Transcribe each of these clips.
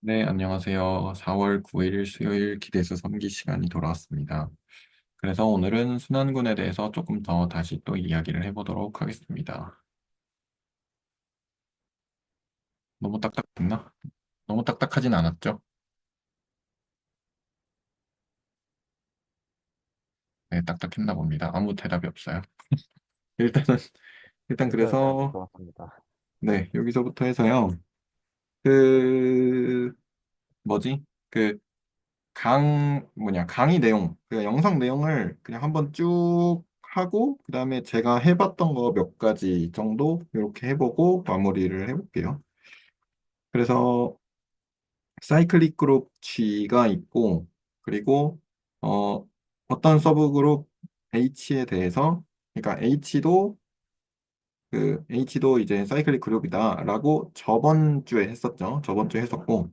네, 안녕하세요. 4월 9일 수요일 기대수 섬기 시간이 돌아왔습니다. 그래서 오늘은 순환군에 대해서 조금 더 다시 또 이야기를 해보도록 하겠습니다. 너무 딱딱했나? 너무 딱딱하진 않았죠? 네, 딱딱했나 봅니다. 아무 대답이 없어요. 일단은, 일단 네, 그래서, 좋았습니다. 네, 여기서부터 해서요. 그, 뭐지? 그, 강의 내용, 그 영상 내용을 그냥 한번 쭉 하고, 그 다음에 제가 해봤던 거 몇 가지 정도 이렇게 해보고 마무리를 해볼게요. 그래서 사이클릭 그룹 G가 있고, 그리고 어떤 서브 그룹 H에 대해서, 그러니까 H도 이제 사이클릭 그룹이다라고 저번 주에 했었죠. 저번 주에 했었고,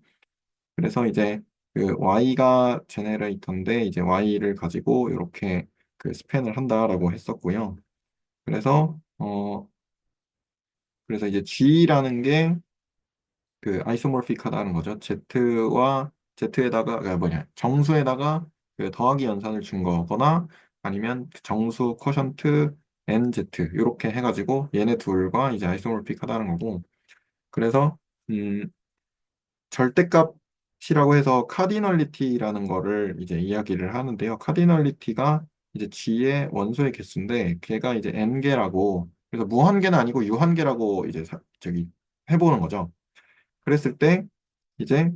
그래서 이제 그 Y가 제네레이터인데 이제 Y를 가지고 이렇게 그 스팬을 한다라고 했었고요. 그래서 그래서 이제 G라는 게 그 아이소모피크하다는 거죠. Z에다가 정수에다가 그 더하기 연산을 준 거거나 아니면 그 정수 쿼션트 NZ 이렇게 해가지고 얘네 둘과 이제 아이소모피크하다는 거고. 그래서 음, 절대값이라고 해서 카디널리티라는 거를 이제 이야기를 하는데요. 카디널리티가 이제 G의 원소의 개수인데 걔가 이제 n개라고, 그래서 무한계는 아니고 유한계라고 이제 저기 해보는 거죠. 그랬을 때 이제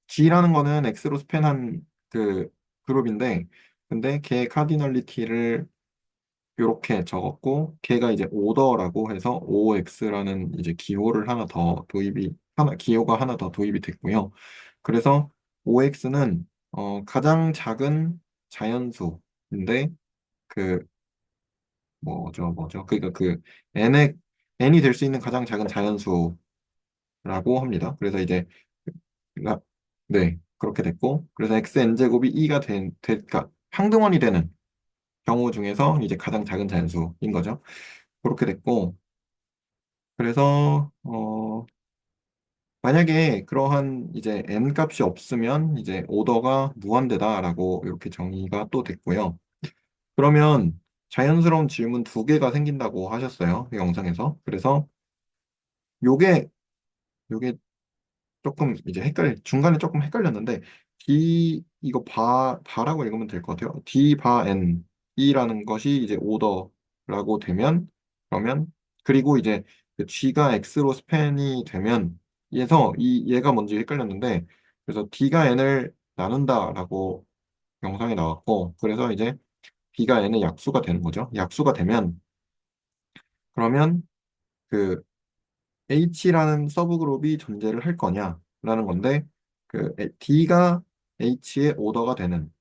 G라는 거는 X로 스팬한 그 그룹인데, 근데 걔 카디널리티를 이렇게 적었고, 걔가 이제 오더라고 해서 OX라는 이제 기호가 하나 더 도입이 됐고요. 그래서 OX는 가장 자연수인데, 그 뭐죠? 그러니까 그 n이 될 수 있는 가장 작은 자연수라고 합니다. 그래서 이제 라- 네, 그렇게 됐고, 그래서 xn제곱이 2가 그러니까 항등원이 되는 경우 중에서 이제 가장 작은 자연수인 거죠. 그렇게 됐고, 그래서 만약에 그러한 이제 n 값이 없으면 이제 오더가 무한대다라고 이렇게 정의가 또 됐고요. 그러면 자연스러운 질문 두 개가 생긴다고 하셨어요. 이 영상에서. 그래서 요게 요게 조금 이제 중간에 조금 헷갈렸는데, 이거 바라고 읽으면 될 것 같아요. D 바 N E라는 것이 이제 오더라고 되면, 그러면, 그리고 이제 그 G가 X로 스팬이 되면, 얘가 뭔지 헷갈렸는데, 그래서 D가 N을 나눈다라고 영상에 나왔고, 그래서 이제 B가 N의 약수가 되는 거죠. 약수가 되면, 그러면 그 H라는 서브그룹이 존재를 할 거냐라는 건데, D가 H의 오더가 되는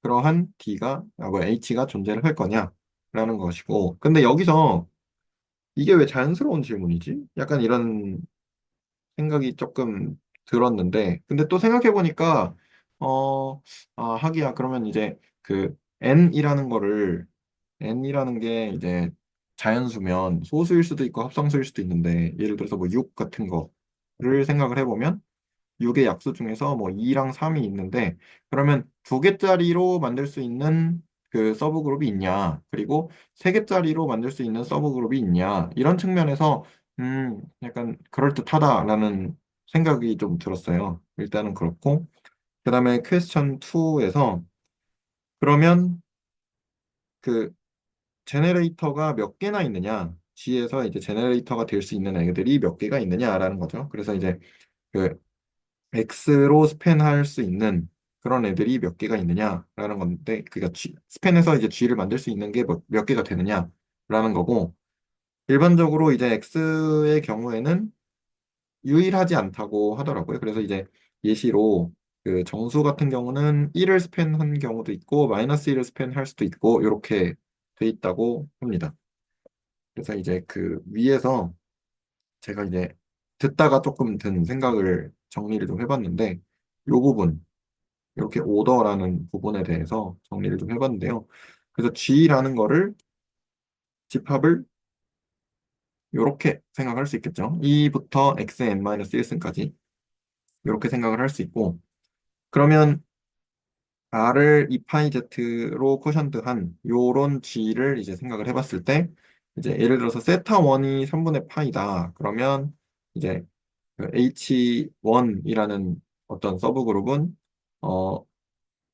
그러한 H가 존재를 할 거냐라는 것이고, 근데 여기서 이게 왜 자연스러운 질문이지? 약간 이런 생각이 조금 들었는데, 근데 또 생각해 보니까 하기야, 그러면 이제 N이라는 게 이제 자연수면 소수일 수도 있고 합성수일 수도 있는데, 예를 들어서 뭐 6 같은 거를 생각을 해보면 6의 약수 중에서 뭐 2랑 3이 있는데, 그러면 두 개짜리로 만들 수 있는 그 서브그룹이 있냐, 그리고 세 개짜리로 만들 수 있는 서브그룹이 있냐, 이런 측면에서 약간 그럴듯하다라는 생각이 좀 들었어요. 일단은 그렇고, 그 다음에 퀘스천 2에서 그러면 그 제네레이터가 몇 개나 있느냐, G에서 이제 제네레이터가 될 수 있는 애들이 몇 개가 있느냐라는 거죠. 그래서 이제 그 X로 스팬할 수 있는 그런 애들이 몇 개가 있느냐라는 건데, 그러니까 스팬해서 이제 G를 만들 수 있는 게 몇 개가 되느냐라는 거고, 일반적으로 이제 X의 경우에는 유일하지 않다고 하더라고요. 그래서 이제 예시로 그 정수 같은 경우는 1을 스팬한 경우도 있고 마이너스 1을 스팬할 수도 있고 이렇게 돼 있다고 합니다. 그래서 이제 그 위에서 제가 이제 듣다가 조금 든 생각을 정리를 좀 해봤는데, 요 부분, 이렇게 오더라는 부분에 대해서 정리를 좀 해봤는데요. 그래서 G라는 거를 집합을 이렇게 생각할 수 있겠죠. E부터 xn-1승까지 이렇게 생각을 할 수 있고 그러면 R을 2파이 Z로 코션드한 요런 G를 이제 생각을 해봤을 때 이제 예를 들어서 세타 1이 3분의 파이다. 그러면 이제 그 H1이라는 어떤 서브그룹은 어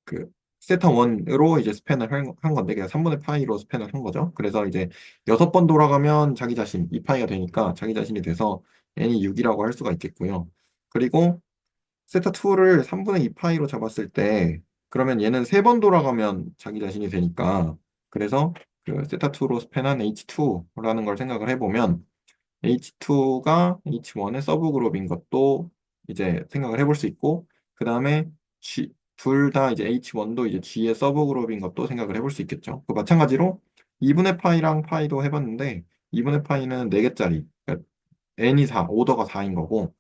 그 세타 1으로 이제 스팬을 한 건데 그냥 3분의 파이로 스팬을 한 거죠. 그래서 이제 6번 돌아가면 자기 자신 2파이가 되니까 자기 자신이 돼서 n이 6이라고 할 수가 있겠고요. 그리고 세타 2를 3분의 2파이로 잡았을 때 그러면 얘는 3번 돌아가면 자기 자신이 되니까 그래서 그 세타 2로 스팬한 H2라는 걸 생각을 해보면 H2가 H1의 서브그룹인 것도 이제 생각을 해볼 수 있고 그 다음에 둘 다 이제 H1도 이제 G의 서브그룹인 것도 생각을 해볼 수 있겠죠. 그 마찬가지로 2분의 파이랑 파이도 해봤는데 2분의 파이는 4개짜리 그러니까 n이 4, 오더가 4인 거고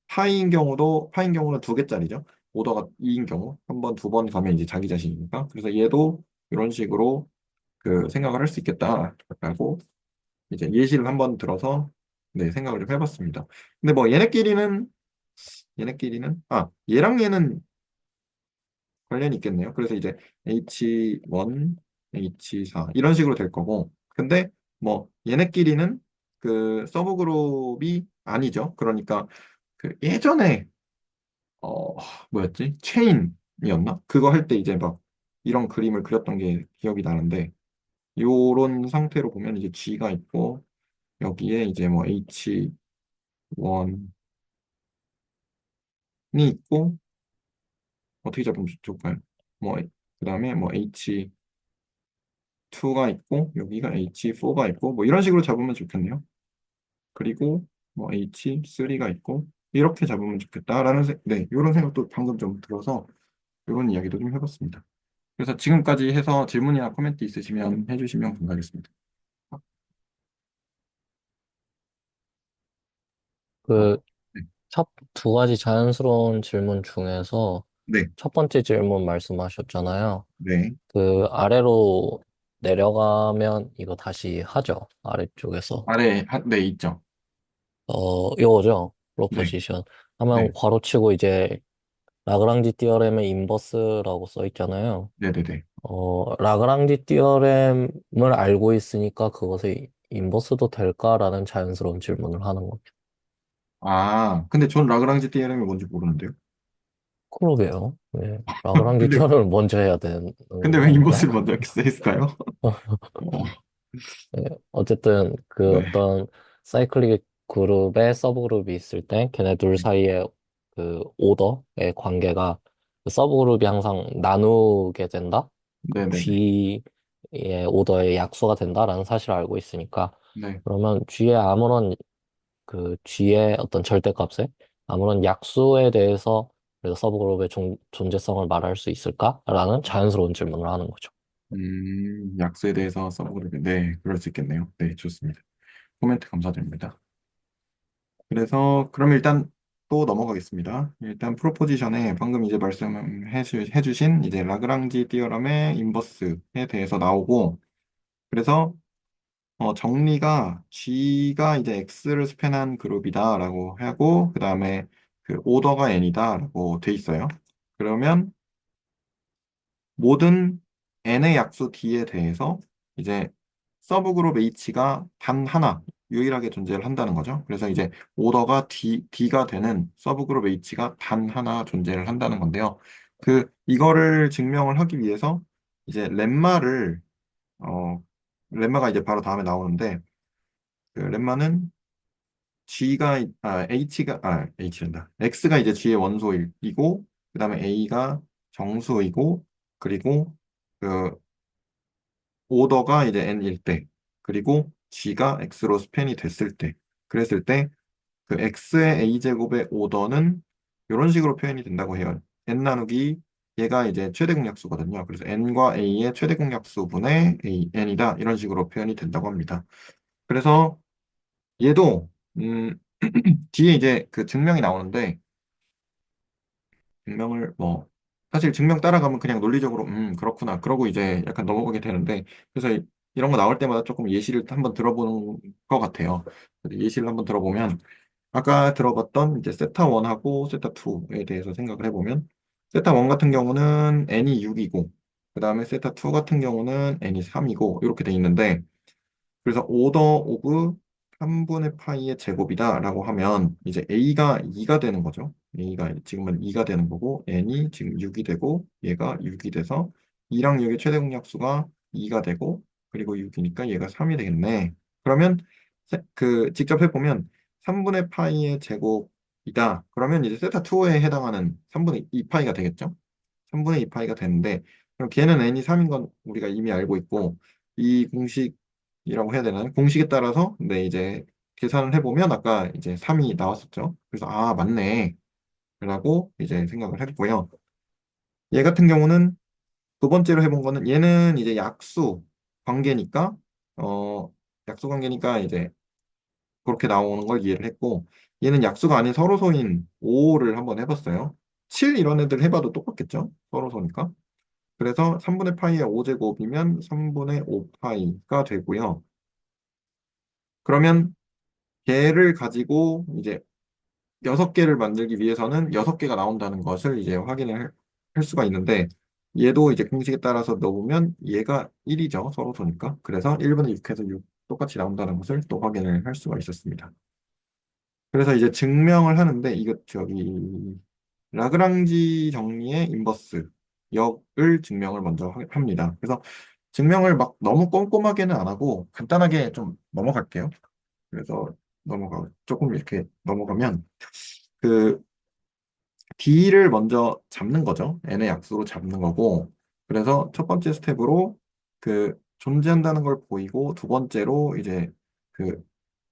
파인 경우는 2개짜리죠. 오더가 2인 경우 한 번, 2번 가면 이제 자기 자신이니까 그래서 얘도 이런 식으로 그 생각을 할 수 있겠다라고 이제 예시를 한번 들어서 네 생각을 좀 해봤습니다. 근데 뭐 얘네끼리는 얘랑 얘는 관련이 있겠네요. 그래서 이제 H1, H4 이런 식으로 될 거고 근데 뭐 얘네끼리는 그 서브그룹이 아니죠. 그러니까 그 예전에 어, 뭐였지? 체인이었나? 그거 할 때 이제 막 이런 그림을 그렸던 게 기억이 나는데, 요런 상태로 보면 이제 G가 있고, 여기에 이제 뭐 H1이 있고, 어떻게 잡으면 좋을까요? 뭐, 그 다음에 뭐 H2가 있고, 여기가 H4가 있고, 뭐 이런 식으로 잡으면 좋겠네요. 그리고 뭐 H3가 있고, 이렇게 잡으면 좋겠다라는, 네, 이런 생각도 방금 좀 들어서, 이런 이야기도 좀 해봤습니다. 그래서 지금까지 해서 질문이나 코멘트 있으시면 해주시면 감사하겠습니다. 어, 그 네, 첫 두 가지 자연스러운 질문 중에서 네, 첫 번째 질문 말씀하셨잖아요. 네. 그 아래로 내려가면 이거 다시 하죠. 아래쪽에서. 네, 있죠. 이거죠. 네, 프로포지션. 하면 네, 괄호치고 이제 라그랑지 띠어렘의 인버스라고 써 있잖아요. 네, 네, 네. 라그랑지 띠어렘을 알고 있으니까 그것의 인버스도 될까라는 자연스러운 질문을 하는 거죠. 근데 전 라그랑지 띠어렘이 뭔지 모르는데요. 그러게요. 네. 라그랑지 근데, 띠어렘을 먼저 해야 되는 근데 거 왜 아닌가? 인버스를 먼저 이렇게 했을까요? 어, 네. 어쨌든 그 네, 어떤 사이클릭 그룹의 서브그룹이 있을 때 걔네 둘 사이의 그 오더의 관계가 그 서브그룹이 항상 나누게 된다? 그 네, 네, 네. G의 오더의 약수가 된다라는 사실을 알고 있으니까 네. 그러면 G의 어떤 절대값에 아무런 약수에 대해서 그래서 서브그룹의 존재성을 말할 수 있을까라는 자연스러운 질문을 하는 거죠. 약수에 대해서 써보게. 네, 그럴 수 있겠네요. 네, 좋습니다. 코멘트 감사드립니다. 그래서 그럼 일단 또 넘어가겠습니다. 일단 프로포지션에 방금 이제 해주신 이제 라그랑지 띠어럼의 인버스에 대해서 나오고 그래서 정리가 G가 이제 X를 스팬한 그룹이다라고 하고 그 다음에 그 오더가 N이다라고 돼 있어요. 그러면 모든 n의 약수 d에 대해서 이제 서브그룹 h가 단 하나 유일하게 존재를 한다는 거죠. 그래서 이제 오더가 d가 되는 서브그룹 h가 단 하나 존재를 한다는 건데요. 이거를 증명을 하기 위해서 이제 어, 렘마가 이제 바로 다음에 나오는데 그 렘마는 h란다. x가 이제 g의 원소이고 그다음에 a가 정수이고 그리고 그 오더가 이제 n일 때, 그리고 g가 x로 스팬이 됐을 때, 그랬을 때, 그 x의 a제곱의 오더는 이런 식으로 표현이 된다고 해요. n 나누기 얘가 이제 최대 공약수거든요. 그래서 n과 a의 최대 공약수분의 n이다. 이런 식으로 표현이 된다고 합니다. 그래서 얘도 뒤에 이제 그 증명이 나오는데 증명을 뭐 사실 증명 따라가면 그냥 논리적으로 그렇구나 그러고 이제 약간 넘어가게 되는데 그래서 이런 거 나올 때마다 조금 예시를 한번 들어보는 것 같아요. 예시를 한번 들어보면 아까 들어봤던 이제 세타 1하고 세타 2에 대해서 생각을 해보면 세타 1 같은 경우는 n이 6이고 그 다음에 세타 2 같은 경우는 n이 3이고 이렇게 돼 있는데 그래서 오더 오브 3분의 파이의 제곱이다라고 하면 이제 a가 2가 되는 거죠. a가 지금은 2가 되는 거고 n이 지금 6이 되고 얘가 6이 돼서 2랑 6의 최대 공약수가 2가 되고 그리고 6이니까 얘가 3이 되겠네. 그러면 직접 해보면 3분의 파이의 제곱이다. 그러면 이제 세타 2에 해당하는 3분의 2 파이가 되겠죠. 3분의 2 파이가 되는데 그럼 걔는 n이 3인 건 우리가 이미 알고 있고 이 공식이라고 해야 되나요? 공식에 따라서 근데 이제 계산을 해보면 아까 이제 3이 나왔었죠. 그래서 아 맞네 라고 이제 생각을 했고요. 얘 같은 경우는 두 번째로 해본 거는 얘는 이제 약수 관계니까 어 약수 관계니까 이제 그렇게 나오는 걸 이해를 했고 얘는 약수가 아닌 서로소인 5를 한번 해봤어요. 7 이런 애들 해봐도 똑같겠죠? 서로소니까. 그래서 3분의 파이의 5제곱이면 3분의 5파이가 되고요. 그러면 걔를 가지고 이제 6개를 만들기 위해서는 6개가 나온다는 것을 이제 확인을 할 수가 있는데 얘도 이제 공식에 따라서 넣어보면 얘가 1이죠. 서로소니까. 그래서 1분의 6해서 6 똑같이 나온다는 것을 또 확인을 할 수가 있었습니다. 그래서 이제 증명을 하는데 이거 저기 라그랑지 정리의 인버스 역을 증명을 먼저 합니다. 그래서 증명을 막 너무 꼼꼼하게는 안 하고 간단하게 좀 넘어갈게요. 그래서 조금 이렇게 넘어가면 그 D를 먼저 잡는 거죠. n의 약수로 잡는 거고 그래서 첫 번째 스텝으로 존재한다는 걸 보이고 두 번째로 이제 그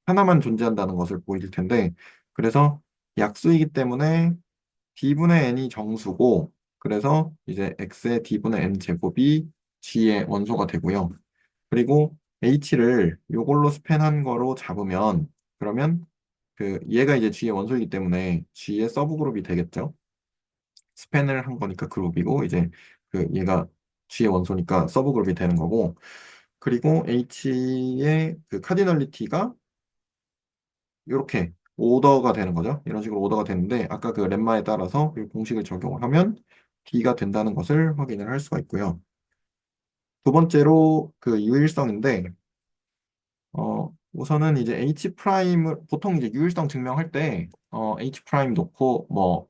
하나만 존재한다는 것을 보일 텐데 그래서 약수이기 때문에 d분의 n이 정수고 그래서 이제 x의 d분의 n 제곱이 g의 원소가 되고요. 그리고 h를 요걸로 스팬한 거로 잡으면 그러면 얘가 이제 g의 원소이기 때문에 g의 서브그룹이 되겠죠. 스팬을 한 거니까 그룹이고 이제 얘가 g의 원소니까 서브그룹이 되는 거고 그리고 h의 카디널리티가 이렇게 오더가 되는 거죠. 이런 식으로 오더가 되는데 아까 그 렘마에 따라서 이 공식을 적용을 하면 D가 된다는 것을 확인을 할 수가 있고요. 두 번째로 유일성인데 우선은 이제 H 프라임을 보통 이제 유일성 증명할 때 H 프라임 놓고 뭐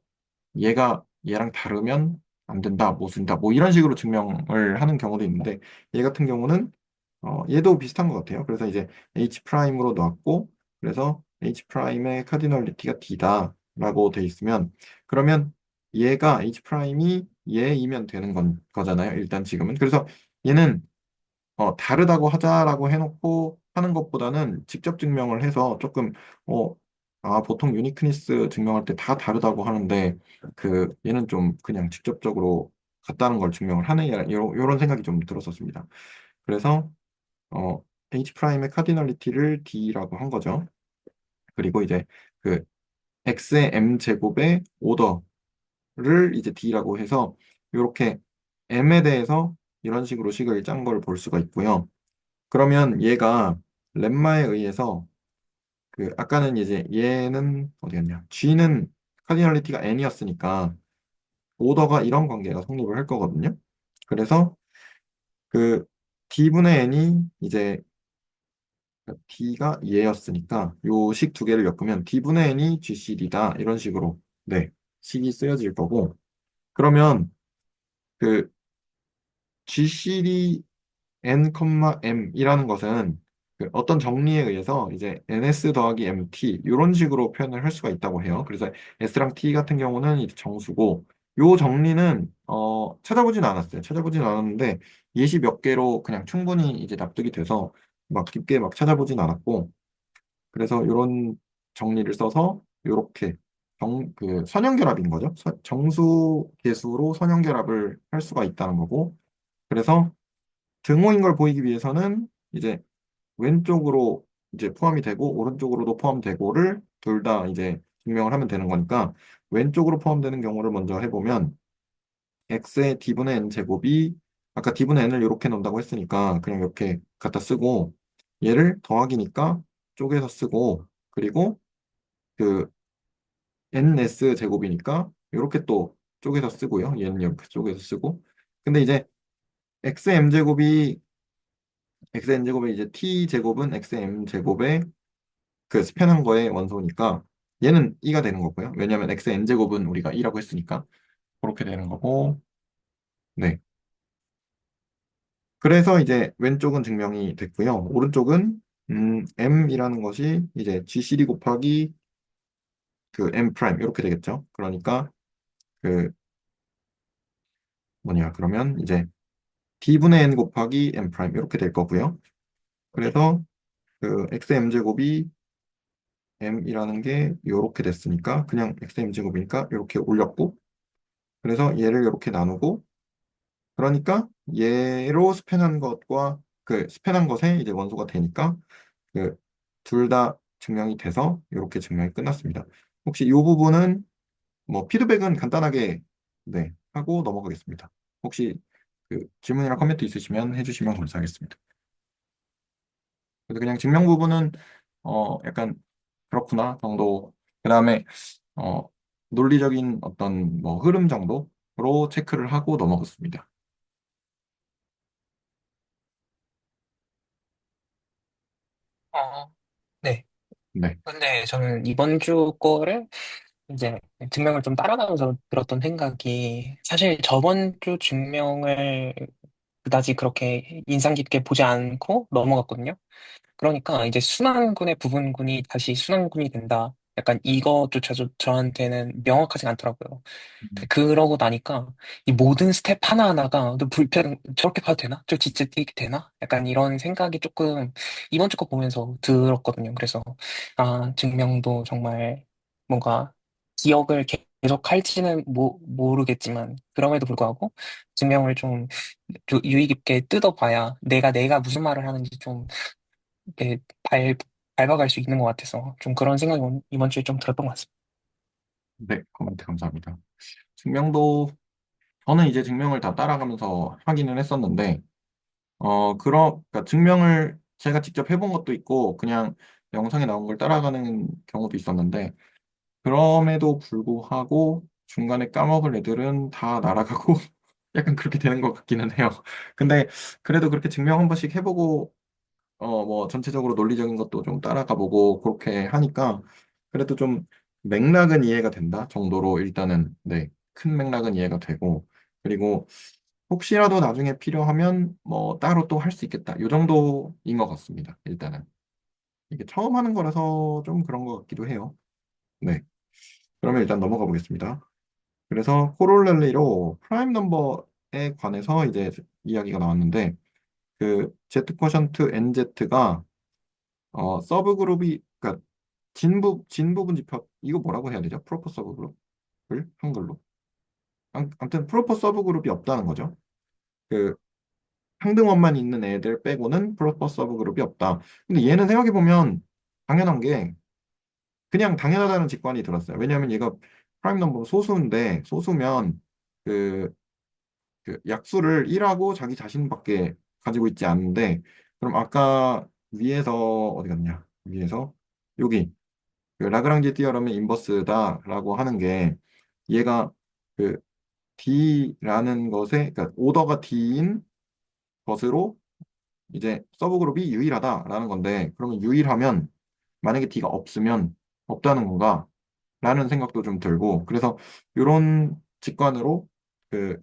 얘가 얘랑 다르면 안 된다, 못 쓴다, 뭐 이런 식으로 증명을 하는 경우도 있는데 얘 같은 경우는 얘도 비슷한 것 같아요. 그래서 이제 H 프라임으로 놨고 그래서 H 프라임의 카디널리티가 D다라고 돼 있으면 그러면 얘가 H 프라임이 얘이면 되는 거잖아요. 일단 지금은 그래서 얘는 다르다고 하자라고 해놓고 하는 것보다는 직접 증명을 해서 조금 어, 보통 유니크니스 증명할 때 다 다르다고 하는데 얘는 좀 그냥 직접적으로 같다는 걸 증명을 하는 이런 생각이 좀 들었었습니다. 그래서 어, H 프라임의 카디널리티를 D라고 한 거죠. 그리고 이제 그 X의 M 제곱의 오더를 이제 D라고 해서 이렇게 M에 대해서 이런 식으로 식을 짠 걸 볼 수가 있고요. 그러면 얘가 렘마에 의해서 아까는 이제 얘는 어디 갔냐? G는 카디널리티가 n이었으니까 오더가 이런 관계가 성립을 할 거거든요. 그래서 그 D분의 n이 이제 D가 얘였으니까 요 식 두 개를 엮으면 D분의 n이 GCD다 이런 식으로 네 식이 쓰여질 거고 그러면 그 GCD n, m이라는 것은 어떤 정리에 의해서 이제 ns 더하기 mt 이런 식으로 표현을 할 수가 있다고 해요. 그래서 s랑 t 같은 경우는 이제 정수고 요 정리는 찾아보진 않았어요. 찾아보진 않았는데 예시 몇 개로 그냥 충분히 이제 납득이 돼서 막 깊게 막 찾아보진 않았고 그래서 이런 정리를 써서 이렇게 선형결합인 거죠. 정수 계수로 선형결합을 할 수가 있다는 거고 그래서 등호인 걸 보이기 위해서는 이제 왼쪽으로 이제 포함이 되고 오른쪽으로도 포함되고를 둘 다 이제 증명을 하면 되는 거니까 왼쪽으로 포함되는 경우를 먼저 해보면 x의 d분의 n 제곱이 아까 d분의 n을 이렇게 놓는다고 했으니까 그냥 이렇게 갖다 쓰고 얘를 더하기니까 쪼개서 쓰고 그리고 그 ns 제곱이니까 이렇게 또 쪼개서 쓰고요. 얘는 이렇게 쪼개서 쓰고 근데 이제 xm 제곱이 xn 제곱의 이제 t 제곱은 xm 제곱의 그 스펜한 거의 원소니까 얘는 2가 되는 거고요. 왜냐하면 xn 제곱은 우리가 2라고 했으니까 그렇게 되는 거고 네. 그래서 이제 왼쪽은 증명이 됐고요. 오른쪽은 m이라는 것이 이제 gcd 곱하기 그 m 프라임 이렇게 되겠죠. 그러니까 그 뭐냐 그러면 이제 d분의 n 곱하기 m 프라임 이렇게 될 거고요. 그래서 그 xm 제곱이 m이라는 게 이렇게 됐으니까 그냥 xm 제곱이니까 이렇게 올렸고 그래서 얘를 이렇게 나누고 그러니까 얘로 스펜한 것과 그 스펜한 것에 이제 원소가 되니까 그 둘 다 증명이 돼서 이렇게 증명이 끝났습니다. 혹시 이 부분은 뭐 피드백은 간단하게 네 하고 넘어가겠습니다. 혹시 그 질문이나 코멘트 있으시면 해주시면 감사하겠습니다. 그래서 그냥 증명 부분은 약간 그렇구나 정도 그다음에 어 논리적인 어떤 뭐 흐름 정도로 체크를 하고 넘어갔습니다. 어, 네. 네. 근데 저는 이번 주 거를 이제 증명을 좀 따라가면서 들었던 생각이 사실 저번 주 증명을 그다지 그렇게 인상 깊게 보지 않고 넘어갔거든요. 그러니까 이제 순환군의 부분군이 다시 순환군이 된다. 약간 이거조차도 저한테는 명확하지 않더라고요. 그러고 나니까 이 모든 스텝 하나하나가 또 불편, 저렇게 봐도 되나? 저 진짜 이게 되나? 약간 이런 생각이 조금 이번 주 거 보면서 들었거든요. 그래서, 아, 증명도 정말 뭔가 기억을 계속 할지는 모르겠지만, 그럼에도 불구하고 증명을 좀 유의 깊게 뜯어봐야 내가 무슨 말을 하는지 좀 이렇게 밟아갈 수 있는 것 같아서 좀 그런 생각이 이번 주에 좀 들었던 것 같습니다. 네, 코멘트 감사합니다. 증명도 저는 이제 증명을 다 따라가면서 하기는 했었는데 그러니까 증명을 제가 직접 해본 것도 있고 그냥 영상에 나온 걸 따라가는 경우도 있었는데 그럼에도 불구하고 중간에 까먹을 애들은 다 날아가고 약간 그렇게 되는 것 같기는 해요. 근데 그래도 그렇게 증명 한 번씩 해보고 뭐 전체적으로 논리적인 것도 좀 따라가 보고 그렇게 하니까 그래도 좀 맥락은 이해가 된다 정도로 일단은 네, 큰 맥락은 이해가 되고 그리고 혹시라도 나중에 필요하면 뭐 따로 또 할 수 있겠다. 이 정도인 것 같습니다. 일단은 이게 처음 하는 거라서 좀 그런 것 같기도 해요. 네, 그러면 일단 넘어가 보겠습니다. 그래서 코롤렐리로 프라임 넘버에 관해서 이제 이야기가 나왔는데 그 Z 쿼션트 NZ가 서브 그룹이 그러니까 진부분 집합 이거 뭐라고 해야 되죠? 프로퍼 서브 그룹을 한글로 아무튼 프로퍼 서브 그룹이 없다는 거죠. 그 상등원만 있는 애들 빼고는 프로퍼 서브 그룹이 없다. 근데 얘는 생각해 보면 당연한 게 그냥 당연하다는 직관이 들었어요. 왜냐하면 얘가 프라임 넘버 소수인데 소수면 그, 그 약수를 1하고 자기 자신밖에 가지고 있지 않는데 그럼 아까 위에서 어디 갔냐? 위에서 여기 그 라그랑지 띠어럼의 인버스다라고 하는 게 얘가 그 D라는 것에 그러니까 오더가 D인 것으로 이제 서브그룹이 유일하다라는 건데 그러면 유일하면 만약에 D가 없으면 없다는 건가? 라는 생각도 좀 들고 그래서 이런 직관으로 그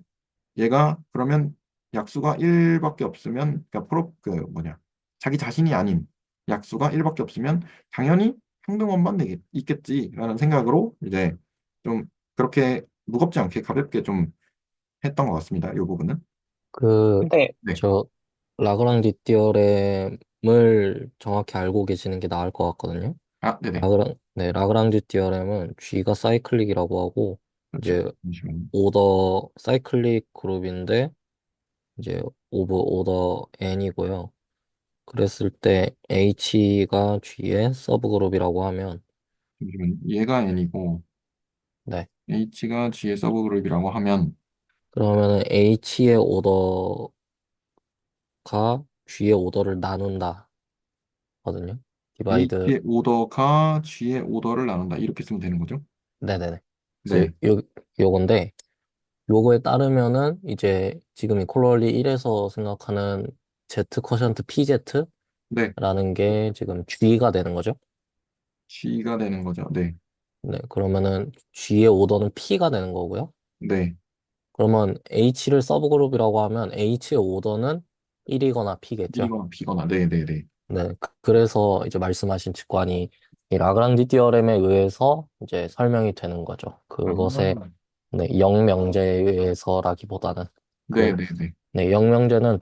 얘가 그러면 약수가 1밖에 없으면 그러니까 그 뭐냐 자기 자신이 아닌 약수가 1밖에 없으면 당연히 항등원만 있겠지라는 생각으로 이제 좀 그렇게 무겁지 않게 가볍게 좀 했던 것 같습니다. 이 부분은. 그, 근데 네. 저, 라그랑지 띠어렘을 정확히 알고 계시는 게 나을 것 같거든요. 아, 네네. 네, 라그랑지 띠어렘은 G가 사이클릭이라고 하고, 그렇죠. 이제 잠시만요. 오더 사이클릭 그룹인데, 이제 오브 오더 n이고요. 그랬을 때 H가 G의 서브 그룹이라고 하면, 잠시만요. 얘가 N이고 네. H가 G의 서브그룹이라고 하면 그러면은 H의 오더가 G의 오더를 나눈다 거든요. 디바이드. H의 오더가 G의 오더를 나눈다. 이렇게 쓰면 되는 거죠? 네네네. 그래서 네, 요건데 요거에 따르면은 이제 지금 이 콜러리 1에서 생각하는 Z 쿼션트 네. PZ라는 게 지금 G가 되는 거죠. G가 되는 거죠. 네, 네, 그러면은 G의 오더는 P가 되는 거고요. 네. 그러면 H를 서브그룹이라고 하면 H의 오더는 1이거나 P겠죠. B거나 B거나. 네, 네, 네. 네, 그래서 이제 말씀하신 직관이 이 라그랑지 디어렘에 의해서 이제 설명이 되는 거죠. 그것의 아, 네, 영명제에 의해서라기보다는 네, 그 네, 네. 네, 영명제는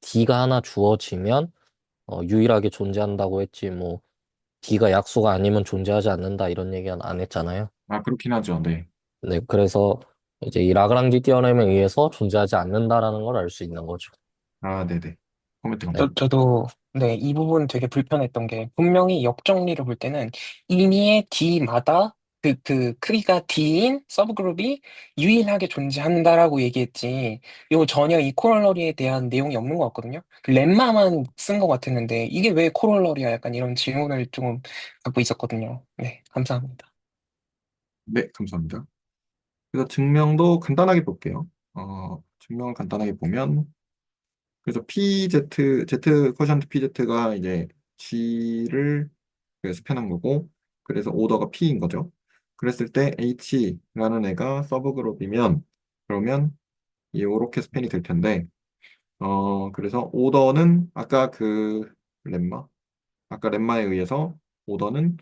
D가 하나 주어지면 유일하게 존재한다고 했지 뭐 D가 약수가 아니면 존재하지 않는다 이런 얘기는 안 했잖아요. 아, 그렇긴 하죠. 네. 네, 그래서 이제 이 라그랑지 디어렘에 의해서 존재하지 않는다라는 걸 알 수 있는 거죠. 아, 네, 네. 코멘트 네, 감사합니다. 저도, 네, 이 부분 되게 불편했던 게, 분명히 역정리를 볼 때는 임의의 D마다 그 크기가 D인 서브그룹이 유일하게 존재한다라고 얘기했지, 이거 전혀 이 코롤러리에 대한 내용이 없는 것 같거든요. 그 렘마만 쓴 것 같았는데, 이게 왜 코롤러리야? 약간 이런 질문을 좀 갖고 있었거든요. 네, 감사합니다. 네, 감사합니다. 그래서 증명도 간단하게 볼게요. 증명을 간단하게 보면, 그래서 Z 쿼션트 PZ가 이제 G를 스팬한 거고, 그래서 오더가 P인 거죠. 그랬을 때 H라는 애가 서브그룹이면, 그러면 이렇게 스팬이 될 텐데, 그래서 오더는 아까 렘마에 의해서 오더는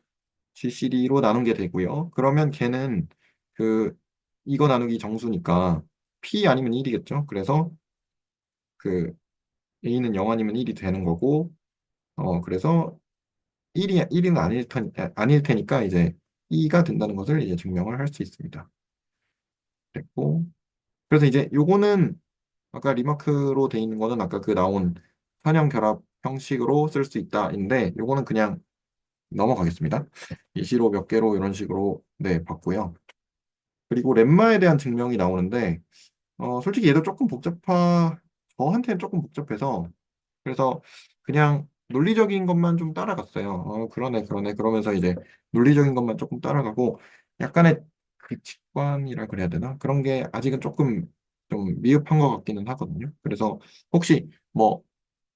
GCD로 나눈 게 되고요. 그러면 걔는 그 이거 나누기 정수니까 P 아니면 1이겠죠. 그래서 그 A는 0 아니면 1이 되는 거고, 그래서 1은 아닐 테니까 이제 2가 된다는 것을 이제 증명을 할 수 있습니다. 됐고, 그래서 이제 요거는 아까 리마크로 돼 있는 거는 아까 그 나온 선형 결합 형식으로 쓸 수 있다인데 요거는 그냥 넘어가겠습니다. 이시로 몇 개로 이런 식으로 네 봤고요. 그리고 렘마에 대한 증명이 나오는데 솔직히 얘도 저한테는 조금 복잡해서 그래서 그냥 논리적인 것만 좀 따라갔어요. 그러네, 그러네. 그러면서 이제 논리적인 것만 조금 따라가고 약간의 그 직관이라 그래야 되나? 그런 게 아직은 조금 좀 미흡한 것 같기는 하거든요. 그래서 혹시 뭐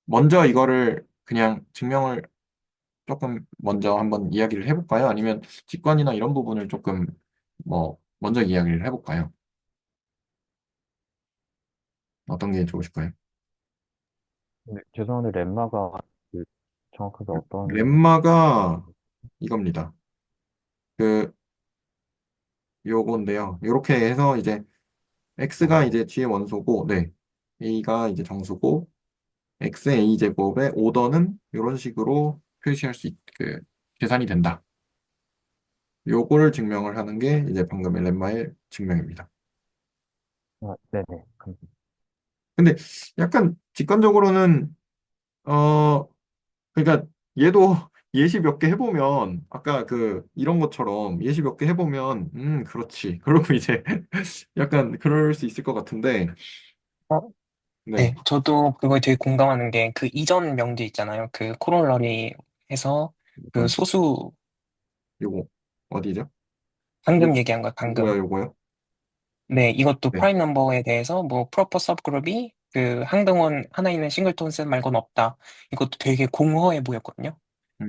먼저 이거를 그냥 증명을 조금 먼저 한번 이야기를 해볼까요? 아니면 직관이나 이런 부분을 조금 뭐 먼저 이야기를 해볼까요? 어떤 게 좋으실까요? 네, 죄송한데 렘마가 그 정확하게 어떤 lem마가 이겁니다. 그 요건데요. 요렇게 해서 이제 x가 정수? 이제 g의 원소고, 네, a가 이제 정수고, x의 a 제곱의 오더는 이런 식으로 표시할 계산이 된다. 요거를 증명을 하는 게 이제 방금의 렘마의 증명입니다. 아, 네네. 근데 약간 직관적으로는 어 그러니까 얘도 예시 몇 개 해보면 아까 그 이런 것처럼 예시 몇 개 해보면 그렇지. 그러고 이제 약간 그럴 수 있을 것 같은데 어, 네 네, 저도 그거에 되게 공감하는 게 그 이전 명제 있잖아요. 그 코롤러리 해서 그 어떤 소수, 요거 어디죠? 요, 방금 얘기한 거예요, 방금. 요거요? 네, 이것도 네. 프라임 넘버에 대해서 뭐 프로퍼 서브그룹이 그 항등원 하나 있는 싱글톤 셋 말고는 없다. 이것도 되게 공허해 보였거든요.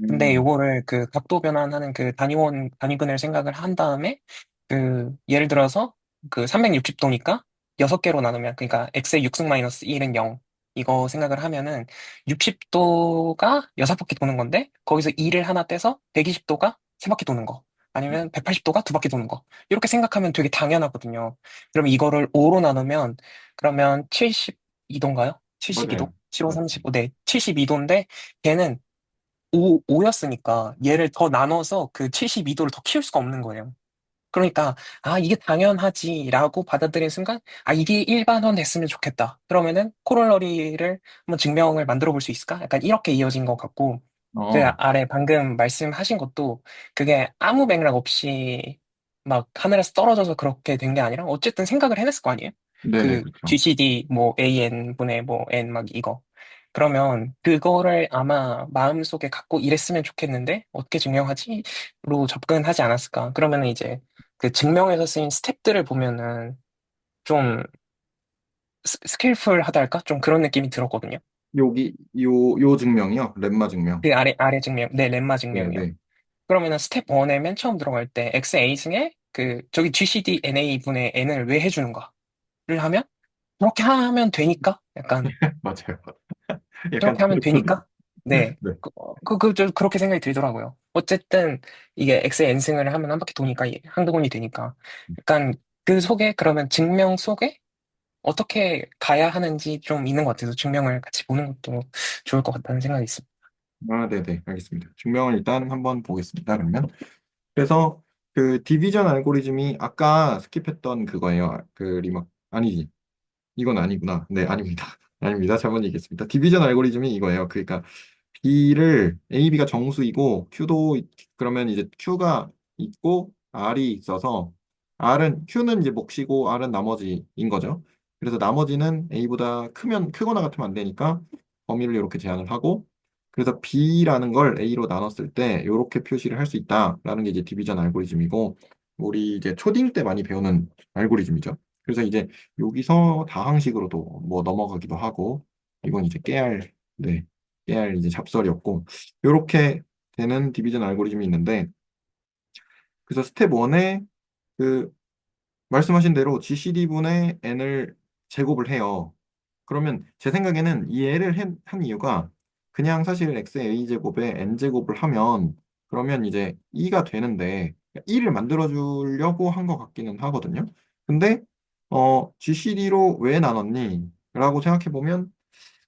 근데 음, 요거를 그 각도 변환하는 그 단위근을 생각을 한 다음에 그 예를 들어서 그 360도니까 6개로 나누면 그러니까 x의 6승 마이너스 1은 0 이거 생각을 하면은 60도가 6바퀴 도는 건데 거기서 2를 하나 떼서 120도가 3바퀴 도는 거 아니면 180도가 2바퀴 도는 거 이렇게 생각하면 되게 당연하거든요. 그럼 이거를 5로 나누면 그러면 72도인가요? 72도? 맞아요. 75, 맞아요. 35, 네, 72도인데 걔는 5였으니까 얘를 더 나눠서 그 72도를 더 키울 수가 없는 거예요. 그러니까, 아, 이게 당연하지라고 받아들인 순간, 아, 이게 일반화 됐으면 좋겠다. 그러면은 코롤러리를 한번 증명을 만들어 볼 수 있을까? 약간 이렇게 이어진 것 같고, 그 어, 아래 방금 말씀하신 것도 그게 아무 맥락 없이 막 하늘에서 떨어져서 그렇게 된 게 아니라 어쨌든 생각을 해냈을 거 아니에요? 네네, 그 그렇죠. GCD 뭐 AN 분의 뭐 N 막 이거. 그러면 그거를 아마 마음속에 갖고 이랬으면 좋겠는데 어떻게 증명하지?로 접근하지 않았을까? 그러면은 이제 그 증명에서 쓰인 스텝들을 보면은 좀 스킬풀하다 할까? 좀 그런 느낌이 들었거든요. 요 증명이요? 렘마 증명. 그 아래 증명, 네, 렘마 증명이요. 네네. 그러면은 스텝 1에 맨 처음 들어갈 때 XA 승에 그 저기 GCD NA 분의 N을 왜 해주는가를 하면 그렇게 하면 되니까 약간 맞아요. 약간 그렇게 하면 그렇거든요. 되니까 네. 네. 좀 그렇게 생각이 들더라고요. 어쨌든 이게 X의 N승을 하면 한 바퀴 도니까 항등원이 되니까 약간 그 속에 그러면 증명 속에 어떻게 가야 하는지 좀 있는 것 같아서 증명을 같이 보는 것도 좋을 것 같다는 생각이 있습니다. 아, 네네. 알겠습니다. 증명을 일단 한번 보겠습니다. 그러면. 그래서 그 디비전 알고리즘이 아까 스킵했던 그거예요. 그 리막, 아니지. 이건 아니구나. 네, 아닙니다. 아닙니다. 잘못 얘기했습니다. 디비전 알고리즘이 이거예요. 그러니까 B를 AB가 정수이고 그러면 이제 Q가 있고 R이 있어서 Q는 이제 몫이고 R은 나머지인 거죠. 그래서 나머지는 A보다 크거나 같으면 안 되니까 범위를 이렇게 제한을 하고 그래서 B라는 걸 A로 나눴을 때 이렇게 표시를 할 수 있다라는 게 이제 디비전 알고리즘이고 우리 이제 초딩 때 많이 배우는 알고리즘이죠. 그래서 이제 여기서 다항식으로도 뭐 넘어가기도 하고 이건 이제 네, 깨알 이제 잡설이었고 이렇게 되는 디비전 알고리즘이 있는데 그래서 스텝 1에 그 말씀하신 대로 GCD분의 n을 제곱을 해요. 그러면 제 생각에는 이 애를 한 이유가 그냥 사실 x의 a제곱에 n제곱을 하면 그러면 이제 2가 되는데 2를 만들어 주려고 한 것 같기는 하거든요. 근데 GCD로 왜 나눴니? 라고 생각해 보면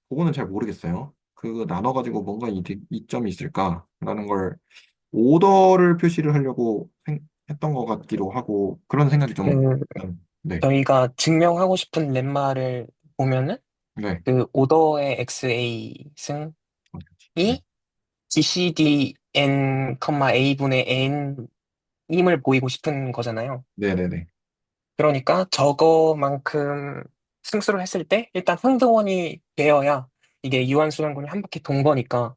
그거는 잘 모르겠어요. 그거 나눠가지고 뭔가 이점이 있을까라는 걸 오더를 표시를 하려고 했던 것 같기도 하고 그런 생각이 좀 그 네, 저희가 증명하고 싶은 렘마를 보면은 네, 그 오더의 XA 승이 네, GCD N, A분의 N임을 보이고 싶은 거잖아요. 네, 네, 네. 그러니까 저거만큼 승수를 했을 때 일단 상등원이 되어야 이게 유한순환군이 한 바퀴 돈 거니까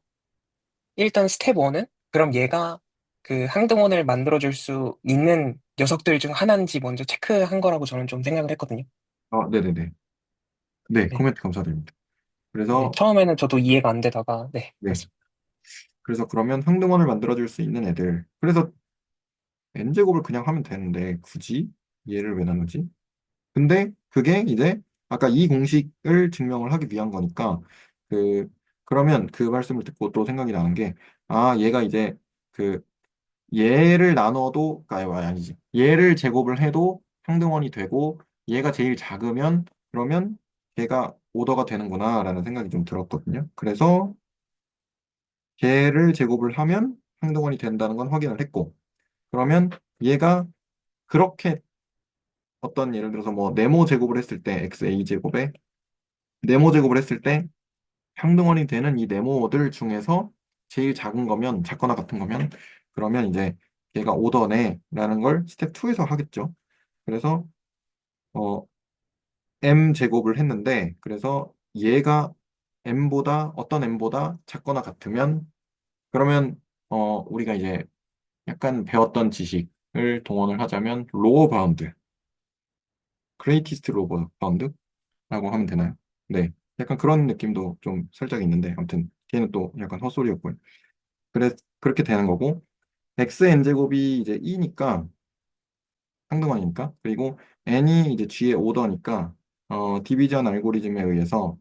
일단 스텝 1은 그럼 얘가 그 항등원을 만들어줄 수 있는 녀석들 중 하나인지 먼저 체크한 거라고 저는 좀 생각을 했거든요. 네, 네, 네. 네, 네. 코멘트 감사드립니다. 네. 그래서 처음에는 저도 이해가 안 되다가 네. 네, 그렇습니다. 그래서 그러면 항등원을 만들어줄 수 있는 애들. 그래서 n제곱을 그냥 하면 되는데 굳이 얘를 왜 나누지? 근데 그게 이제 아까 이 공식을 증명을 하기 위한 거니까 그 그러면 그 말씀을 듣고 또 생각이 나는 게 얘가 이제 그 얘를 나눠도 아니지 얘를 제곱을 해도 상등원이 되고 얘가 제일 작으면 그러면 걔가 오더가 되는구나라는 생각이 좀 들었거든요. 그래서 걔를 제곱을 하면 상등원이 된다는 건 확인을 했고 그러면 얘가 그렇게 어떤 예를 들어서 뭐 네모 제곱을 했을 때 XA 제곱에 네모 제곱을 했을 때 상등원이 되는 이 네모들 중에서 제일 작은 거면 작거나 같은 거면 그러면 이제 얘가 오더네라는 걸 스텝 2에서 하겠죠. 그래서 어 m 제곱을 했는데 그래서 얘가 어떤 m보다 작거나 같으면 그러면 우리가 이제 약간 배웠던 지식을 동원을 하자면 로어 바운드, 그레이티스트 로어 바운드라고 하면 되나요? 네. 약간 그런 느낌도 좀 살짝 있는데 아무튼 걔는 또 약간 헛소리였고요. 그렇게 되는 거고 xn 제곱이 이제 2니까 상등원이니까 그리고 n이 이제 g의 오더니까 디비전 알고리즘에 의해서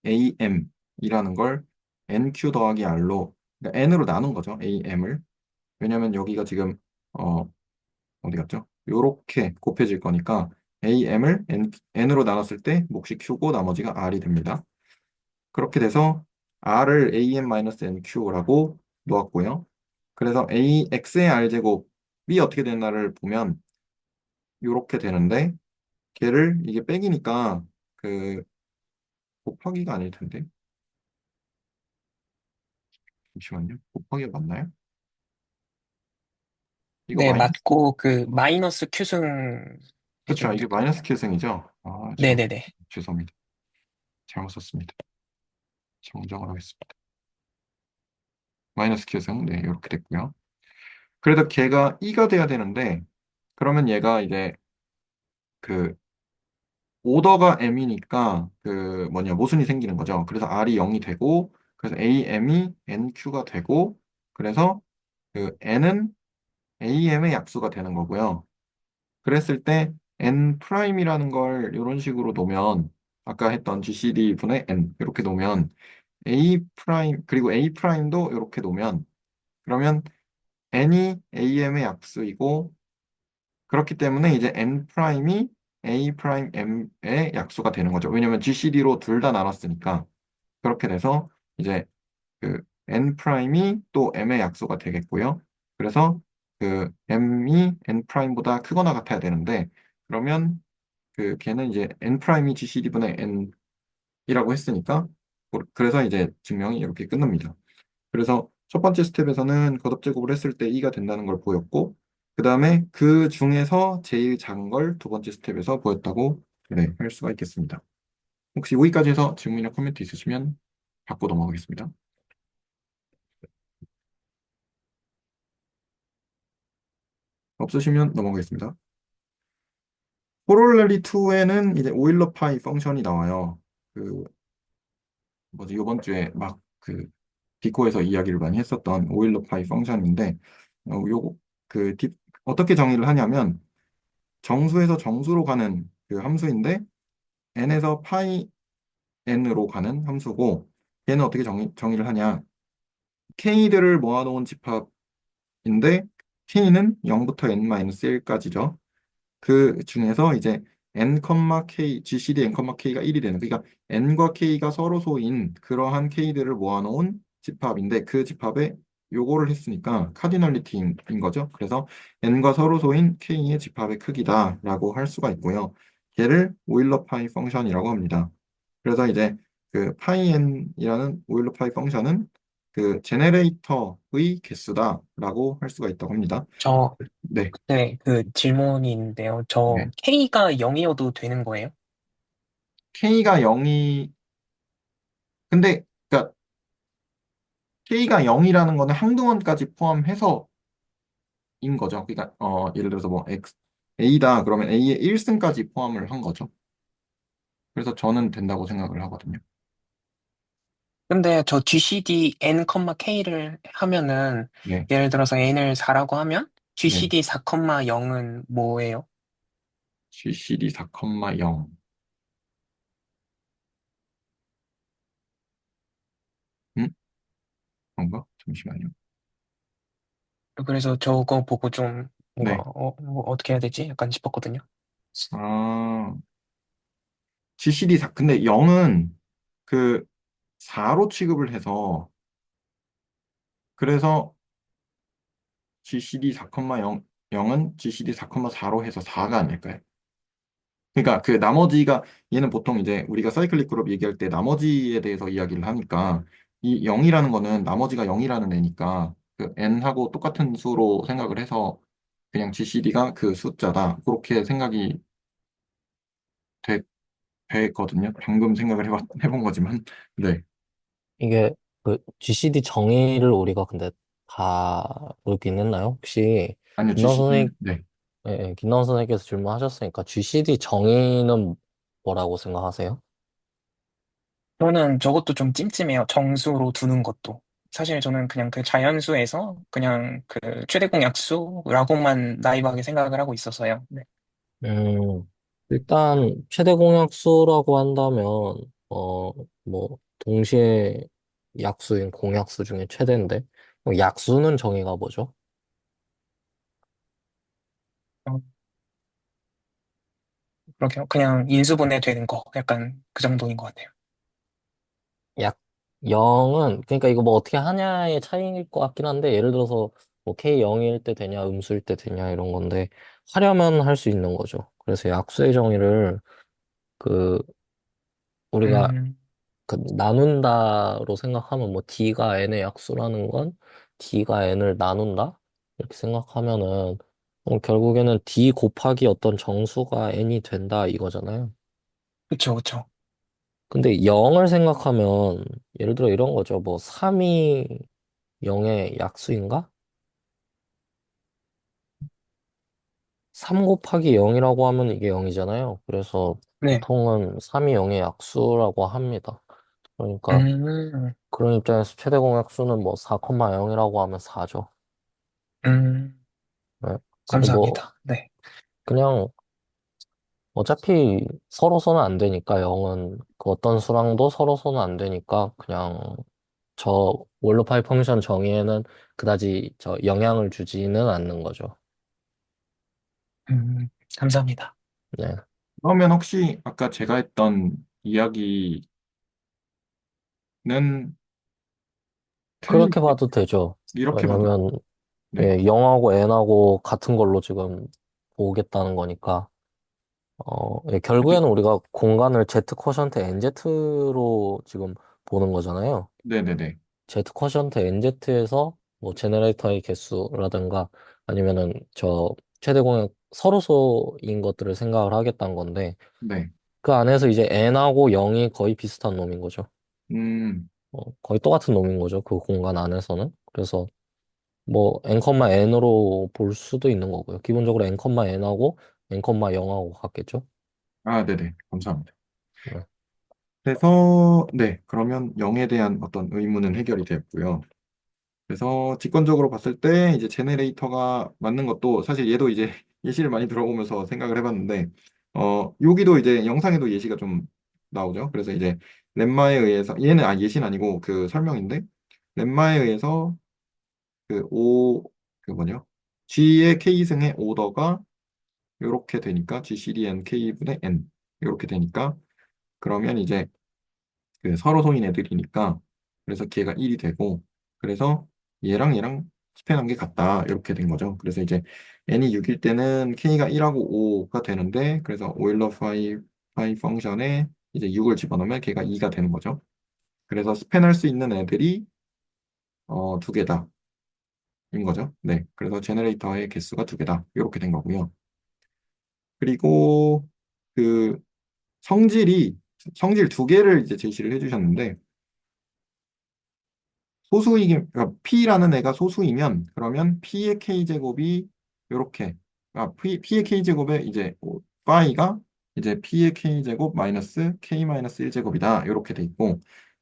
am이라는 걸 nq 더하기 r로 그러니까 n으로 나눈 거죠. am을 왜냐면 여기가 지금 어, 어디 갔죠? 요렇게 곱해질 거니까 am을 n으로 나눴을 때 몫이 q고 나머지가 r이 됩니다. 그렇게 돼서 r을 am-nq라고 놓았고요. 그래서 x의 r제곱이 어떻게 되나를 보면 요렇게 되는데 걔를 이게 빼기니까 그 곱하기가 아닐 텐데 잠시만요. 곱하기가 맞나요? 이거 네, 마이너스 맞고 그 마이너스 Q승 그렇죠. 해주면 이게 될 것 마이너스 같아요. 킬승이죠. 아, 네네네. 죄송합니다. 잘못 썼습니다. 정정을 하겠습니다. 마이너스 기호성, 네, 이렇게 됐고요. 그래서 걔가 E가 돼야 되는데, 그러면 얘가 이제 그 오더가 M이니까 그 뭐냐 모순이 생기는 거죠. 그래서 R이 0이 되고, 그래서 AM이 NQ가 되고, 그래서 그 N은 AM의 약수가 되는 거고요. 그랬을 때 N 프라임이라는 걸 이런 식으로 놓으면 아까 했던 GCD 분의 N 이렇게 놓으면 A 프라임 그리고 A 프라임도 이렇게 놓으면 그러면 N이 AM의 약수이고 그렇기 때문에 이제 N 프라임이 A 프라임 M의 약수가 되는 거죠. 왜냐면 GCD로 둘 다 나눴으니까 그렇게 돼서 이제 그 N 프라임이 또 M의 약수가 되겠고요. 그래서 그 M이 N 프라임보다 크거나 같아야 되는데 그러면 그 걔는 이제 N 프라임이 GCD분의 N이라고 했으니까 그래서 이제 증명이 이렇게 끝납니다. 그래서 첫 번째 스텝에서는 거듭 제곱을 했을 때 2가 된다는 걸 보였고, 그 다음에 그 중에서 제일 작은 걸 두 번째 스텝에서 보였다고 네, 할 수가 있겠습니다. 혹시 여기까지 해서 질문이나 코멘트 있으시면 받고 넘어가겠습니다. 없으시면 넘어가겠습니다. 코롤라리 2에는 이제 오일러 파이 펑션이 나와요. 그 뭐지 이번 주에 막 그 디코에서 이야기를 많이 했었던 오일러 파이 펑션인데 요거 어떻게 정의를 하냐면 정수에서 정수로 가는 그 함수인데 n에서 파이 n으로 가는 함수고 얘는 어떻게 정의를 하냐 k들을 모아놓은 집합인데 k는 0부터 n-1까지죠. 그 중에서 이제 n, k, GCD n, k가 1이 되는 그러니까 n과 k가 서로 소인 그러한 k들을 모아놓은 집합인데 그 집합에 요거를 했으니까 카디널리티인 거죠. 그래서 n과 서로 소인 k의 집합의 크기다라고 할 수가 있고요. 얘를 오일러 파이 펑션이라고 합니다. 그래서 이제 그 파이 n이라는 오일러 파이 펑션은 그 제네레이터의 개수다라고 할 수가 있다고 합니다. 저, 네. 그때 그 질문이 있는데요. 저 네. K가 0이어도 되는 거예요? K가 0이 근데 그러니까 K가 0이라는 거는 항등원까지 포함해서인 거죠. 그러니까 예를 들어서 뭐 X A다 그러면 A의 1승까지 포함을 한 거죠. 그래서 저는 된다고 생각을 하거든요. 근데 저 GCD n, k를 하면은 네. 예를 들어서 n을 4라고 하면 네. GCD 4, 0은 뭐예요? GCD 4,0 음? 그런가? 잠시만요. 그래서 저거 보고 좀 뭔가 네. 뭐 어떻게 해야 되지? 약간 싶었거든요. 아, GCD 4 근데 0은 그 4로 취급을 해서 그래서 GCD 4,0 0은 GCD 4,4로 해서 4가 아닐까요? 그러니까 그 나머지가 얘는 보통 이제 우리가 사이클릭 그룹 얘기할 때 나머지에 대해서 이야기를 하니까 이 0이라는 거는 나머지가 0이라는 애니까 그 n하고 똑같은 수로 생각을 해서 그냥 GCD가 그 숫자다 그렇게 생각이 되, 됐거든요. 방금 생각을 해본 거지만 네 이게 그 GCD 정의를 우리가 근데 다 모르긴 했나요? 혹시 아니요 김나원 GCD 선생님, 네 예, 예, 김나원 선생님께서 질문하셨으니까 GCD 정의는 뭐라고 생각하세요? 저는 저것도 좀 찜찜해요. 정수로 두는 것도. 사실 저는 그냥 그 자연수에서 그냥 그 최대 공약수라고만 나이브하게 생각을 하고 있어서요. 네. 음, 일단 최대 공약수라고 한다면 뭐 동시에 약수인 공약수 중에 최대인데 약수는 정의가 뭐죠? 어, 그렇게 그냥 인수분해 되는 거 약간 그 정도인 것 같아요. 약 0은 그러니까 이거 뭐 어떻게 하냐의 차이일 것 같긴 한데 예를 들어서 뭐 K 0일 때 되냐 음수일 때 되냐 이런 건데 하려면 할 수 있는 거죠. 그래서 약수의 정의를 그 우리가 음, 그 나눈다로 생각하면 뭐 D가 N의 약수라는 건 D가 N을 나눈다 이렇게 생각하면은 결국에는 D 곱하기 어떤 정수가 N이 된다 이거잖아요. 그쵸, 그쵸. 근데 0을 생각하면 예를 들어 이런 거죠. 뭐 3이 0의 약수인가? 3 곱하기 0이라고 하면 이게 0이잖아요. 그래서 네. 보통은 3이 0의 약수라고 합니다. 그러니까 음, 그런 입장에서 최대 공약수는 뭐 4,0이라고 하면 4죠. 음, 네. 근데 뭐 감사합니다. 네. 그냥 어차피 서로서는 안 되니까 0은 그 어떤 수랑도 서로서는 안 되니까 그냥 저 월로파이 펑션 정의에는 그다지 저 영향을 주지는 않는 거죠. 감사합니다. 네. 그러면 혹시 아까 제가 했던 이야기는 틀린, 그렇게 봐도 되죠. 이렇게 봐도, 왜냐면 네. 예, 0하고 n하고 같은 걸로 지금 보겠다는 거니까 예, 네, 결국에는 우리가 공간을 Z 쿼션트 NZ로 지금 보는 거잖아요. 네네네. Z 쿼션트 NZ에서 뭐 제너레이터의 개수라든가 아니면은 저 최대 공약 서로소인 것들을 생각을 하겠다는 건데 네. 그 안에서 이제 n하고 0이 거의 비슷한 놈인 거죠. 음, 거의 똑같은 놈인 거죠. 그 공간 안에서는. 그래서 뭐 n으로 볼 수도 있는 거고요. 기본적으로 n하고 n하고 같겠죠. 네네. 감사합니다. 네. 그래서, 네. 그러면 0에 대한 어떤 의문은 해결이 됐고요. 그래서 직관적으로 봤을 때 이제 제네레이터가 맞는 것도 사실 얘도 이제 예시를 많이 들어보면서 생각을 해봤는데 여기도 이제 영상에도 예시가 좀 나오죠. 그래서 이제 렘마에 의해서 얘는 예시는 아니고 그 설명인데 렘마에 의해서 그 그 뭐냐 G의 K승의 오더가 이렇게 되니까 GCDN K분의 N 이렇게 되니까 그러면 이제 그 서로 소인 애들이니까 그래서 걔가 1이 되고 그래서 얘랑 스팬한 게 같다 이렇게 된 거죠. 그래서 이제 n이 6일 때는 k가 1하고 5가 되는데 그래서 오일러 파이 펑션에 이제 6을 집어넣으면 걔가 2가 되는 거죠. 그래서 스팬할 수 있는 애들이 두 개다 인 거죠. 네. 그래서 제너레이터의 개수가 두 개다 이렇게 된 거고요. 그리고 그 성질이 성질 두 개를 이제 제시를 해주셨는데 소수이긴, 그러니까 P라는 애가 소수이면, 그러면 P의 K제곱이 요렇게, P의 K제곱에 이제, 파이가 이제 P의 K제곱 마이너스 K 마이너스 1제곱이다. 요렇게 돼 있고,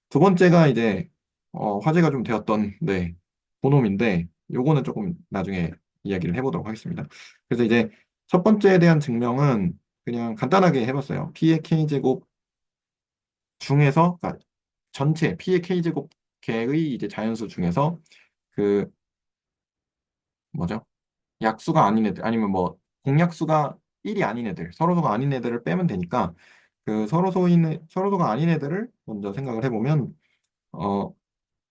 두 번째가 이제, 화제가 좀 되었던, 네, 본놈인데, 요거는 조금 나중에 이야기를 해보도록 하겠습니다. 그래서 이제 첫 번째에 대한 증명은 그냥 간단하게 해봤어요. P의 K제곱 중에서, 그러니까 전체 P의 K제곱 개의 이제 자연수 중에서 그 뭐죠? 약수가 아닌 애들 아니면 뭐 공약수가 1이 아닌 애들, 서로소가 아닌 애들을 빼면 되니까 그 서로소가 아닌 애들을 먼저 생각을 해보면 어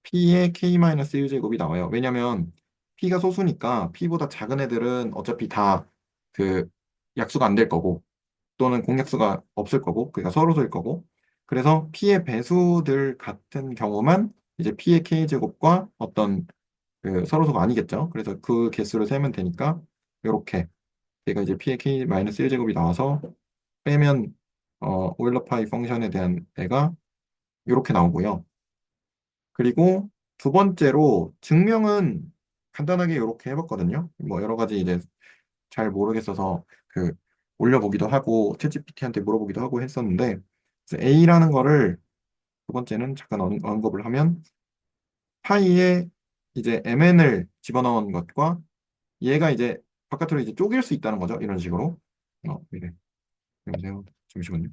P의 K-1제곱이 나와요. 왜냐면 P가 소수니까 P보다 작은 애들은 어차피 다 그 약수가 안 될 거고 또는 공약수가 없을 거고 그러니까 서로소일 거고 그래서 P의 배수들 같은 경우만 이제 P의 K제곱과 어떤 그 서로소가 아니겠죠. 그래서 그 개수를 세면 되니까 이렇게 얘가 이제 P의 K-1제곱이 나와서 빼면 오일러 파이 펑션에 대한 애가 이렇게 나오고요. 그리고 두 번째로 증명은 간단하게 이렇게 해봤거든요. 뭐 여러 가지 이제 잘 모르겠어서 그 올려보기도 하고 챗GPT한테 물어보기도 하고 했었는데 그래서 A라는 거를 두 번째는 잠깐 언급을 하면 파이에 이제 MN을 집어넣은 것과 얘가 이제 바깥으로 이제 쪼갤 수 있다는 거죠. 이런 식으로. 이래. 여보세요. 잠시만요.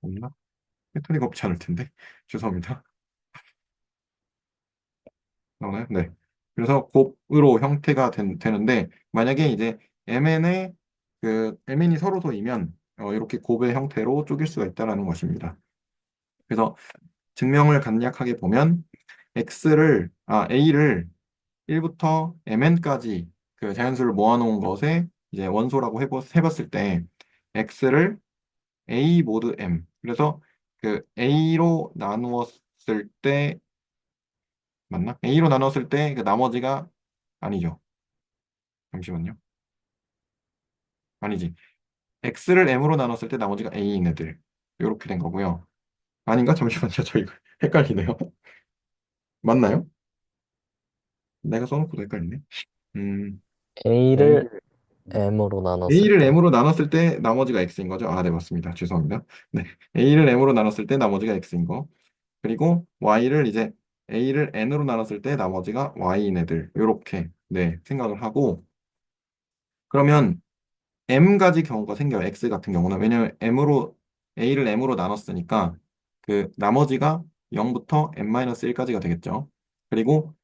없나? 배터리가 없지 않을 텐데. 죄송합니다. 나오나요? 네. 그래서 곱으로 형태가 되는데 만약에 이제 MN의 그 MN이 서로소이면 이렇게 곱의 형태로 쪼갤 수가 있다는 것입니다. 그래서 증명을 간략하게 보면 A를 1부터 mn까지 그 자연수를 모아놓은 것에 이제 원소라고 해봤을 때 x를 a 모드 m 그래서 그 a로 나누었을 때 맞나? a로 나눴을 때 그 나머지가 아니죠. 잠시만요. 아니지. x를 m으로 나눴을 때 나머지가 a인 애들. 이렇게 된 거고요. 아닌가? 잠시만요. 저 이거 헷갈리네요. 맞나요? 내가 써놓고도 헷갈리네. 음, A를 A를, M으로 나눴을 a를 때. m으로 나눴을 때 나머지가 x인 거죠. 아, 네, 맞습니다. 죄송합니다. 네, a를 m으로 나눴을 때 나머지가 x인 거. 그리고 y를 이제 a를 n으로 나눴을 때 나머지가 y인 애들. 이렇게 네, 생각을 하고 그러면 m 가지 경우가 생겨요. x 같은 경우는 왜냐면 m으로 a를 m으로 나눴으니까 그 나머지가 0부터 n-1까지가 되겠죠. 그리고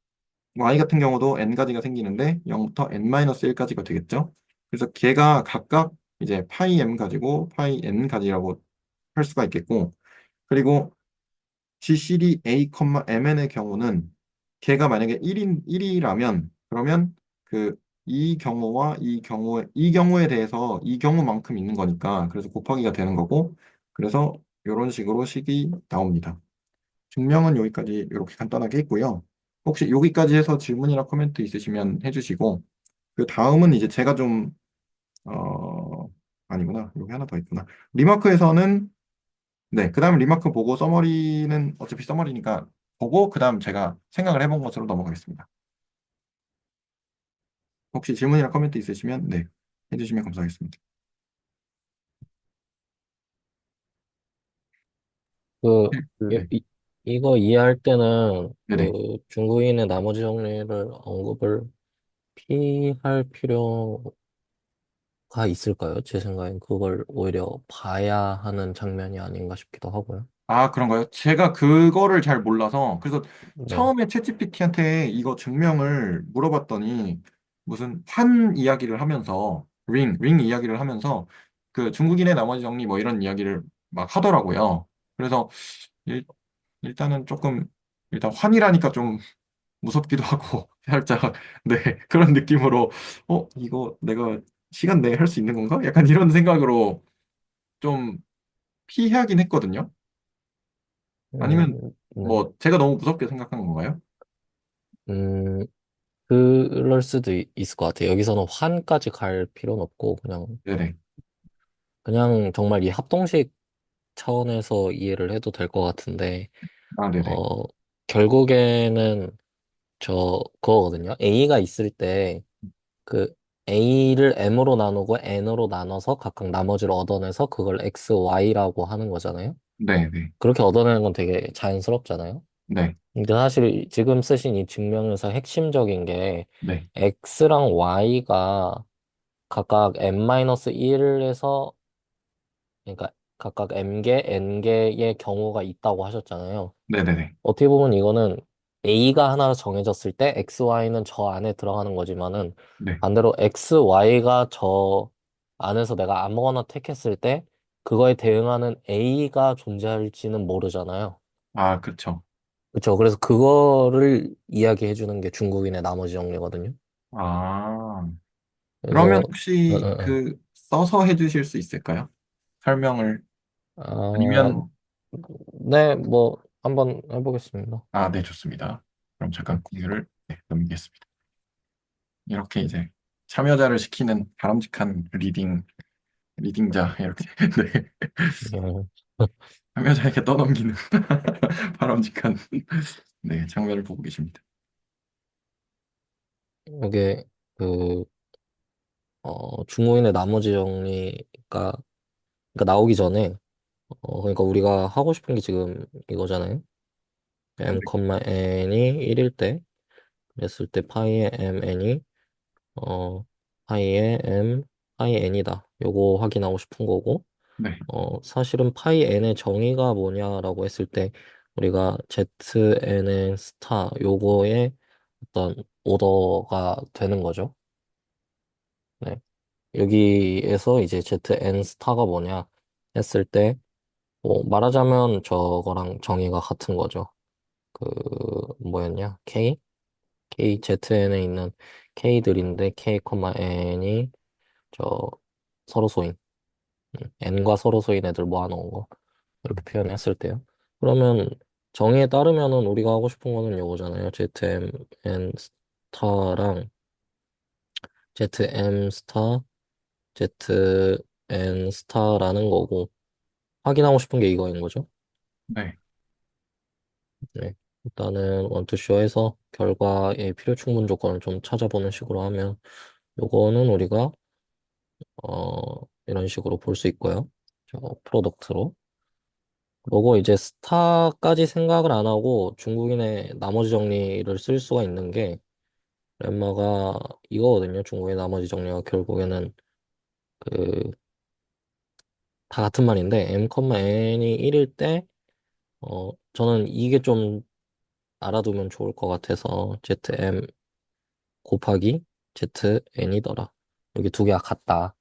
y 같은 경우도 n 가지가 생기는데 0부터 n-1까지가 되겠죠. 그래서 걔가 각각 이제 파이 m 가지고 파이 n 가지라고 할 수가 있겠고 그리고 GCD A, MN의 경우는 걔가 만약에 1이라면 그러면 그 이 경우에 대해서 이 경우만큼 있는 거니까 그래서 곱하기가 되는 거고 그래서 이런 식으로 식이 나옵니다. 증명은 여기까지 이렇게 간단하게 했고요. 혹시 여기까지 해서 질문이나 코멘트 있으시면 해주시고 그 다음은 이제 제가 좀 아니구나. 여기 하나 더 있구나. 리마크에서는 네, 그 다음 리마크 보고 서머리는 어차피 서머리니까 보고 그 다음 제가 생각을 해본 것으로 넘어가겠습니다. 혹시 질문이나 코멘트 있으시면 네, 해주시면 감사하겠습니다. 그, 네, 이거 이해할 때는 네네. 그 중국인의 나머지 정리를 언급을 피할 필요가 있을까요? 제 생각엔 그걸 오히려 봐야 하는 장면이 아닌가 싶기도 하고요. 아, 그런가요? 제가 그거를 잘 몰라서 그래서 네. 처음에 챗GPT한테 이거 증명을 물어봤더니 무슨 환 이야기를 하면서 링 이야기를 하면서 그 중국인의 나머지 정리 뭐 이런 이야기를 막 하더라고요. 그래서 일, 일단은 조금 일단 환이라니까 좀 무섭기도 하고 살짝 네 그런 느낌으로 이거 내가 시간 내에 할 수 있는 건가? 약간 이런 생각으로 좀 피하긴 했거든요. 아니면 네. 뭐 제가 너무 무섭게 생각한 건가요? 음, 그럴 수도 있을 것 같아요. 여기서는 환까지 갈 필요는 없고, 네네. 그냥 정말 이 합동식 차원에서 이해를 해도 될 것 같은데, 아, 네네. 어, 결국에는 그거거든요. A가 있을 때, 그 A를 M으로 나누고 N으로 나눠서 각각 나머지를 얻어내서 그걸 X, Y라고 하는 거잖아요. 네네. 그렇게 얻어내는 건 되게 자연스럽잖아요. 네. 근데 사실 지금 쓰신 이 증명에서 핵심적인 게 네. X랑 Y가 각각 n-1에서 그러니까 각각 m개, n개의 경우가 있다고 하셨잖아요. 네네네. 어떻게 보면 이거는 A가 하나 정해졌을 때 X, Y는 저 안에 들어가는 거지만은 네. 반대로 X, Y가 저 안에서 내가 아무거나 택했을 때 그거에 대응하는 A가 존재할지는 모르잖아요. 아, 그쵸. 그렇죠. 그래서 그거를 이야기해 주는 게 중국인의 나머지 정리거든요. 아, 그러면 그래서 혹시 그 써서 해주실 수 있을까요? 설명을 아, 아니면 네, 뭐 한번 해보겠습니다. 아, 네, 좋습니다. 그럼 네. 잠깐 공유를 네, 넘기겠습니다. 이렇게 이제 참여자를 시키는 바람직한 리딩자 이렇게 네. 예. 참여자에게 떠넘기는 바람직한 네, 장면을 보고 계십니다. 이게 그 중국인의 나머지 정리가 그러니까 나오기 전에 그러니까 우리가 하고 싶은 게 지금 이거잖아요. m, n이 1일 때 그랬을 때 파이의 mn이 어 파이의 m 파이 n이다. 요거 확인하고 싶은 거고 네, 사실은 파이 n의 정의가 뭐냐라고 했을 때 우리가 znn 스타 요거의 어떤 오더가 되는 거죠. 네. 여기에서 이제 zn 스타가 뭐냐 했을 때 뭐 말하자면 저거랑 정의가 같은 거죠. 그 뭐였냐? zn에 있는 k들인데 k, n이 저 서로 소인 n과 서로 소인 애들 모아놓은 거 이렇게 표현했을 때요. 그러면 정의에 따르면은 우리가 하고 싶은 거는 요거잖아요. zmn 스타랑 zm 스타 n 스타라는 거고 확인하고 싶은 게 이거인 거죠. 네. 네. 일단은 원투쇼에서 결과의 필요 충분 조건을 좀 찾아보는 식으로 하면 요거는 우리가 이런 식으로 볼 수 있고요. 저 프로덕트로. 그리고 이제 스타까지 생각을 안 하고 중국인의 나머지 정리를 쓸 수가 있는 게 lemma가 이거거든요. 중국의 나머지 정리가 결국에는 그 다 같은 말인데 m, n이 1일 때 저는 이게 좀 알아두면 좋을 것 같아서 zm 곱하기 zn이더라. 여기 두 개가 같다.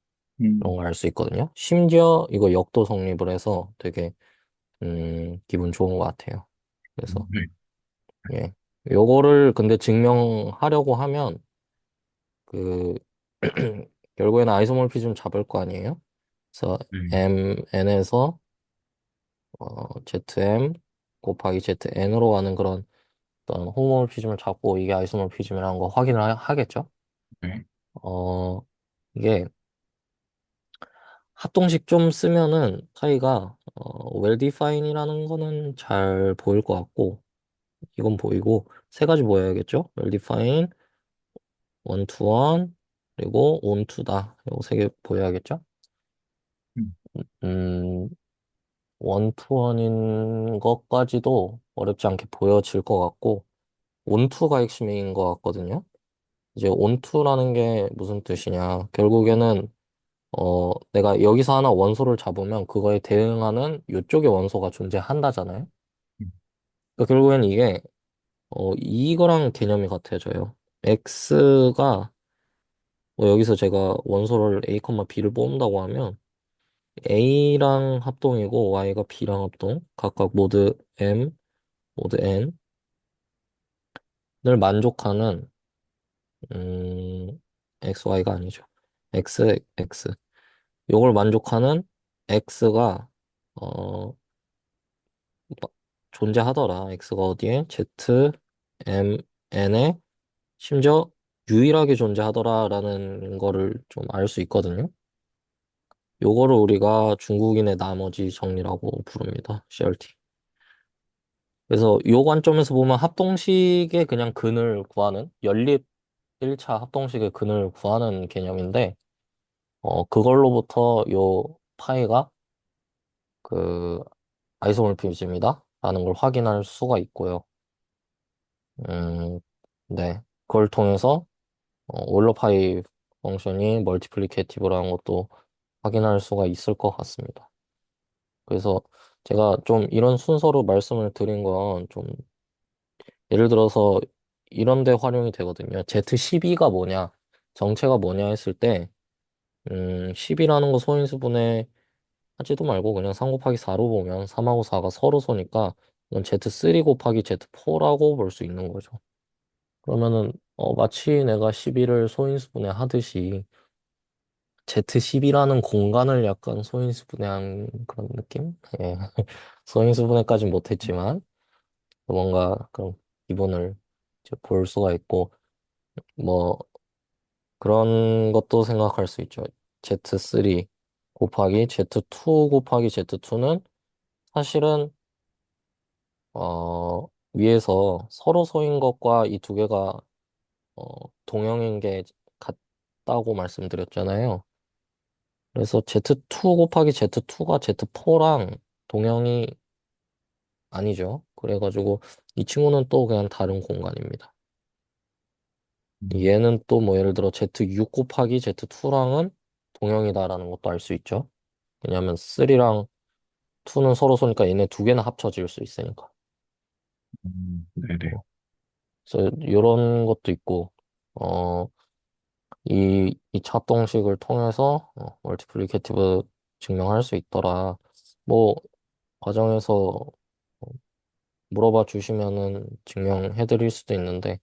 이런 음, 걸 알 수 있거든요. 심지어 이거 역도 성립을 해서 되게 기분 좋은 것 같아요. 그래서 네. 예. 요거를 근데 증명하려고 하면 그 결국에는 아이소모피즘 잡을 거 아니에요? 그래서 네. mn에서 zm 곱하기 zn으로 가는 그런 어떤 호모모피즘을 잡고 이게 아이소모피즘이라는 거 확인을 하겠죠? 네. 어, 이게 합동식 좀 쓰면은 차이가 well define이라는 거는 잘 보일 것 같고 이건 보이고 세 가지 보여야겠죠? well define, one to one, 그리고 on to다. 이거 세 개 보여야겠죠? 음, 음, one to one인 것까지도 어렵지 않게 보여질 것 같고 on to가 핵심인 것 같거든요. 이제 on to라는 게 무슨 뜻이냐? 결국에는 내가 여기서 하나 원소를 잡으면 그거에 대응하는 이쪽에 원소가 존재한다잖아요. 음, 그러니까 결국엔 이게 이거랑 개념이 같아져요. x가 여기서 제가 원소를 a, b를 뽑는다고 하면 a랑 합동이고 y가 b랑 합동, 각각 모드 m, 모드 n을 만족하는 x, y가 아니죠. x, x. 요걸 만족하는 x가 어 마- 존재하더라. x가 어디에? z, m, n에 심지어 유일하게 존재하더라라는 거를 좀 알 수 있거든요. 요거를 우리가 중국인의 나머지 정리라고 부릅니다. CRT. 그래서 요 관점에서 보면 합동식의 그냥 근을 구하는 연립 1차 합동식의 근을 구하는 개념인데 그걸로부터 요 파이가 그 아이소몰피즘이다 라는 걸 확인할 수가 있고요. 네. 그걸 통해서 올러파이 펑션이 멀티플리케이티브라는 것도 확인할 수가 있을 것 같습니다. 그래서 제가 좀 이런 순서로 말씀을 드린 건 좀 예를 들어서 이런 데 활용이 되거든요. Z12가 뭐냐, 정체가 뭐냐 했을 때 10이라는 거 소인수분해 하지도 말고 그냥 3 곱하기 4로 보면 3하고 4가 서로 소니까 이건 Z3 곱하기 Z4라고 볼 수 있는 거죠. 그러면은 마치 내가 12를 소인수분해 하듯이 Z12라는 공간을 약간 소인수분해한 그런 느낌? 예. 소인수분해까진 못했지만 뭔가 그런 기본을 이제 볼 수가 있고 뭐 그런 것도 생각할 수 있죠. Z3 곱하기 Z2 곱하기 Z2는 사실은 위에서 서로 소인 것과 이 두 개가 어, 동형인 게 같다고 말씀드렸잖아요. 그래서 Z2 곱하기 Z2가 Z4랑 동형이 아니죠. 그래가지고 이 친구는 또 그냥 다른 공간입니다. 음, 얘는 또 뭐 예를 들어 Z6 곱하기 Z2랑은 동형이다라는 것도 알 수 있죠. 왜냐하면 3랑 2는 서로 쏘니까 얘네 두 개나 합쳐질 수 있으니까. 네네. 어, 그래서 이런 것도 있고, 어, 이 차동식을 통해서 멀티플리케이티브 증명할 수 있더라. 뭐 과정에서 물어봐 주시면은 증명해 드릴 수도 있는데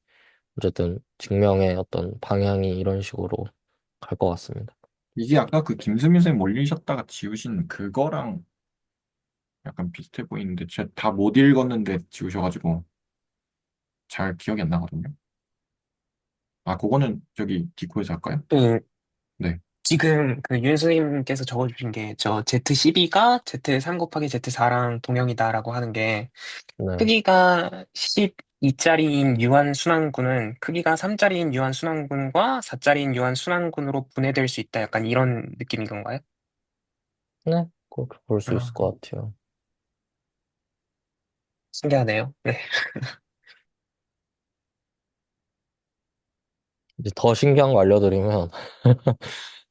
어쨌든 증명의 어떤 방향이 이런 식으로 갈 것 같습니다. 이게 아까 그 김수민 선생님 올리셨다가 지우신 그거랑 약간 비슷해 보이는데 제가 다 못 읽었는데 지우셔가지고 잘 기억이 안 나거든요. 아, 그거는 저기 디코에서 할까요? 그 네. 지금 그 윤수님께서 적어주신 게 저 Z12가 Z3 곱하기 Z4랑 동형이다라고 하는 게 네. 크기가 12짜리인 유한 순환군은 크기가 3짜리인 유한 순환군과 4짜리인 유한 순환군으로 분해될 수 있다. 약간 이런 느낌인 건가요? 네. 그렇게 볼 수 있을 아, 것 같아요. 신기하네요. 네. 이제 더 신기한 거 알려드리면,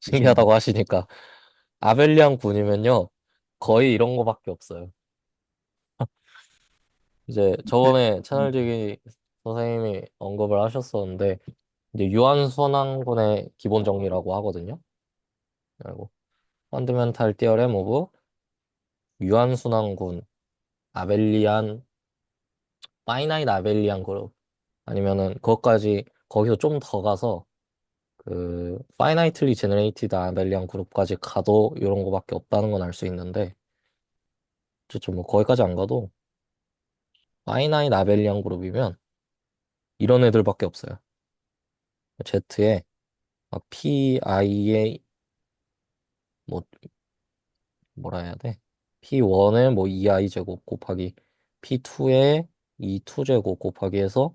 신기하다. 신기하다고 하시니까, 아벨리안 군이면요, 거의 이런 거밖에 없어요. 이제 네. 저번에 채널지기 선생님이 언급을 하셨었는데, 이제 유한순환군의 기본 정리라고 하거든요. 그리고 펀드멘탈 티어렘 오브 유한순환군, 아벨리안, 파이나이트 아벨리안 그룹, 아니면은 그것까지 거기서 좀 더 가서 그 파이나이틀리 제너레이티드 아벨리안 그룹까지 가도 이런 거밖에 없다는 건 알 수 있는데 어쨌든 뭐 거기까지 안 가도 파이나이트 아벨리안 그룹이면 이런 애들밖에 없어요. Z에 막 PIA 뭐 뭐라 해야 돼? P1에 뭐 2i 제곱 곱하기 P2에 2 제곱 곱하기 해서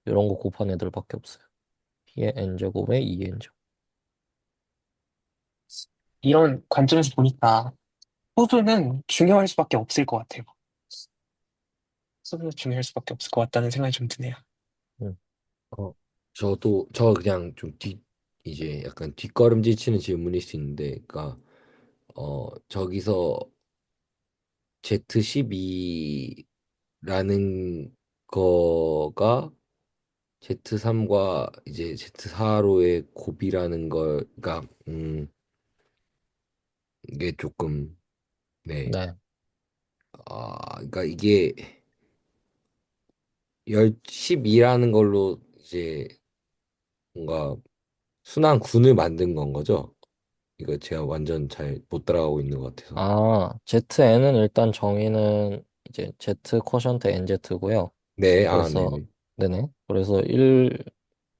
이런 거 곱한 애들밖에 없어요. P의 n 제곱에 2n 제곱. 이런 관점에서 보니까 소수는 중요할 수밖에 없을 것 같아요. 소수는 중요할 수밖에 없을 것 같다는 생각이 좀 드네요. 음, 어, 저 그냥 좀 이제 약간 뒷걸음질 치는 질문일 수 있는데, 그러니까, 저기서 Z12라는 거가 Z3과 이제 Z4로의 곱이라는 걸, 그러니까, 이게 조금, 네. 네. 그러니까 이게 12라는 걸로 이제 뭔가 순환군을 만든 건 거죠? 이거 제가 완전 잘 못 따라가고 있는 것 같아서. ZN은 일단 정의는 이제 Z 쿼션트 NZ고요. 네, 그래서 네네. 네네. 그래서 1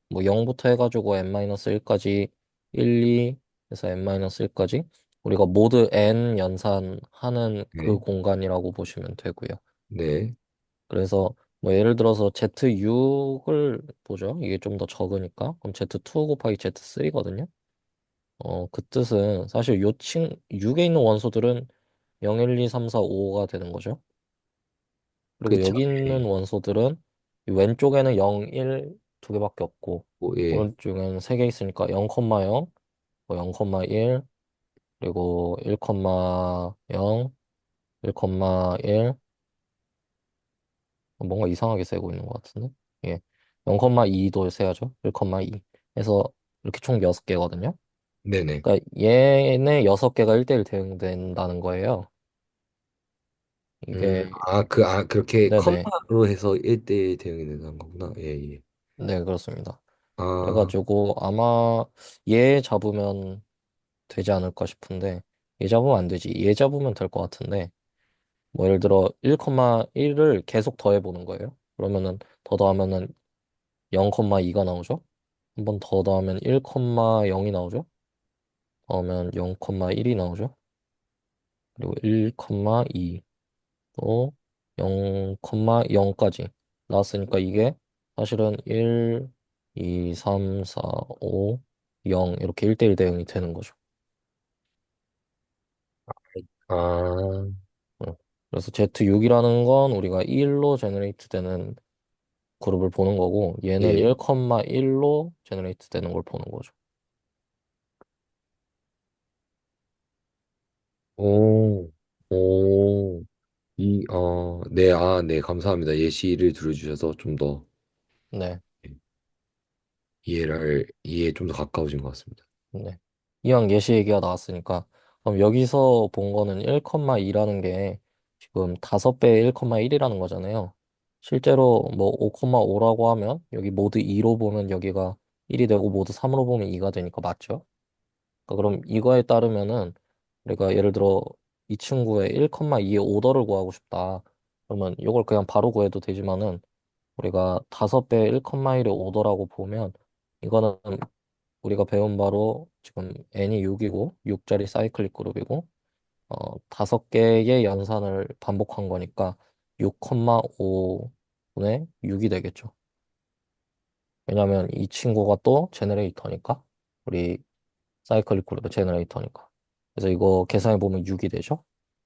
뭐 0부터 해가지고 n-1까지 1, 2에서 n-1까지 우리가 모두 n 연산하는 그 네, 공간이라고 보시면 되고요. 네, 그래서 뭐 예를 들어서 Z6을 보죠. 이게 좀 더 적으니까. 그럼 Z2 곱하기 Z3거든요. 그 뜻은 사실 요 6에 있는 원소들은 0, 1, 2, 3, 4, 5가 되는 거죠. 그리고 그쵸. 여기 있는 예, 원소들은 이 왼쪽에는 0, 1 두 개밖에 없고 예, 오른쪽에는 세 개 있으니까 0, 0, 뭐 0,1 그리고 1,0 1,1 뭔가 이상하게 세고 있는 것 같은데 예 0,2도 세야죠 1,2 해서 이렇게 총 6개거든요. 네네. 그러니까 얘네 6개가 1대1 대응된다는 거예요. 이게 그렇게 네네 컴마로 해서 1대1 대응이 되는 거구나. 예, 예. 네 그렇습니다. 아, 그래가지고 아마 얘 잡으면 되지 않을까 싶은데 얘 잡으면 안 되지. 얘 잡으면 될 것 같은데 뭐 예를 들어 1,1을 계속 더해보는 거예요. 그러면은 더 더하면은 0,2가 나오죠. 한 번 더 더하면 1,0이 나오죠. 더하면 0,1이 나오죠. 그리고 1,2 또 0,0까지 나왔으니까 이게 사실은 1, 2, 3, 4, 5, 0 이렇게 1대1 대응이 되는 거죠. 아, 어. 그래서 Z6이라는 건 우리가 1로 제너레이트 되는 그룹을 보는 거고 얘는 예. 1,1로 제너레이트 되는 걸 보는 거죠. 오, 오, 네, 네, 감사합니다. 예시를 들어주셔서 좀 더 네. 이해에 좀 더 가까워진 것 같습니다. 네. 이왕 예시 얘기가 나왔으니까 그럼 여기서 본 거는 1,2라는 게 지금 5배의 1,1이라는 거잖아요. 실제로 뭐 5,5라고 하면 여기 모두 2로 보면 여기가 1이 되고 모두 3으로 보면 2가 되니까 맞죠? 그러니까 그럼 이거에 따르면은 우리가 예를 들어 이 친구의 1,2의 오더를 구하고 싶다. 그러면 이걸 그냥 바로 구해도 되지만은 우리가 5배 1,1의 오더라고 보면 이거는 우리가 배운 바로 지금 n이 6이고 6짜리 사이클릭 그룹이고 5개의 연산을 반복한 거니까 6,5분의 6이 되겠죠. 왜냐면 이 친구가 또 제너레이터니까 우리 사이클릭 그룹의 제너레이터니까. 그래서 이거 계산해 보면 6이 되죠.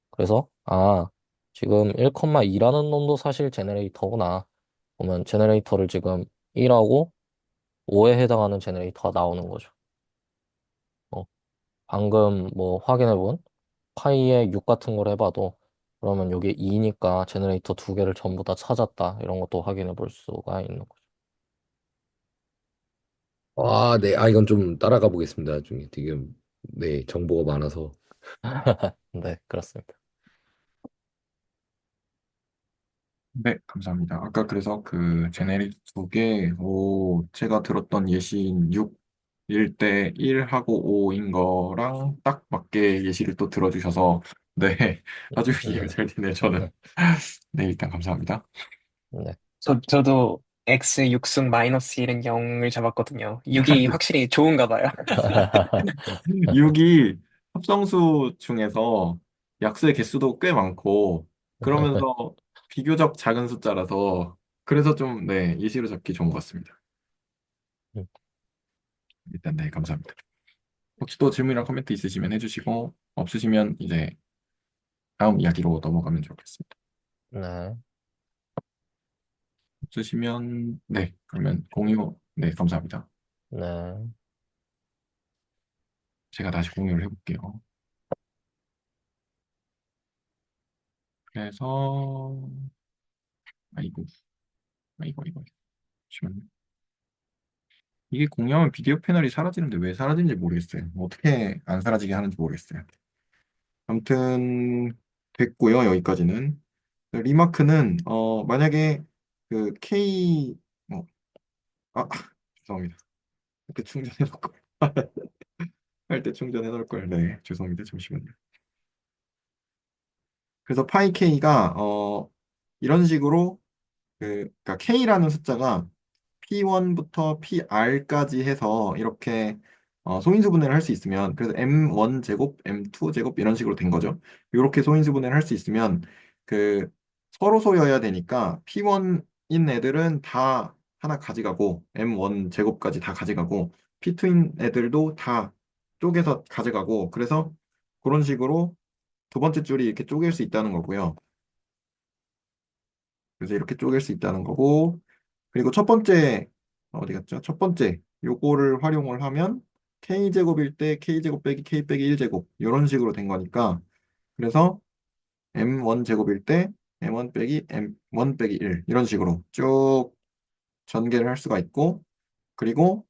그래서 지금 1,2라는 놈도 사실 제너레이터구나. 그러면 제너레이터를 지금 1하고 5에 해당하는 제너레이터가 나오는 거죠. 어, 방금 뭐 확인해 본 파이의 6 같은 걸 해봐도 그러면 여기 2니까 제너레이터 두 개를 전부 다 찾았다. 이런 것도 확인해 볼 수가 있는 거죠. 아, 네. 이건 좀 따라가 보겠습니다. 중에 지금 네, 정보가 많아서. 네, 그렇습니다. 네, 감사합니다. 아까 그래서 그 제네릭 두 개, 제가 들었던 예시인 6일 때 1하고 5인 거랑 딱 맞게 예시를 또 들어주셔서, 네, 아주 이해가 네. 잘 되네요, 저는. 네, 일단 감사합니다. 네. 저도 x 6승 마이너스 1은 0을 잡았거든요. 6이 확실히 좋은가 봐요. 6이 합성수 중에서 약수의 개수도 꽤 많고, 그러면서 비교적 작은 숫자라서, 그래서 좀, 네, 예시로 잡기 좋은 것 같습니다. 일단, 네, 감사합니다. 혹시 또 질문이나 코멘트 있으시면 해주시고, 없으시면 이제 다음 이야기로 넘어가면 좋겠습니다. 네. 없으시면, 네, 그러면 공유, 네, 감사합니다. 네. 제가 다시 공유를 해볼게요. 그래서, 아이고, 아이고. 잠시만요. 이게 공유하면 비디오 패널이 사라지는데 왜 사라진지 모르겠어요. 어떻게 안 사라지게 하는지 모르겠어요. 아무튼 됐고요. 여기까지는. 리마크는 만약에 그 K 아 죄송합니다. 그때 충전해 놓을 걸. 할 때 충전해 놓을 걸. 네, 죄송합니다. 잠시만요. 그래서 파이 K가 이런 식으로 그러니까 K라는 숫자가 P1부터 PR까지 해서 이렇게 소인수 분해를 할 수 있으면 그래서 M1 제곱, M2 제곱 이런 식으로 된 거죠. 이렇게 소인수 분해를 할 수 있으면 그 서로 소여야 되니까 P1인 애들은 다 하나 가져가고 M1 제곱까지 다 가져가고 P2인 애들도 다 쪼개서 가져가고 그래서 그런 식으로 두 번째 줄이 이렇게 쪼갤 수 있다는 거고요. 그래서 이렇게 쪼갤 수 있다는 거고 그리고 첫 번째 어디 갔죠? 첫 번째 요거를 활용을 하면 k제곱일 때 k제곱 빼기 k 빼기 1제곱 이런 식으로 된 거니까 그래서 m1 제곱일 때 m1 빼기 m1 빼기 1 이런 식으로 쭉 전개를 할 수가 있고 그리고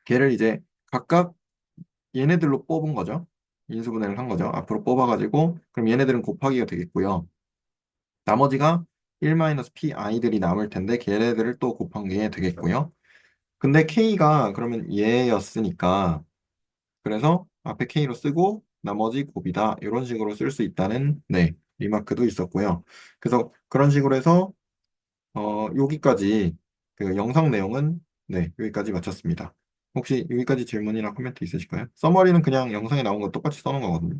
걔를 이제 각각 얘네들로 뽑은 거죠. 인수분해를 한 거죠. 앞으로 뽑아가지고 그럼 얘네들은 곱하기가 되겠고요. 나머지가 1-pi들이 남을 텐데 걔네들을 또 곱한 게 되겠고요. 근데 K가 그러면 얘였으니까 그래서 앞에 K로 쓰고 나머지 곱이다 이런 식으로 쓸 수 있다는 네 리마크도 있었고요. 그래서 그런 식으로 해서 여기까지 그 영상 내용은 네 여기까지 마쳤습니다. 혹시 여기까지 질문이나 코멘트 있으실까요? 서머리는 그냥 영상에 나온 거 똑같이 써놓은 거거든요.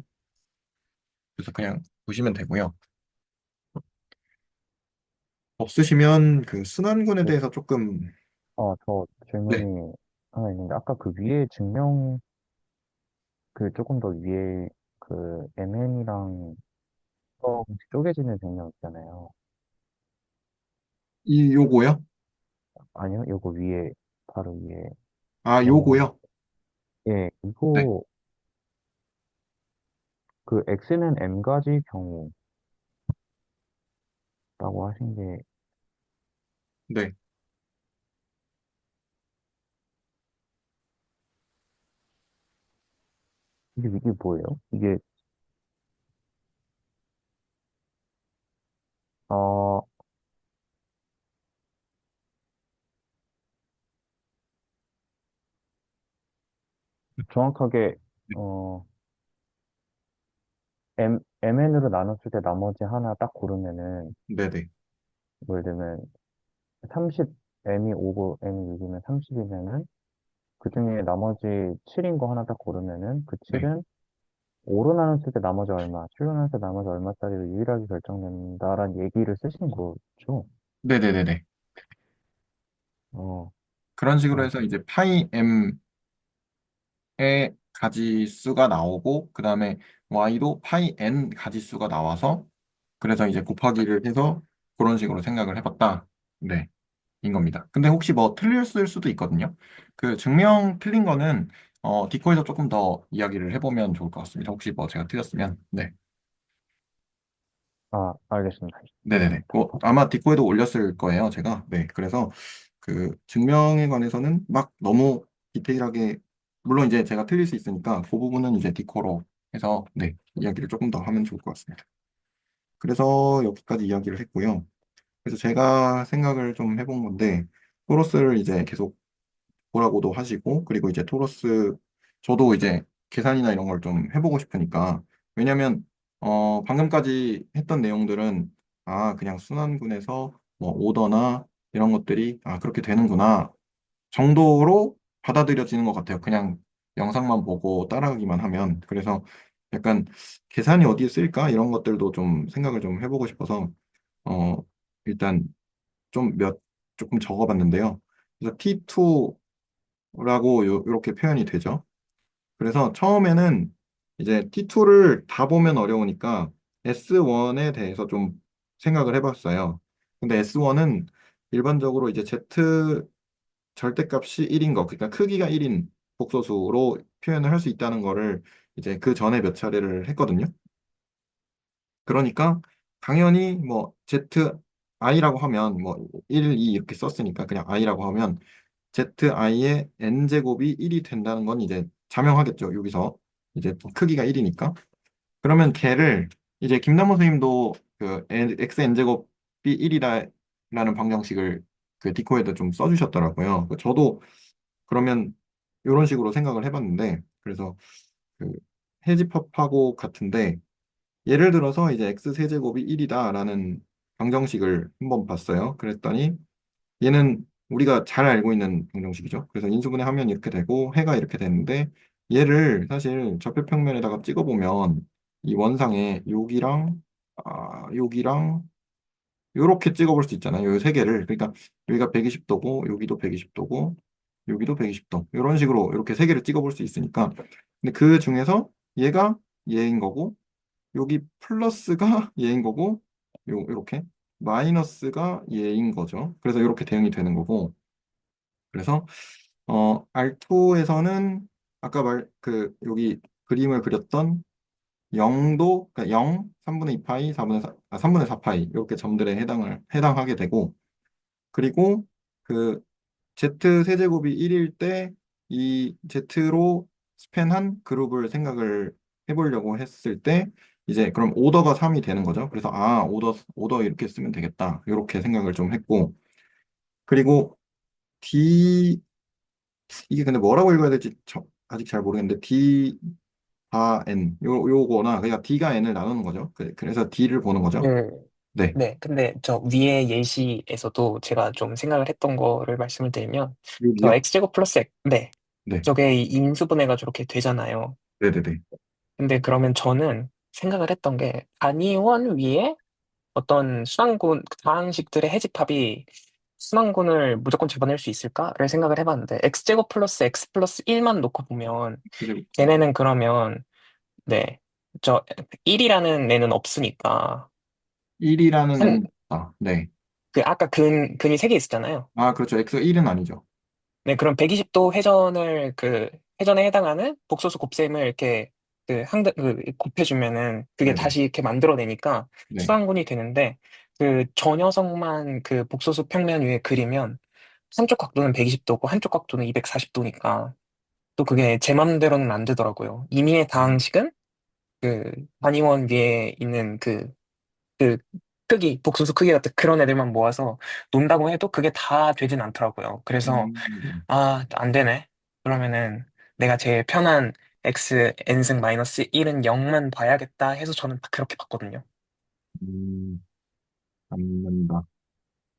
그래서 그냥 보시면 되고요. 없으시면 그 순환군에 네. 대해서 조금 저 네, 질문이 하나 있는데, 아까 그 위에 증명, 그 조금 더 위에 그 MN이랑 쪼개지는 증명 있잖아요. 이 요거요? 아니요, 요거 위에, 바로 위에 아 넘어가면. 요거요? 예, 네, 이거, 그 X는 M가지 경우라고 하신 게, 네. 이게 뭐예요? 이게, 어, 정확하게, 어, MN으로 나눴을 때 나머지 하나 딱 고르면은, 네네. 예를 들면 30, M이 5고 M이 6이면 30이면은 그 중에 나머지 7인 거 하나 딱 고르면은 그 네. 7은 5로 나눴을 때 나머지 얼마, 7로 나눴을 때 나머지 얼마짜리로 유일하게 결정된다라는 얘기를 쓰신 거죠. 네네네네. 어, 그런 식으로 아, 해서 이제 파이 m의 가지수가 나오고, 그 다음에 y도 파이 n 가지수가 나와서, 그래서 이제 곱하기를 해서 그런 식으로 생각을 해봤다. 네. 인 겁니다. 근데 혹시 뭐 틀렸을 수도 있거든요. 그 증명 틀린 거는 디코에서 조금 더 이야기를 해보면 좋을 것 같습니다. 혹시 뭐 제가 틀렸으면. 네. 알겠습니다. 네네네. 아마 디코에도 올렸을 거예요, 제가. 네. 그래서 그 증명에 관해서는 막 너무 디테일하게, 물론 이제 제가 틀릴 수 있으니까 그 부분은 이제 디코로 해서 네, 이야기를 조금 더 하면 좋을 것 같습니다. 그래서 여기까지 이야기를 했고요. 그래서 제가 생각을 좀 해본 건데, 토로스를 이제 계속 보라고도 하시고, 그리고 이제 토러스, 저도 이제 계산이나 이런 걸 좀 해보고 싶으니까, 왜냐면, 방금까지 했던 내용들은, 그냥 순환군에서 뭐 오더나 이런 것들이, 그렇게 되는구나, 정도로 받아들여지는 것 같아요. 그냥 영상만 보고 따라하기만 하면. 그래서 약간 계산이 어디에 쓸까? 이런 것들도 좀 생각을 좀 해보고 싶어서, 어, 일단 조금 적어봤는데요. 그래서 T2 라고 이렇게 표현이 되죠. 그래서 처음에는 이제 T2를 다 보면 어려우니까 S1에 대해서 좀 생각을 해봤어요. 근데 S1은 일반적으로 이제 Z 절대값이 1인 거, 그러니까 크기가 1인 복소수로 표현을 할 수 있다는 거를 이제 그 전에 몇 차례를 했거든요. 그러니까 당연히 뭐 ZI라고 하면 뭐 1, 2 이렇게 썼으니까 그냥 I라고 하면 zi의 n제곱이 1이 된다는 건 이제 자명하겠죠. 여기서 이제 크기가 1이니까. 그러면 걔를 이제 김남호 선생님도 그 x n제곱이 1이다라는 방정식을 그 디코에다 좀 써주셨더라고요. 저도 그러면 이런 식으로 생각을 해봤는데, 그래서 그 해집합하고 같은데, 예를 들어서 이제 x 세제곱이 1이다라는 방정식을 한번 봤어요. 그랬더니 얘는 우리가 잘 알고 있는 방정식이죠. 그래서 인수분해 하면 이렇게 되고 해가 이렇게 되는데, 얘를 사실 좌표평면에다가 찍어보면 이 원상에 여기랑 요렇게 찍어볼 수 있잖아요. 요 세 개를. 그러니까 여기가 120도고 여기도 120도고 여기도 120도. 이런 식으로 이렇게 세 개를 찍어볼 수 있으니까. 근데 그 중에서 얘가 얘인 거고, 여기 플러스가 얘인 거고, 요렇게 마이너스가 얘인 거죠. 그래서 이렇게 대응이 되는 거고, 그래서 R2에서는 아까 여기 그림을 그렸던 0도, 그러니까 0, 3분의 2파이, 3분의 4파이 이렇게 점들에 해당하게 되고, 그리고 그 Z 세제곱이 1일 때 이 Z로 스팬한 그룹을 생각을 해보려고 했을 때 이제 그럼 오더가 3이 되는 거죠. 그래서 오더 이렇게 쓰면 되겠다. 이렇게 생각을 좀 했고, 그리고 D 이게 근데 뭐라고 읽어야 될지 아직 잘 모르겠는데 D 바 N 요거나 그러니까 D가 N을 나누는 거죠. 그래서 D를 보는 거죠. 그, 네, 네. 근데 저 위에 예시에서도 제가 좀 생각을 했던 거를 말씀을 드리면, 저 여기요. x제곱 플러스 네. 네, 저게 이 인수분해가 저렇게 되잖아요. 네네네. 근데 그러면 저는 생각을 했던 게 단위원 위에 어떤 순환군, 다항식들의 해집합이 순환군을 무조건 잡아낼 수 있을까를 생각을 해봤는데, x제곱 플러스 x 플러스 1만 놓고 보면, 그리고 걔네는 그러면, 네, 저 1이라는 애는 없으니까, 1이라는 한, N은 네. 그 아까 근이 3개 있었잖아요. 그렇죠. X 1은 아니죠. 네, 그럼 120도 회전에 해당하는 복소수 곱셈을 이렇게 곱해주면은 그게 네네. 다시 이렇게 만들어내니까 네. 수학군이 되는데 저 녀석만 그 복소수 평면 위에 그리면 한쪽 각도는 120도고 한쪽 각도는 240도니까 또 그게 제 맘대로는 안 되더라고요. 이미의 다항식은 그 단위원 위에 있는 그 복소수 크기 같은 그런 애들만 모아서 논다고 해도 그게 다 되진 않더라고요. 그래서 네. 안 되네. 그러면은 내가 제일 편한 x n승 마이너스 1은 0만 봐야겠다 해서 저는 딱 그렇게 봤거든요. 음, 않는다.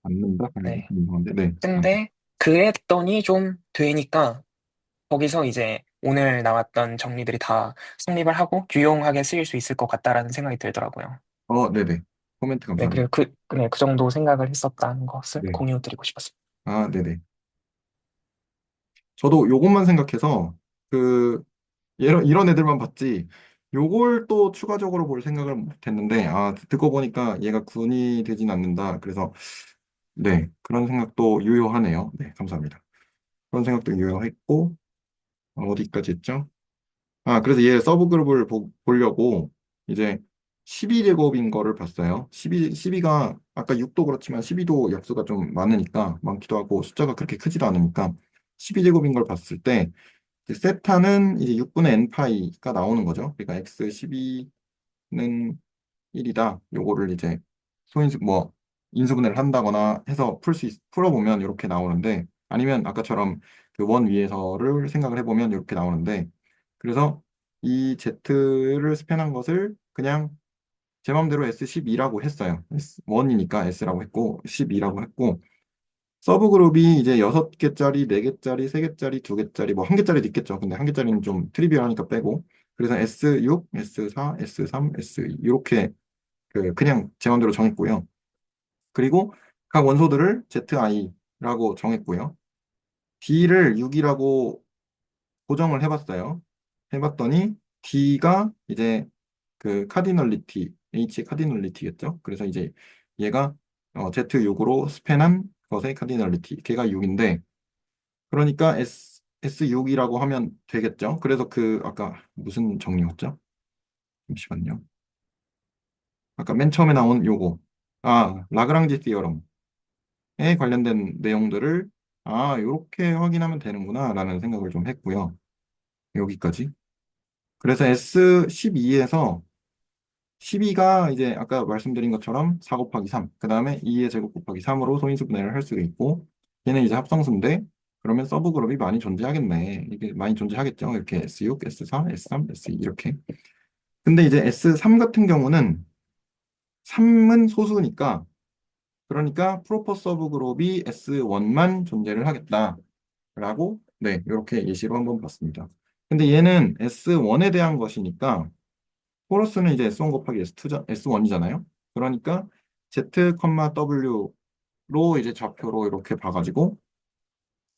않는다? 방금 네. 이상한데. 네. 근데 그랬더니 좀 되니까 거기서 이제 오늘 나왔던 정리들이 다 성립을 하고 유용하게 쓰일 수 있을 것 같다라는 생각이 들더라고요. 네네. 코멘트 네, 감사합니다. 그리고 네, 그 정도 생각을 했었다는 것을 네. 공유드리고 싶었습니다. 네네. 저도 요것만 생각해서, 그, 이런 애들만 봤지, 요걸 또 추가적으로 볼 생각을 못 했는데, 듣고 보니까 얘가 군이 되진 않는다. 그래서, 네, 그런 생각도 유효하네요. 네, 감사합니다. 그런 생각도 유효했고, 어디까지 했죠? 그래서 얘 서브그룹을 보려고 이제 12제곱인 거를 봤어요. 12가 아까 6도 그렇지만 12도 약수가 좀 많기도 하고 숫자가 그렇게 크지도 않으니까 12제곱인 걸 봤을 때 이제 세타는 이제 6분의 n파이가 나오는 거죠. 그러니까 x 12는 1이다. 요거를 이제 인수분해를 한다거나 해서 풀어보면 이렇게 나오는데 아니면 아까처럼 그 원 위에서를 생각을 해보면 이렇게 나오는데 그래서 이 Z를 스팬한 것을 그냥 제 맘대로 S12라고 했어요. S1이니까 S라고 했고 12라고 했고 서브그룹이 이제 6개짜리, 4개짜리, 3개짜리, 2개짜리, 뭐 1개짜리도 있겠죠. 근데 1개짜리는 좀 트리비얼하니까 빼고 그래서 S6, S4, S3, S2 이렇게 그냥 제 맘대로 정했고요. 그리고 각 원소들을 ZI라고 정했고요. D를 6이라고 고정을 해봤어요. 해봤더니 D가 이제 그 카디널리티, H의 카디널리티겠죠. 그래서 이제 얘가 Z6으로 스팬한 것의 카디널리티, 걔가 6인데 그러니까 S6이라고 하면 되겠죠. 그래서 아까 무슨 정리였죠? 잠시만요. 아까 맨 처음에 나온 요거. 라그랑지 디어럼에 관련된 내용들을 요렇게 확인하면 되는구나 라는 생각을 좀 했고요. 여기까지. 그래서 S12에서 12가 이제 아까 말씀드린 것처럼 4 곱하기 3, 그 다음에 2의 제곱 곱하기 3으로 소인수 분해를 할 수가 있고, 얘는 이제 합성수인데, 그러면 서브그룹이 많이 존재하겠네. 이게 많이 존재하겠죠. 이렇게 S6, S4, S3, S2 이렇게. 근데 이제 S3 같은 경우는 3은 소수니까, 그러니까 프로퍼 서브그룹이 S1만 존재를 하겠다라고, 네, 이렇게 예시로 한번 봤습니다. 근데 얘는 S1에 대한 것이니까, 포러스는 이제 S1 곱하기 S1이잖아요. 그러니까 Z, W로 이제 좌표로 이렇게 봐가지고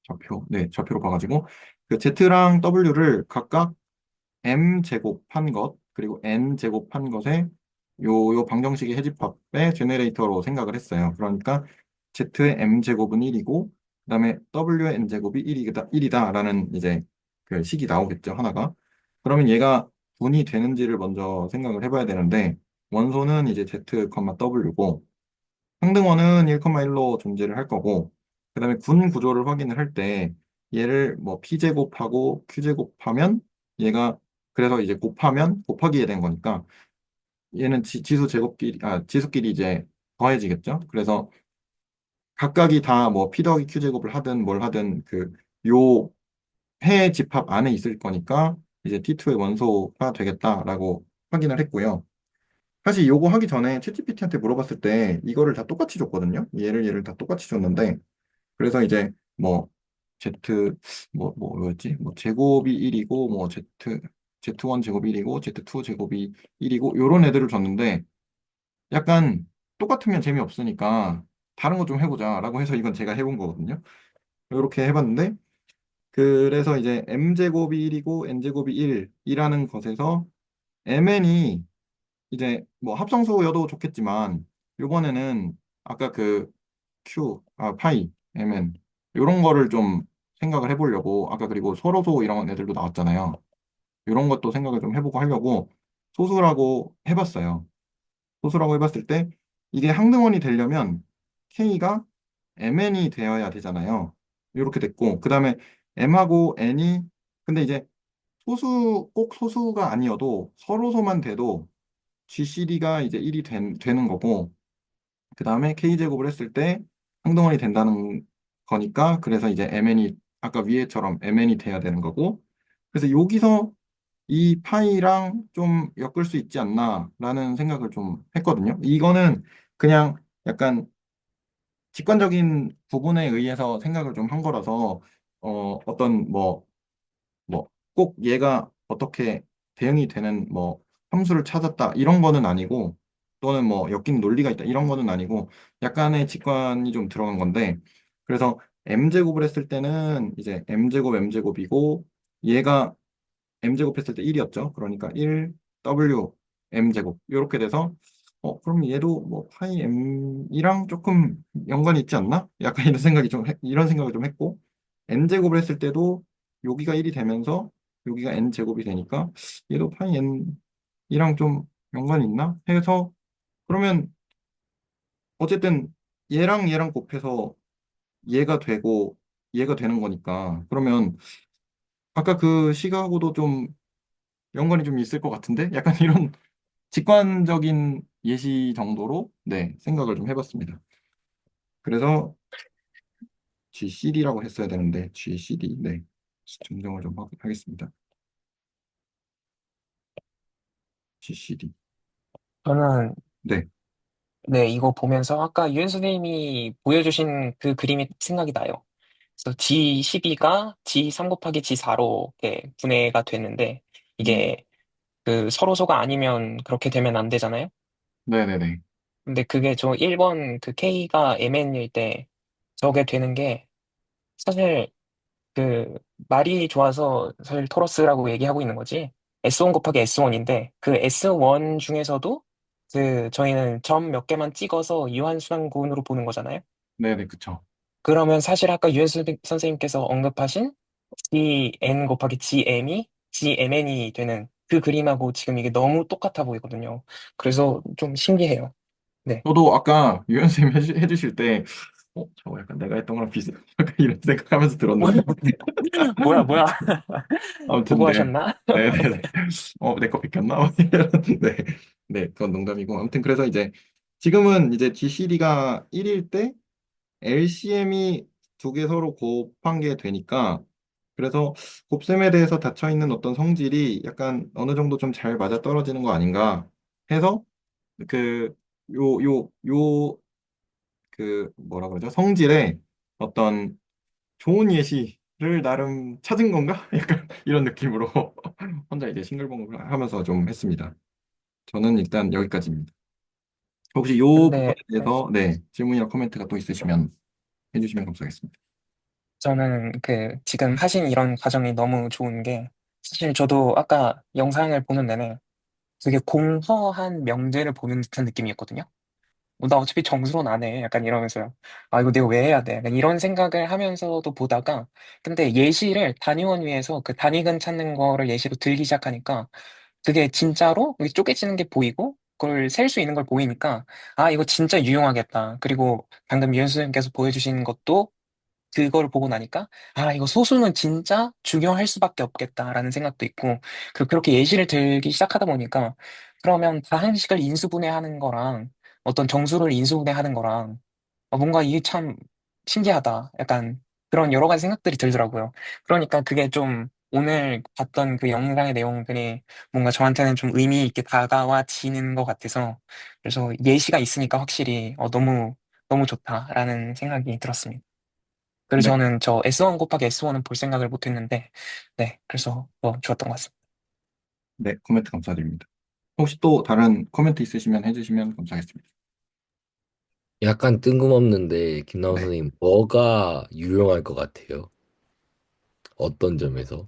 좌표로 봐가지고 그 Z랑 W를 각각 M 제곱한 것 그리고 N 제곱한 것의 요 방정식의 해집합의 제네레이터로 생각을 했어요. 그러니까 Z의 M 제곱은 1이고 그다음에 W의 N 제곱이 1이다라는 이제 그 식이 나오겠죠, 하나가. 그러면 얘가 분이 되는지를 먼저 생각을 해봐야 되는데 원소는 이제 Z, W고 상등원은 1,1로 존재를 할 거고 그다음에 군 구조를 확인을 할 때 얘를 뭐 P제곱하고 Q제곱하면 얘가 그래서 이제 곱하기 해야 된 거니까 얘는 지수끼리 이제 더해지겠죠. 그래서 각각이 다 뭐 P 더하기 Q 제곱을 하든 뭘 하든 요 해 집합 안에 있을 거니까 이제 T2의 원소가 되겠다라고 확인을 했고요. 사실 요거 하기 전에 챗GPT한테 물어봤을 때 이거를 다 똑같이 줬거든요. 얘를 다 똑같이 줬는데 그래서 이제 뭐 Z 뭐였지? 뭐 제곱이 1이고 뭐 Z1 제곱이 1이고 Z2 제곱이 1이고 요런 애들을 줬는데 약간 똑같으면 재미없으니까 다른 거 좀 해보자라고 해서 이건 제가 해본 거거든요. 이렇게 해봤는데 그래서 이제 m제곱이 1이고 n제곱이 1이라는 것에서 mn이 이제 뭐 합성수여도 좋겠지만 이번에는 아까 파이, mn 이런 거를 좀 생각을 해보려고 아까 그리고 서로소 이런 애들도 나왔잖아요. 이런 것도 생각을 좀 해보고 하려고 소수라고 해봤어요. 소수라고 해봤을 때 이게 항등원이 되려면 K가 MN이 되어야 되잖아요. 이렇게 됐고 그 다음에 M하고 N이 근데 이제 꼭 소수가 아니어도 서로소만 돼도 GCD가 이제 1이 되는 거고 그 다음에 K제곱을 했을 때 항등원이 된다는 거니까 그래서 이제 MN이 아까 위에처럼 MN이 돼야 되는 거고 그래서 여기서 이 파이랑 좀 엮을 수 있지 않나라는 생각을 좀 했거든요. 이거는 그냥 약간 직관적인 부분에 의해서 생각을 좀 한 거라서 어떤 뭐 뭐 꼭 얘가 어떻게 대응이 되는 뭐 함수를 찾았다 이런 거는 아니고 또는 뭐 엮이는 논리가 있다 이런 거는 아니고 약간의 직관이 좀 들어간 건데 그래서 m제곱을 했을 때는 이제 m제곱 m제곱이고 얘가 m제곱 했을 때 1이었죠. 그러니까 1 w m제곱 이렇게 돼서 그럼 얘도 뭐 파이 m이랑 조금 연관이 있지 않나? 약간 이런 생각을 좀 했고 n제곱을 했을 때도 여기가 1이 되면서 여기가 n제곱이 되니까 얘도 파이 n이랑 좀 연관이 있나? 해서 그러면 어쨌든 얘랑 곱해서 얘가 되고 얘가 되는 거니까 그러면 아까 그 식하고도 좀 연관이 좀 있을 것 같은데? 약간 이런 직관적인 예시 정도로 네, 생각을 좀 해봤습니다. 그래서 GCD라고 했어야 되는데 GCD 네, 정정을 좀 하겠습니다. GCD 저는 네, 네, 이거 보면서 아까 유엔 선생님이 보여주신 그 그림이 생각이 나요. 그래서 G12가 G3 곱하기 G4로 이렇게 분해가 됐는데 음, 이게 그 서로소가 아니면 그렇게 되면 안 되잖아요. 네네네. 근데 그게 저 1번 그 K가 MN일 때 저게 되는 게 사실 그 말이 좋아서 사실 토러스라고 얘기하고 있는 거지. S1 곱하기 S1인데 그 S1 중에서도 그 저희는 점 몇 개만 찍어서 유한순환군으로 보는 거잖아요. 네네, 그쵸. 그러면 사실 아까 유엔 선생님께서 언급하신 GN 곱하기 GM이 GMN이 되는 그 그림하고 지금 이게 너무 똑같아 보이거든요. 그래서 좀 신기해요. 네. 저도 아까 유현 쌤이 해주실 때, 저거 약간 내가 했던 거랑 비슷해. 약간 이런 생각하면서 들었는데. 뭐야, 뭐야. 아무튼 보고 네. 하셨나? 네네네. 내 거 뺏겼나? 네. 네, 그건 농담이고. 아무튼 그래서 이제 지금은 이제 GCD가 1일 때 LCM이 두 개 서로 곱한 게 되니까 그래서 곱셈에 대해서 닫혀 있는 어떤 성질이 약간 어느 정도 좀 잘 맞아 떨어지는 거 아닌가 해서 그 그 뭐라 그러죠? 성질의 어떤 좋은 예시를 나름 찾은 건가? 약간 이런 느낌으로 혼자 이제 싱글벙글 하면서 좀 했습니다. 저는 일단 여기까지입니다. 혹시 요 부분에 근데 네. 대해서 네, 질문이나 코멘트가 또 있으시면 해주시면 감사하겠습니다. 저는 그 지금 하신 이런 과정이 너무 좋은 게 사실 저도 아까 영상을 보는 내내 되게 공허한 명제를 보는 듯한 느낌이었거든요. 나 어차피 점수론 안 해. 약간 이러면서요. 아, 이거 내가 왜 해야 돼? 약간 이런 생각을 하면서도 보다가 근데 예시를 단위원 위에서 그 단위근 찾는 거를 예시로 들기 시작하니까 그게 진짜로 여기 쪼개지는 게 보이고 그걸 셀 수 있는 걸 보이니까 아, 이거 진짜 유용하겠다. 그리고 방금 유현 선생님께서 보여주신 것도 그걸 보고 나니까 아 이거 소수는 진짜 중요할 수밖에 없겠다라는 생각도 있고 그렇게 예시를 들기 시작하다 보니까 그러면 다항식을 인수분해하는 거랑 어떤 정수를 인수분해하는 거랑 뭔가 이게 참 신기하다 약간 그런 여러 가지 생각들이 들더라고요. 그러니까 그게 좀 오늘 봤던 그 영상의 내용들이 뭔가 저한테는 좀 의미 있게 다가와지는 것 같아서 그래서 예시가 있으니까 확실히 너무 너무 좋다라는 생각이 들었습니다. 그래서 네, 저는 저 S1 곱하기 S1은 볼 생각을 못 했는데, 네, 그래서 좋았던 것 같습니다. 네, 코멘트 감사드립니다. 혹시 또 다른 코멘트 있으시면 해주시면 감사하겠습니다. 약간 뜬금없는데 김나원 네. 선생님 뭐가 유용할 것 같아요? 어떤 점에서?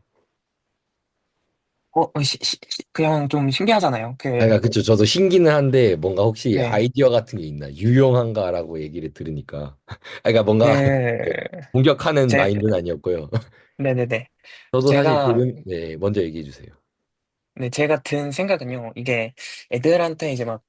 그냥 좀 신기하잖아요. 아, 그러니까 그쵸. 저도 신기는 한데 뭔가 혹시 네, 아이디어 같은 게 있나? 유용한가라고 얘기를 들으니까. 아, 그러니까 뭔가 그, 공격하는 제, 마인드는 아니었고요. 네네네. 저도 사실 제가, 네, 먼저 얘기해 주세요. 네, 제가 든 생각은요, 이게 애들한테 이제 막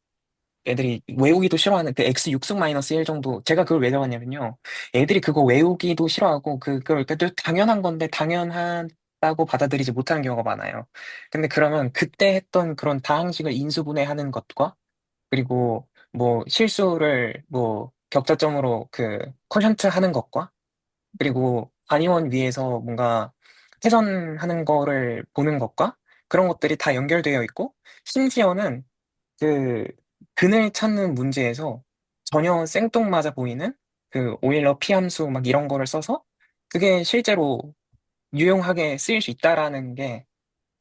애들이 외우기도 싫어하는 그 x 6승 마이너스 1 정도 제가 그걸 왜 적었냐면요. 애들이 그거 외우기도 싫어하고 그걸 그래도 당연한 건데 당연하다고 받아들이지 못하는 경우가 많아요. 근데 그러면 그때 했던 그런 다항식을 인수분해하는 것과 그리고 뭐 실수를 뭐 격자점으로 그 쿼션트 하는 것과 그리고 단위원 위에서 뭔가 회전하는 거를 보는 것과 그런 것들이 다 연결되어 있고 심지어는 그 근을 찾는 문제에서 전혀 생뚱맞아 보이는 그 오일러 피함수 막 이런 거를 써서 그게 실제로 유용하게 쓰일 수 있다라는 게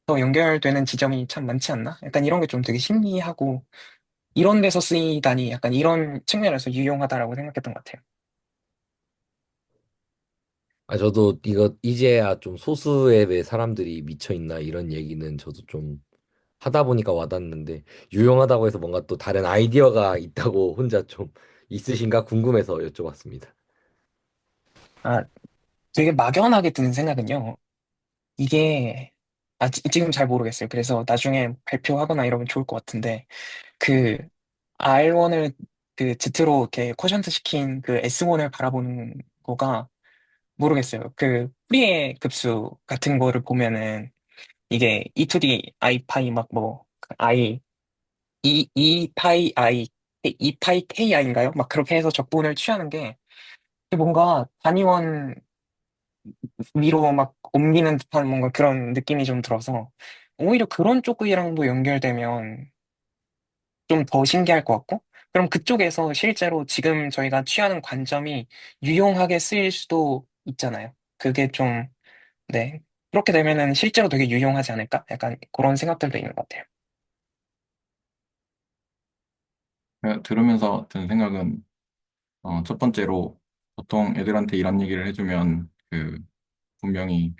더 연결되는 지점이 참 많지 않나? 약간 이런 게 좀 되게 신기하고, 이런 데서 쓰이다니 약간 이런 측면에서 유용하다라고 생각했던 것 같아요. 아, 저도 이거 이제야 좀 소수의 사람들이 미쳐 있나 이런 얘기는 저도 좀 하다 보니까 와닿는데 유용하다고 해서 뭔가 또 다른 아이디어가 있다고 혼자 좀 있으신가 궁금해서 여쭤봤습니다. 아, 되게 막연하게 드는 생각은요. 이게, 지금 잘 모르겠어요. 그래서 나중에 발표하거나 이러면 좋을 것 같은데, 그 R1을 그 Z로 이렇게 쿼션트 시킨 그 S1을 바라보는 거가 모르겠어요. 그 프리의 급수 같은 거를 보면은 이게 E2D I 파이 막 뭐 I E 파이 I E 파이 KI인가요? 막 그렇게 해서 적분을 취하는 게 뭔가 단위원 위로 막 옮기는 듯한 뭔가 그런 느낌이 좀 들어서 오히려 그런 쪽이랑도 연결되면 좀 더 신기할 것 같고, 그럼 그쪽에서 실제로 지금 저희가 취하는 관점이 유용하게 쓰일 수도 있잖아요. 그게 좀, 네. 그렇게 되면은 실제로 되게 유용하지 않을까? 약간 그런 생각들도 있는 것 같아요. 들으면서 든 생각은 첫 번째로 보통 애들한테 이런 얘기를 해주면 분명히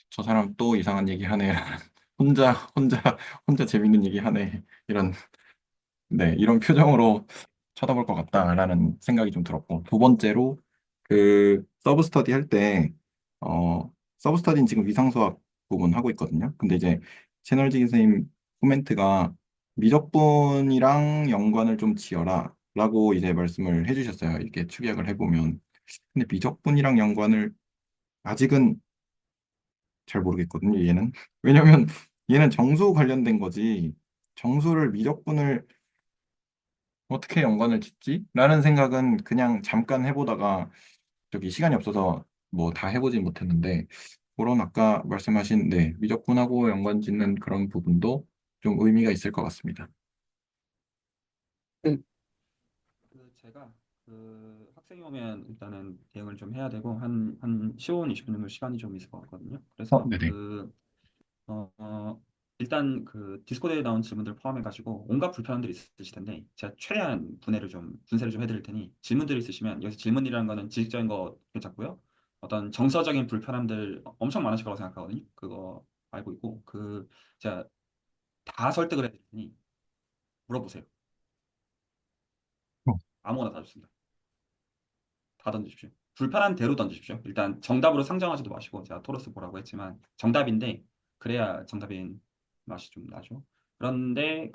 저 사람 또 이상한 얘기 하네. 혼자 재밌는 얘기 하네. 이런 표정으로 쳐다볼 것 같다라는 생각이 좀 들었고, 두 번째로 서브 스터디 할 때, 서브 스터디는 지금 위상수학 부분 하고 있거든요. 근데 이제 채널지 선생님 코멘트가 미적분이랑 연관을 좀 지어라 라고 이제 말씀을 해주셨어요. 이렇게 축약을 해보면. 근데 미적분이랑 연관을 아직은 잘 모르겠거든요, 얘는. 왜냐면 얘는 정수 관련된 거지. 정수를 미적분을 어떻게 연관을 짓지? 라는 생각은 그냥 잠깐 해보다가 저기 시간이 없어서 뭐 다 해보진 못했는데 그런 아까 말씀하신 미적분하고 연관 짓는 그런 부분도 좀 의미가 있을 것 같습니다. 그, 제가 학생이 오면 일단은 대응을 좀 해야 되고 한 15분, 20분 정도 시간이 좀 있을 것 같거든요. 그래서 네네. 어, 어, 일단 디스코드에 나온 질문들 포함해가지고 온갖 불편함들이 있으실 텐데 제가 최대한 분해를 좀 해드릴 테니 질문들이 있으시면 여기서 질문이라는 거는 지식적인 거 괜찮고요. 어떤 정서적인 불편함들 엄청 많으실 거라고 생각하거든요. 그거 알고 있고 제가 다 설득을 해드릴 테니 물어보세요. 어, 아무거나 다 좋습니다. 다 던지십시오. 불편한 대로 던지십시오. 일단 정답으로 상정하지도 마시고 제가 토로스 보라고 했지만 정답인데 그래야 정답인 맛이 좀 나죠. 그런데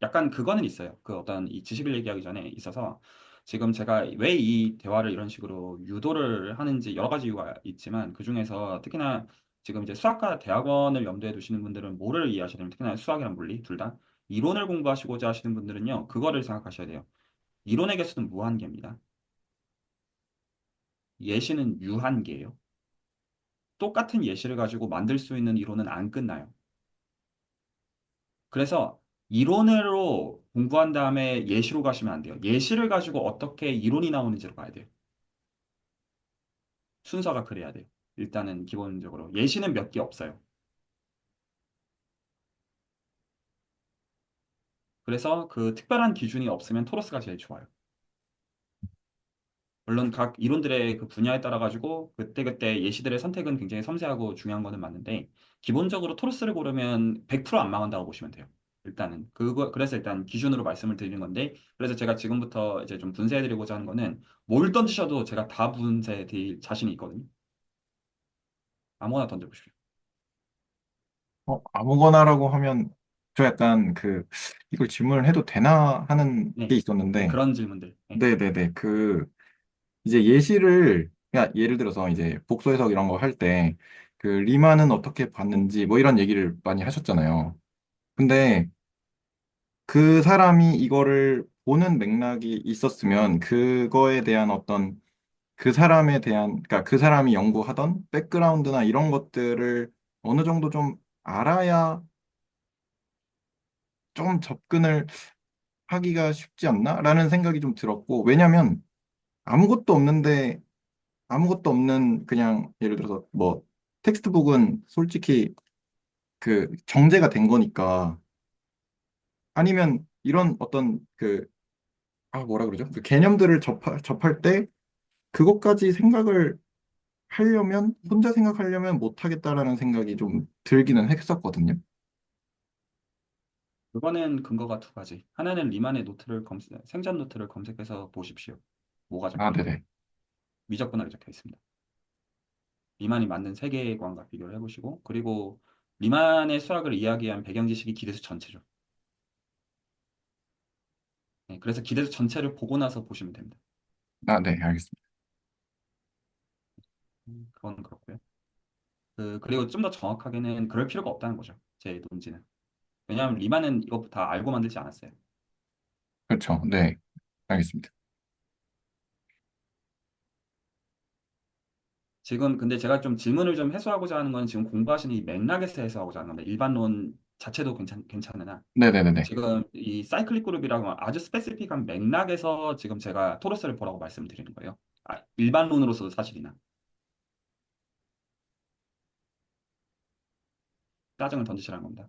약간 그거는 있어요. 어떤 이 지식을 얘기하기 전에 있어서 지금 제가 왜 이 대화를 이런 식으로 유도를 하는지 여러 가지 이유가 있지만 그중에서 특히나 지금 이제 수학과 대학원을 염두에 두시는 분들은 뭐를 이해하시냐면 특히나 수학이랑 물리 둘 다 이론을 공부하시고자 하시는 분들은요 그거를 생각하셔야 돼요. 이론의 개수는 무한계입니다. 예시는 유한계예요. 똑같은 예시를 가지고 만들 수 있는 이론은 안 끝나요. 그래서 이론으로 공부한 다음에 예시로 가시면 안 돼요. 예시를 가지고 어떻게 이론이 나오는지로 가야 돼요. 순서가 그래야 돼요. 일단은 기본적으로 예시는 몇 개 없어요. 그래서 특별한 기준이 없으면 토러스가 제일 좋아요. 물론 각 이론들의 분야에 따라 가지고 그때그때 예시들의 선택은 굉장히 섬세하고 중요한 거는 맞는데 기본적으로 토러스를 고르면 100%안 망한다고 보시면 돼요. 일단은 그래서 일단 기준으로 말씀을 드리는 건데 그래서 제가 지금부터 이제 좀 분쇄해 드리고자 하는 거는 뭘 던지셔도 제가 다 분쇄해 드릴 자신이 있거든요. 아무거나 던져 보십시오. 아무거나라고 하면 저 약간 이걸 질문을 해도 되나 하는 게 네. 네, 있었는데, 그런 질문들. 네. 네네네. 이제 예시를, 그러니까 예를 들어서 이제 복수 해석 이런 거 할 때, 리만은 어떻게 봤는지 뭐 이런 얘기를 많이 하셨잖아요. 근데 그 사람이 이거를 보는 맥락이 있었으면 그거에 대한 어떤 그 사람에 대한, 그러니까 그 사람이 연구하던 백그라운드나 이런 것들을 어느 정도 좀 알아야 좀 접근을 하기가 쉽지 않나? 라는 생각이 좀 들었고, 왜냐면 아무것도 없는데 아무것도 없는 그냥 예를 들어서 뭐 텍스트북은 솔직히 그 정제가 된 거니까 아니면 이런 어떤 뭐라 그러죠? 그 개념들을 접할 때 그것까지 생각을 하려면 혼자 생각하려면 못 하겠다라는 생각이 좀 들기는 했었거든요. 그거는 근거가 두 가지. 하나는 리만의 생전 노트를 검색해서 보십시오. 뭐가 적혀 아, 있는지. 네네. 미적분하게 적혀 있습니다. 리만이 만든 세계관과 비교를 해보시고, 그리고 리만의 수학을 이야기한 배경 지식이 기대수 전체죠. 네, 그래서 기대수 전체를 보고 나서 보시면 됩니다. 아, 네, 알겠습니다. 그건 그렇고요. 그리고 좀 더 정확하게는 그럴 필요가 없다는 거죠. 제 논지는. 왜냐하면 리만은 이거 다 알고 만들지 않았어요. 그렇죠. 네, 알겠습니다. 지금 근데 제가 좀 질문을 좀 해소하고자 하는 건 지금 공부하시는 이 맥락에서 해소하고자 하는 겁니다. 일반론 자체도 괜찮으나 네네네네. 지금 이 사이클릭 그룹이라고 아주 스페시픽한 맥락에서 지금 제가 토러스를 보라고 말씀드리는 거예요. 일반론으로서도 사실이나 짜증을 던지시라는 겁니다.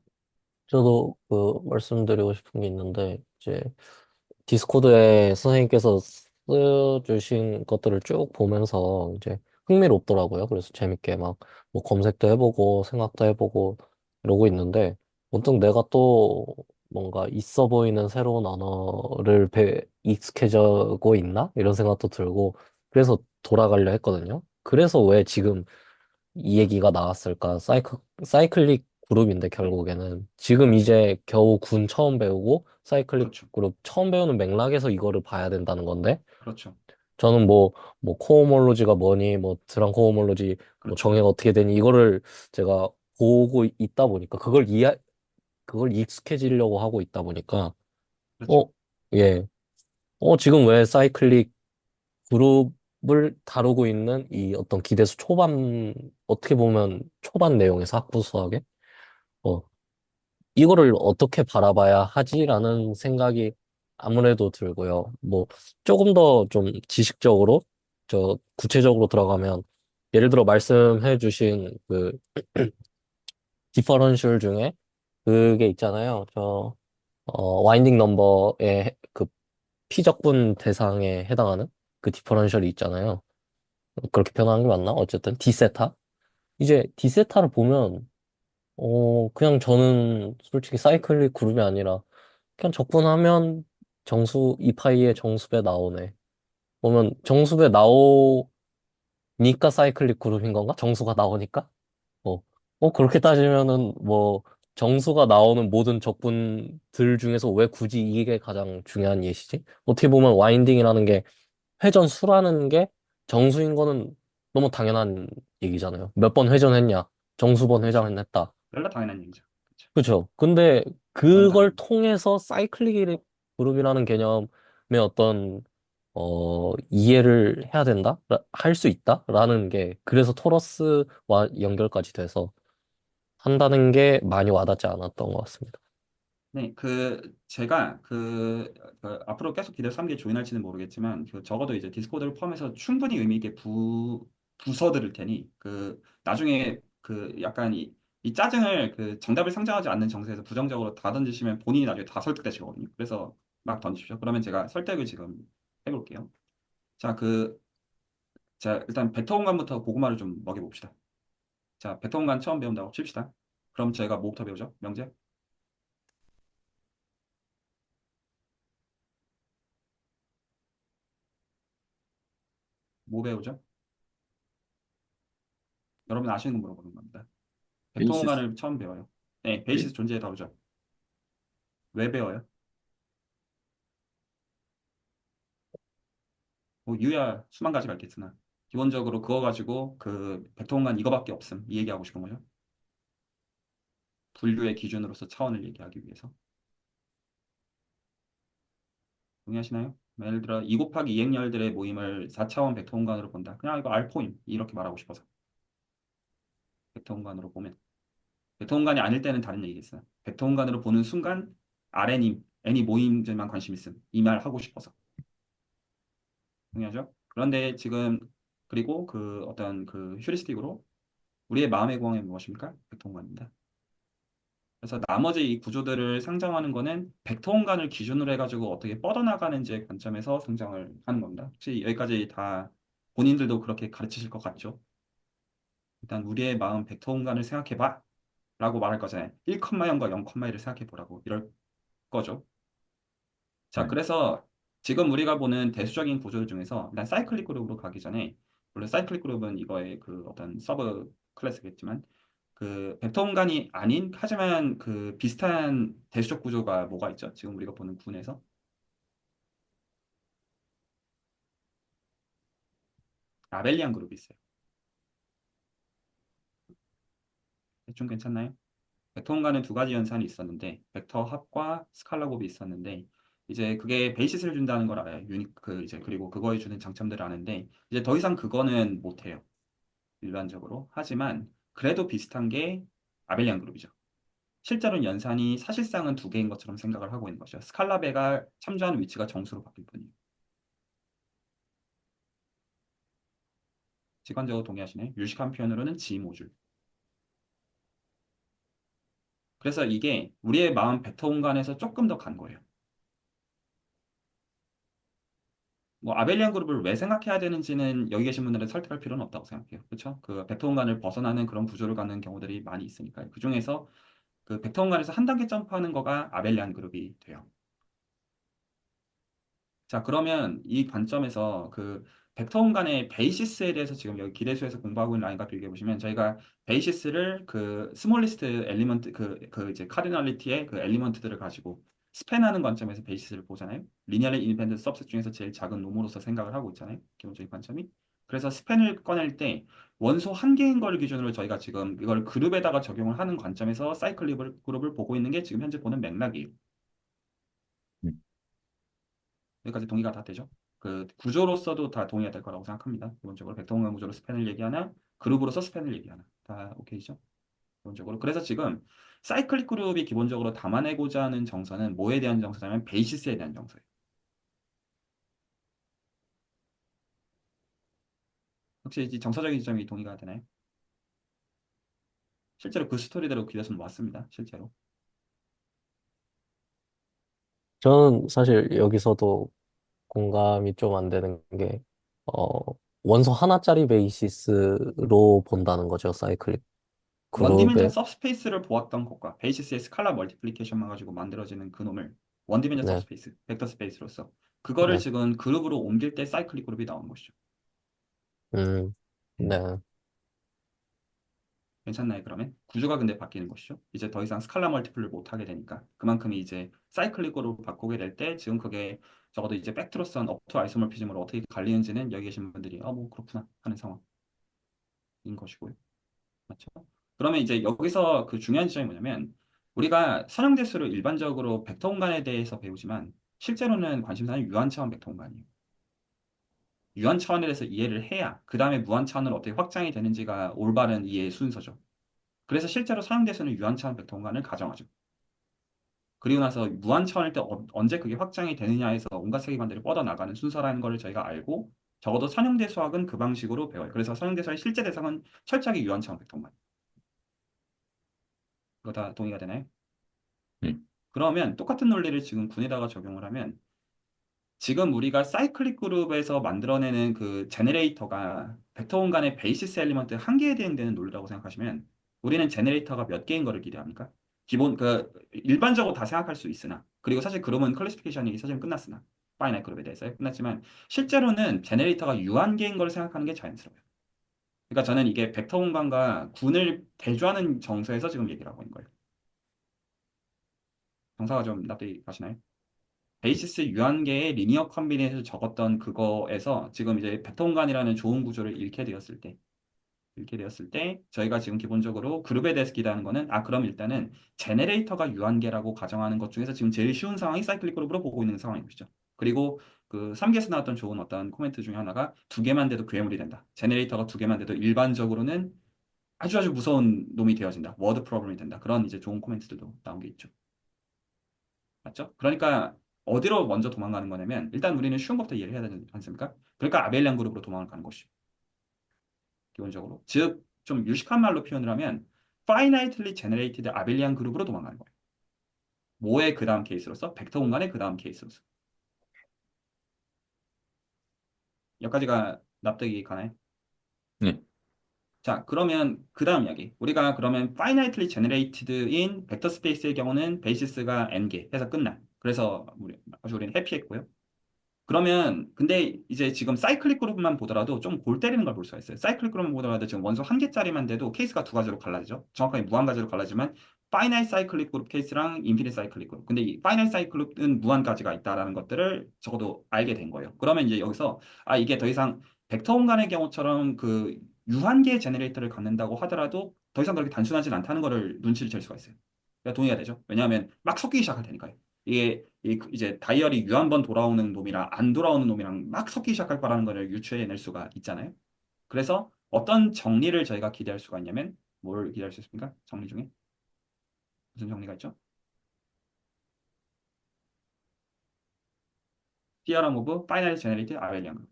저도 그 말씀드리고 싶은 게 있는데, 이제 디스코드에 선생님께서 써주신 것들을 쭉 보면서 이제 흥미롭더라고요. 그래서 재밌게 막 뭐 검색도 해보고 생각도 해보고 이러고 있는데 문득 내가 또 뭔가 있어 보이는 새로운 언어를 익숙해지고 있나? 이런 생각도 들고 그래서 돌아가려 했거든요. 그래서 왜 지금 이 얘기가 나왔을까? 사이클릭 그룹인데 결국에는 지금 이제 겨우 군 처음 배우고 사이클릭 그렇죠. 그룹 처음 배우는 맥락에서 이거를 봐야 된다는 건데 그렇죠. 저는 뭐 코호몰로지가 뭐니 뭐 드랑 코호몰로지 뭐 그렇죠. 정의가 어떻게 되니 이거를 제가 보고 있다 보니까 그걸 익숙해지려고 하고 있다 보니까 어, 그렇죠. 예. 지금 왜 사이클릭 그룹을 다루고 있는 이 어떤 기대수 초반, 어떻게 보면 초반 내용에서 학부 수학에, 어, 이거를 어떻게 바라봐야 하지라는 생각이 아무래도 들고요. 뭐, 조금 더 좀 지식적으로, 구체적으로 들어가면, 예를 들어 말씀해 주신 디퍼런셜 중에 그게 있잖아요. 와인딩 넘버의 그 피적분 대상에 해당하는 그 디퍼런셜이 있잖아요. 그렇게 표현하는 게 맞나? 어쨌든 디세타. 이제 디세타를 보면 그냥 저는 솔직히 사이클릭 그룹이 아니라 그냥 적분하면 이파이의 정수배 나오네. 보면 정수배 나오니까 사이클릭 그룹인 건가? 정수가 나오니까? 어, 그렇게 따지면은 뭐 정수가 나오는 모든 적분들 중에서 왜 굳이 이게 가장 중요한 예시지? 어떻게 보면 와인딩이라는 게 회전 수라는 게 정수인 거는 너무 당연한 얘기잖아요. 몇 번 회전했냐? 정수 번 그렇죠. 회전했다. 연락 당연한 얘기죠. 그렇죠. 그렇죠. 근데 너무 그걸 당연한. 통해서 사이클릭 그룹이라는 개념의 어떤 이해를 해야 된다? 할 수 있다? 라는 게 그래서 토러스와 연결까지 돼서 한다는 게 많이 와닿지 않았던 것 같습니다. 네, 제가 앞으로 계속 기대 3개 조인할지는 모르겠지만, 적어도 이제 디스코드를 포함해서 충분히 의미 있게 부서 드릴 테니, 나중에 약간 이 짜증을 정답을 상정하지 않는 정세에서 부정적으로 다 던지시면 본인이 나중에 다 설득되시거든요. 그래서 막 던지십시오. 그러면 제가 설득을 지금 해볼게요. 자, 자, 일단 베토건간부터 고구마를 좀 먹여봅시다. 자, 베토건간 처음 배운다고 칩시다. 그럼 제가 뭐부터 배우죠? 명제? 뭐 배우죠? 여러분 아시는 거 물어보는 겁니다. 베이시스. 백통관을 처음 배워요. 네, 네. 베이시스 존재에 다루죠. 왜 배워요? 뭐 유야 수만 가지가 있겠으나 기본적으로 그거 가지고 백통관 이거밖에 없음 이 얘기하고 싶은 거죠. 분류의 기준으로서 차원을 얘기하기 위해서. 동의하시나요? 예를 들어 2 곱하기 2행열들의 모임을 4차원 벡터 공간으로 본다. 그냥 이거 R포임 이렇게 말하고 싶어서 벡터 공간으로 보면 벡터 공간이 아닐 때는 다른 얘기겠어요. 벡터 공간으로 보는 순간 N이 모임들만 관심 있음 이 말 하고 싶어서 동의하죠? 그런데 지금 그리고 어떤 휴리스틱으로 우리의 마음의 공항이 무엇입니까? 벡터 공간입니다. 그래서 나머지 이 구조들을 상정하는 거는 벡터 공간을 기준으로 해가지고 어떻게 뻗어나가는지의 관점에서 상정을 하는 겁니다. 혹시 여기까지 다 본인들도 그렇게 가르치실 것 같죠? 일단 우리의 마음 벡터 공간을 생각해봐 라고 말할 거잖아요. 1,0과 0,1을 생각해보라고 이럴 거죠. 자, 네. 그래서 지금 우리가 보는 대수적인 구조들 중에서 일단 사이클릭 그룹으로 가기 전에, 물론 사이클릭 그룹은 이거의 그 어떤 서브 클래스겠지만 그 벡터 공간이 아닌 하지만 그 비슷한 대수적 구조가 뭐가 있죠? 지금 우리가 보는 군에서 아벨리안 그룹이 있어요. 좀 괜찮나요? 벡터 공간은 두 가지 연산이 있었는데 벡터 합과 스칼라 곱이 있었는데 이제 그게 베이시스를 준다는 걸 알아요. 유니 그 이제 그리고 그거에 주는 장점들을 아는데 이제 더 이상 그거는 못 해요. 일반적으로. 하지만 그래도 비슷한 게 아벨리안 그룹이죠. 실제로는 연산이 사실상은 두 개인 것처럼 생각을 하고 있는 것이죠. 스칼라베가 참조하는 위치가 정수로 바뀔 뿐이에요. 직관적으로 동의하시네. 유식한 표현으로는 G 모듈. 그래서 이게 우리의 마음 벡터 공간에서 조금 더 간 거예요. 뭐 아벨리안 그룹을 왜 생각해야 되는지는 여기 계신 분들은 설득할 필요는 없다고 생각해요. 그렇죠? 그 벡터 공간을 벗어나는 그런 구조를 갖는 경우들이 많이 있으니까요. 그 중에서 그 벡터 공간에서 한 단계 점프하는 거가 아벨리안 그룹이 돼요. 자, 그러면 이 관점에서 그 벡터 공간의 베이시스에 대해서 지금 여기 기대수에서 공부하고 있는 라인과 비교해 보시면 저희가 베이시스를 그 스몰리스트 엘리먼트 그 이제 카디널리티의 그 엘리먼트들을 가지고 스팬하는 관점에서 베이시스를 보잖아요. 리니어리 인디펜던트 서브셋 중에서 제일 작은 놈으로서 생각을 하고 있잖아요. 기본적인 관점이. 그래서 스팬을 꺼낼 때 원소 한 개인 걸 기준으로 저희가 지금 이걸 그룹에다가 적용을 하는 관점에서 사이클 그룹을 보고 있는 게 지금 현재 보는 맥락이에요. 음. 여기까지 동의가 다 되죠? 그 구조로서도 다 동의가 될 거라고 생각합니다. 기본적으로 벡터공간 구조로 스팬을 얘기하나 그룹으로서 스팬을 얘기하나 다 오케이죠? 기본적으로. 그래서 지금 사이클릭 그룹이 기본적으로 담아내고자 하는 정서는 뭐에 대한 정서냐면 베이시스에 대한 정서예요. 혹시 이 정서적인 지점이 동의가 되나요? 실제로 그 스토리대로 기대서는 왔습니다. 실제로. 저는 사실 여기서도 공감이 좀 안 되는 게, 어, 원소 하나짜리 베이시스로 본다는 거죠, 사이클릭 원디멘전 그룹에. 서브스페이스를 보았던 것과 베이시스의 스칼라 멀티플리케이션만 가지고 만들어지는 그 놈을 원디멘전 네, 서브스페이스, 벡터 스페이스로서 그거를 네, 지금 그룹으로 옮길 때 사이클릭 그룹이 나오는 것이죠. 음, 네. 괜찮나요, 그러면? 구조가 근데 바뀌는 것이죠. 이제 더 이상 스칼라 멀티플을 못 하게 되니까. 그만큼 이제 사이클릭으로 바꾸게 될 때 지금 그게 적어도 이제 팩트로선 업투 아이소모피즘으로 어떻게 갈리는지는 여기 계신 분들이 뭐 그렇구나 하는 상황인 것이고요. 맞죠? 그러면 이제 여기서 그 중요한 지점이 뭐냐면 우리가 선형대수를 일반적으로 벡터 공간에 대해서 배우지만 실제로는 관심사는 유한 차원 벡터 공간이에요. 유한 차원에 대해서 이해를 해야 그 다음에 무한 차원으로 어떻게 확장이 되는지가 올바른 이해의 순서죠. 그래서 실제로 사용대수는 유한 차원 벡터 공간을 가정하죠. 그리고 나서 무한 차원일 때 언제 그게 확장이 되느냐에서 온갖 세계관들이 뻗어나가는 순서라는 걸 저희가 알고 적어도 선형대 수학은 그 방식으로 배워요. 그래서 선형대 수학의 실제 대상은 철저하게 유한 차원 벡터 공간. 이거 다 동의가 되나요? 네. 그러면 똑같은 논리를 지금 군에다가 적용을 하면 지금 우리가 사이클릭 그룹에서 만들어내는 그 제네레이터가 벡터 공간의 베이시스 엘리먼트 한 개에 대응되는 논리라고 생각하시면 우리는 제네레이터가 몇 개인 거를 기대합니까? 기본 그 일반적으로 다 생각할 수 있으나 그리고 사실 그룹은 클래시피케이션이 사실은 끝났으나 파이나이트 그룹에 대해서 끝났지만 실제로는 제네레이터가 유한계인 걸 생각하는 게 자연스러워요. 그러니까 저는 이게 벡터 공간과 군을 대조하는 정서에서 지금 얘기를 하고 있는 거예요. 정사가 좀 납득이 가시나요? 베이시스 유한계의 리니어 컨비네이션을 적었던 그거에서 지금 이제 벡터 공간이라는 좋은 구조를 잃게 되었을 때 저희가 지금 기본적으로 그룹에 대해서 기대하는 거는 그럼 일단은 제네레이터가 유한계라고 가정하는 것 중에서 지금 제일 쉬운 상황이 사이클릭 그룹으로 보고 있는 상황인 것이죠. 그리고 그 3개에서 나왔던 좋은 어떤 코멘트 중에 하나가 두 개만 돼도 괴물이 된다. 제네레이터가 두 개만 돼도 일반적으로는 아주 아주 무서운 놈이 되어진다. 워드 프로블럼이 된다. 그런 이제 좋은 코멘트들도 나온 게 있죠. 맞죠? 그러니까 어디로 먼저 도망가는 거냐면 일단 우리는 쉬운 것부터 이해를 해야 되지 않습니까? 그러니까 아벨리안 그룹으로 도망을 가는 것이죠. 기본적으로. 즉 좀 유식한 말로 표현을 하면 finitely generated 아벨리안 그룹으로 도망가는 거예요. 뭐의 그 다음 케이스로서? 벡터 공간의 그 다음 케이스로서. 여기까지가 납득이 가나요? 네. 자, 그러면 그 다음 이야기. 우리가 그러면 finitely generated인 벡터 스페이스의 경우는 베이시스가 n개 해서 끝나. 그래서 아주 우리는 해피했고요. 그러면 근데 이제 지금 사이클릭 그룹만 보더라도 좀 골 때리는 걸 볼 수가 있어요. 사이클릭 그룹만 보더라도 지금 원소 한 개짜리만 돼도 케이스가 두 가지로 갈라지죠. 정확하게 무한 가지로 갈라지만 파이나이트 사이클릭 그룹 케이스랑 인피니트 사이클릭 그룹. 근데 이 파이나이트 사이클릭은 무한 가지가 있다라는 것들을 적어도 알게 된 거예요. 그러면 이제 여기서 이게 더 이상 벡터 공간의 경우처럼 그 유한계 제너레이터를 갖는다고 하더라도 더 이상 그렇게 단순하진 않다는 거를 눈치를 챌 수가 있어요. 그러니까 동의가 되죠. 왜냐하면 막 섞이기 시작할 테니까요. 이제 다이얼이 유 한 번 돌아오는 놈이랑 안 돌아오는 놈이랑 막 섞이기 시작할 거라는 거를 유추해낼 수가 있잖아요. 그래서 어떤 정리를 저희가 기대할 수가 있냐면 뭘 기대할 수 있습니까? 정리 중에 무슨 정리가 있죠? Theorem of Finite Generated Abelian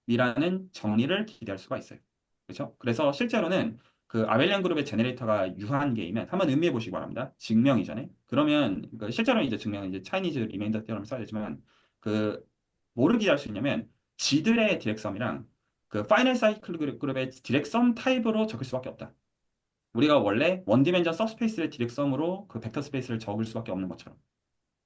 이라는 정리를 기대할 수가 있어요. 그렇죠? 그래서 실제로는 그 아벨리안 그룹의 제네레이터가 유한계이면 한번 음미해 보시기 바랍니다. 증명이잖아요. 그러면 그 실제로는 이제 증명은 이제 차이니즈 리메인더 테orem을 써야 되지만 그 뭐를 기대할 수 있냐면 지들의 디렉섬이랑 그 파이널 사이클 그룹의 디렉섬 타입으로 적을 수밖에 없다. 우리가 원래 원 디멘전 서브스페이스의 디렉섬으로 그 벡터 스페이스를 적을 수밖에 없는 것처럼.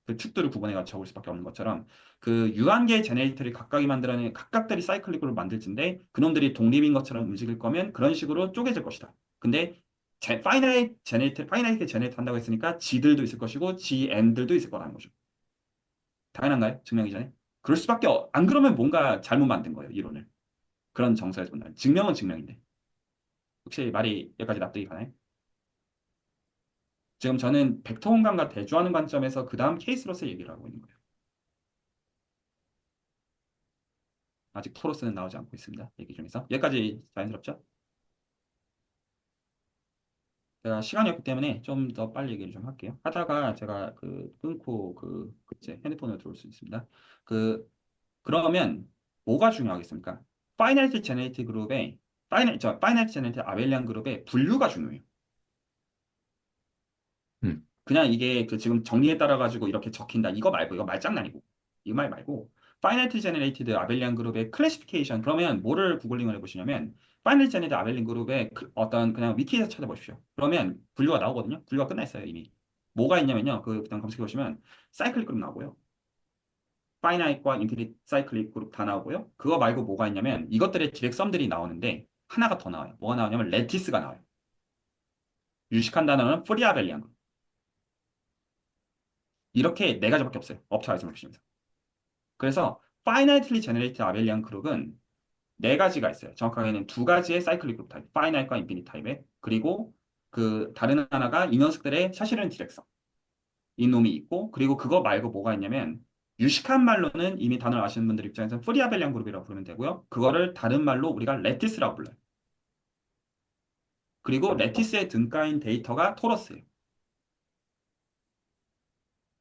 그 축들을 구분해가 적을 수밖에 없는 것처럼 그 유한계의 제네레이터를 각각이 만들어낸 각각들이 사이클릭으로 만들진데 그놈들이 독립인 것처럼 움직일 거면 그런 식으로 쪼개질 것이다. 근데 파이나이트 제네레이터 한다고 했으니까 지들도 있을 것이고 GN들도 있을 거라는 거죠. 당연한가요? 증명이 전에? 그럴 수밖에 안 그러면 뭔가 잘못 만든 거예요, 이론을. 그런 정서에서 본다면. 증명은 증명인데. 혹시 말이 여기까지 납득이 가나요? 지금 저는 벡터 공간과 대조하는 관점에서 그 다음 케이스로서 얘기를 하고 있는 거예요. 아직 토로스는 나오지 않고 있습니다. 얘기 중에서. 여기까지 자연스럽죠? 제가 시간이 없기 때문에 좀 더 빨리 얘기를 좀 할게요. 하다가 제가 끊고 이제 핸드폰으로 들어올 수 있습니다. 그러면 뭐가 중요하겠습니까? 파이널티 제네레이트 그룹의 파이널티 제네레이트 아벨리안 그룹의 분류가 중요해요. 그냥 이게 지금 정리에 따라 가지고 이렇게 적힌다. 이거 말고 이거 말장난이고. 이 말 말고 파이널티 제너레이티드 아벨리안 그룹의 클래시피케이션 그러면 뭐를 구글링을 해보시냐면 파이널티 제너레이티드 아벨리안 그룹의 어떤 그냥 위키에서 찾아보십시오. 그러면 분류가 나오거든요. 분류가 끝나 있어요 이미. 뭐가 있냐면요. 그냥 검색해 보시면 사이클릭 그룹 나오고요. 파이나이트과 인피니트 사이클릭 그룹 다 나오고요. 그거 말고 뭐가 있냐면 이것들의 디렉섬들이 나오는데 하나가 더 나와요. 뭐가 나오냐면 레티스가 나와요. 유식한 단어는 프리아벨리안 그룹. 이렇게 네 가지밖에 없어요. 업체 아이솔레이션에서. 그래서 finitely generated 아벨리안 그룹은 네 가지가 있어요. 정확하게는 두 가지의 사이클릭 그룹 타입, finite과 infinite 타입에 그리고 그 다른 하나가 이 녀석들의 사실은 디렉션 이놈이 있고 그리고 그거 말고 뭐가 있냐면 유식한 말로는 이미 단어를 아시는 분들 입장에서는 프리 아벨리안 그룹이라고 부르면 되고요. 그거를 다른 말로 우리가 레티스라고 불러요. 그리고 레티스의 등가인 데이터가 토러스예요.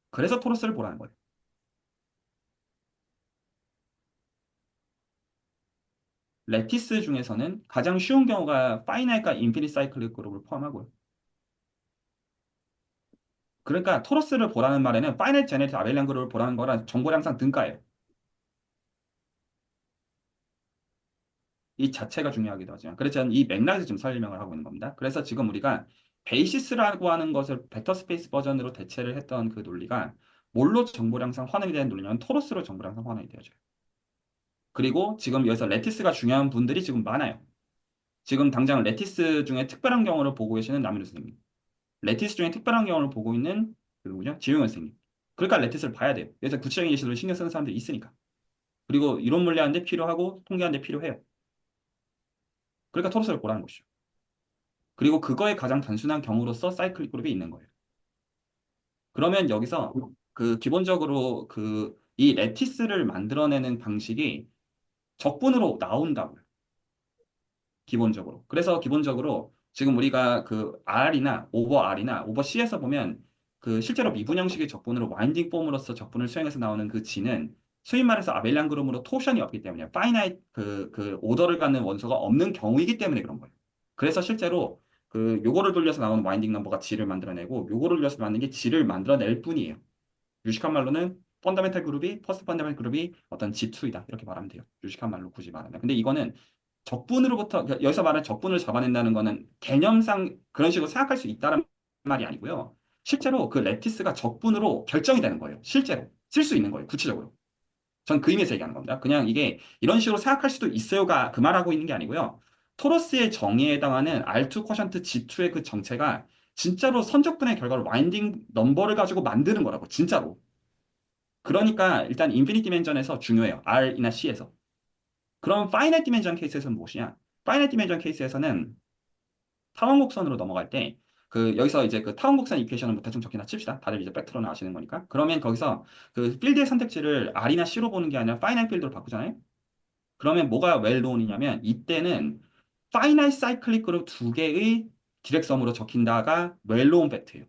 그래서 토러스를 보라는 거예요. 레티스 중에서는 가장 쉬운 경우가 파이나이트과 인피니트 사이클릭 그룹을 포함하고요. 그러니까 토러스를 보라는 말에는 파이널 제네레이트 아벨리안 그룹을 보라는 거란 정보량상 등가예요. 이 자체가 중요하기도 하지만 그래서 저는 이 맥락에서 지금 설명을 하고 있는 겁니다. 그래서 지금 우리가 베이시스라고 하는 것을 벡터 스페이스 버전으로 대체를 했던 그 논리가 뭘로 정보량상 환원이 되는 논리냐면 토러스로 정보량상 환원이 되어져요. 그리고 지금 여기서 레티스가 중요한 분들이 지금 많아요. 지금 당장 레티스 중에 특별한 경우를 보고 계시는 남윤우 선생님. 레티스 중에 특별한 경우를 보고 있는 그 누구죠? 지용현 선생님. 그러니까 레티스를 봐야 돼요. 그래서 구체적인 예시를 신경 쓰는 사람들이 있으니까. 그리고 이론 물리하는데 필요하고 통계하는데 필요해요. 그러니까 토로스를 보라는 것이죠. 그리고 그거의 가장 단순한 경우로서 사이클릭 그룹이 있는 거예요. 그러면 여기서 기본적으로 이 레티스를 만들어내는 방식이 적분으로 나온다고요. 기본적으로. 그래서 기본적으로 지금 우리가 R이나 오버 R이나 오버 C에서 보면 실제로 미분 형식의 적분으로 와인딩 폼으로서 적분을 수행해서 나오는 그 G는 소위 말해서 아벨리안 그룹으로 토션이 없기 때문에 파이나이트 오더를 갖는 원소가 없는 경우이기 때문에 그런 거예요. 그래서 실제로 그 요거를 돌려서 나오는 와인딩 넘버가 G를 만들어내고 요거를 돌려서 만든 게 G를 만들어낼 뿐이에요. 유식한 말로는 펀더멘탈 그룹이 퍼스트 펀더멘탈 그룹이 어떤 G2이다 이렇게 말하면 돼요. 유식한 말로 굳이 말하면. 근데 이거는 적분으로부터 그러니까 여기서 말하는 적분을 잡아낸다는 거는 개념상 그런 식으로 생각할 수 있다는 말이 아니고요. 실제로 그 레티스가 적분으로 결정이 되는 거예요. 실제로 쓸 수 있는 거예요. 구체적으로. 전 그 의미에서 얘기하는 겁니다. 그냥 이게 이런 식으로 생각할 수도 있어요가 그 말하고 있는 게 아니고요. 토로스의 정의에 해당하는 R2 쿼션트 G2의 그 정체가 진짜로 선적분의 결과로 와인딩 넘버를 가지고 만드는 거라고 진짜로. 그러니까 일단 인피니티 디멘전에서 중요해요. R이나 C에서. 그럼 파이널 디멘전 케이스에서는 무엇이냐? 파이널 디멘전 케이스에서는 타원 곡선으로 넘어갈 때 그 여기서 이제 그 타원 곡선 이퀘이션을 뭐 대충 적기나 칩시다. 다들 이제 벡터로는 아시는 거니까. 그러면 거기서 그 필드의 선택지를 R이나 C로 보는 게 아니라 파이널 필드로 바꾸잖아요. 그러면 뭐가 웰노운이냐면 이때는 파이널 사이클릭 그룹 두 개의 디렉섬으로 적힌다가 웰노운 팩트예요.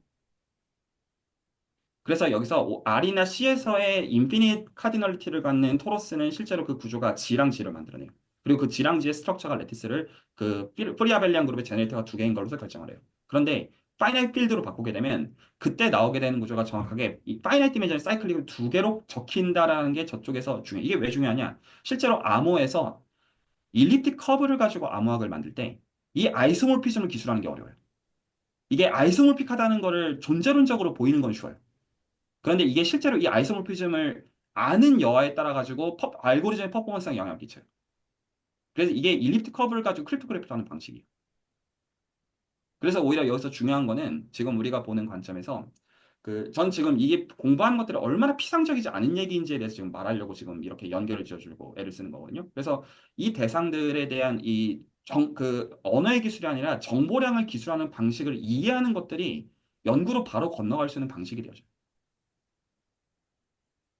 그래서 여기서 R이나 C에서의 인피니트 카디널리티를 갖는 토로스는 실제로 그 구조가 G랑 G를 만들어내요. 그리고 그 G랑 G의 스트럭처가 레티스를 그 프리아벨리안 그룹의 제네레이터가 두 개인 걸로서 결정을 해요. 그런데 파이널 필드로 바꾸게 되면 그때 나오게 되는 구조가 정확하게 이 파이널 디멘전 사이클릭을 두 개로 적힌다라는 게 저쪽에서 중요해. 이게 왜 중요하냐? 실제로 암호에서 일리프틱 커브를 가지고 암호학을 만들 때 이 아이소모피즘을 기술하는 게 어려워요. 이게 아이소모픽하다는 거를 존재론적으로 보이는 건 쉬워요. 그런데 이게 실제로 이 아이소모피즘을 아는 여하에 따라 가지고 알고리즘의 퍼포먼스에 영향을 끼쳐요. 그래서 이게 일리프틱 커브를 가지고 크립토그래피를 하는 방식이에요. 그래서 오히려 여기서 중요한 거는 지금 우리가 보는 관점에서 전 지금 이게 공부하는 것들이 얼마나 피상적이지 않은 얘기인지에 대해서 지금 말하려고 지금 이렇게 연결을 지어주고 애를 쓰는 거거든요. 그래서 이 대상들에 대한 언어의 기술이 아니라 정보량을 기술하는 방식을 이해하는 것들이 연구로 바로 건너갈 수 있는 방식이 되어져요.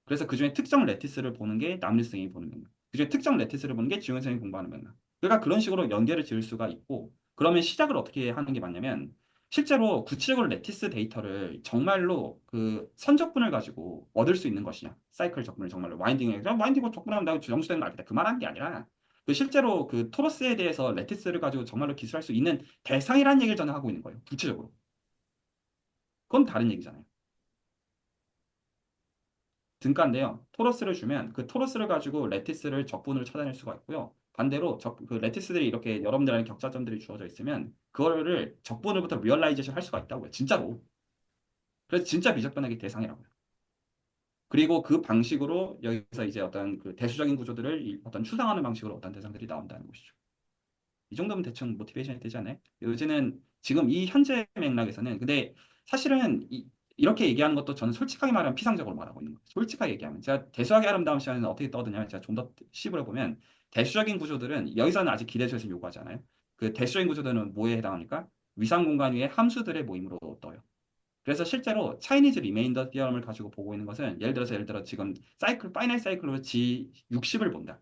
그래서 그중에 특정 레티스를 보는 게 남일생이 보는 맥락. 그중에 특정 레티스를 보는 게 지원생이 공부하는 맥락. 그러니까 그런 식으로 연계를 지을 수가 있고, 그러면 시작을 어떻게 하는 게 맞냐면, 실제로 구체적으로 레티스 데이터를 정말로 그 선적분을 가지고 얻을 수 있는 것이냐. 사이클 적분을 정말로 와인딩 적분하면 나 정수되는 거 알겠다. 그 말한 게 아니라, 그 실제로 그 토로스에 대해서 레티스를 가지고 정말로 기술할 수 있는 대상이라는 얘기를 저는 하고 있는 거예요. 구체적으로. 그건 다른 얘기잖아요. 등가인데요. 토러스를 주면 그 토러스를 가지고 레티스를 적분으로 찾아낼 수가 있고요. 반대로 그 레티스들이 이렇게 여러분들한테 격자점들이 주어져 있으면 그거를 적분으로부터 리얼라이제이션 할 수가 있다고요. 진짜로. 그래서 진짜 미적분학의 대상이라고요. 그리고 그 방식으로 여기서 이제 어떤 그 대수적인 구조들을 어떤 추상하는 방식으로 어떤 대상들이 나온다는 것이죠. 이 정도면 대충 모티베이션이 되지 않아요? 요즘은 지금 이 현재 맥락에서는 근데 사실은 이렇게 얘기하는 것도 저는 솔직하게 말하면 피상적으로 말하고 있는 거예요. 솔직하게 얘기하면 제가 대수학의 아름다움 시간에는 어떻게 떠드냐면 제가 좀 더 씹으려 보면 대수적인 구조들은 여기서는 아직 기대수에서 요구하지 않아요. 그 대수적인 구조들은 뭐에 해당합니까? 위상 공간 위에 함수들의 모임으로 떠요. 그래서 실제로 차이니즈 리메인더 티어럼을 가지고 보고 있는 것은 예를 들어 지금 파이널 사이클로 G60을 본다.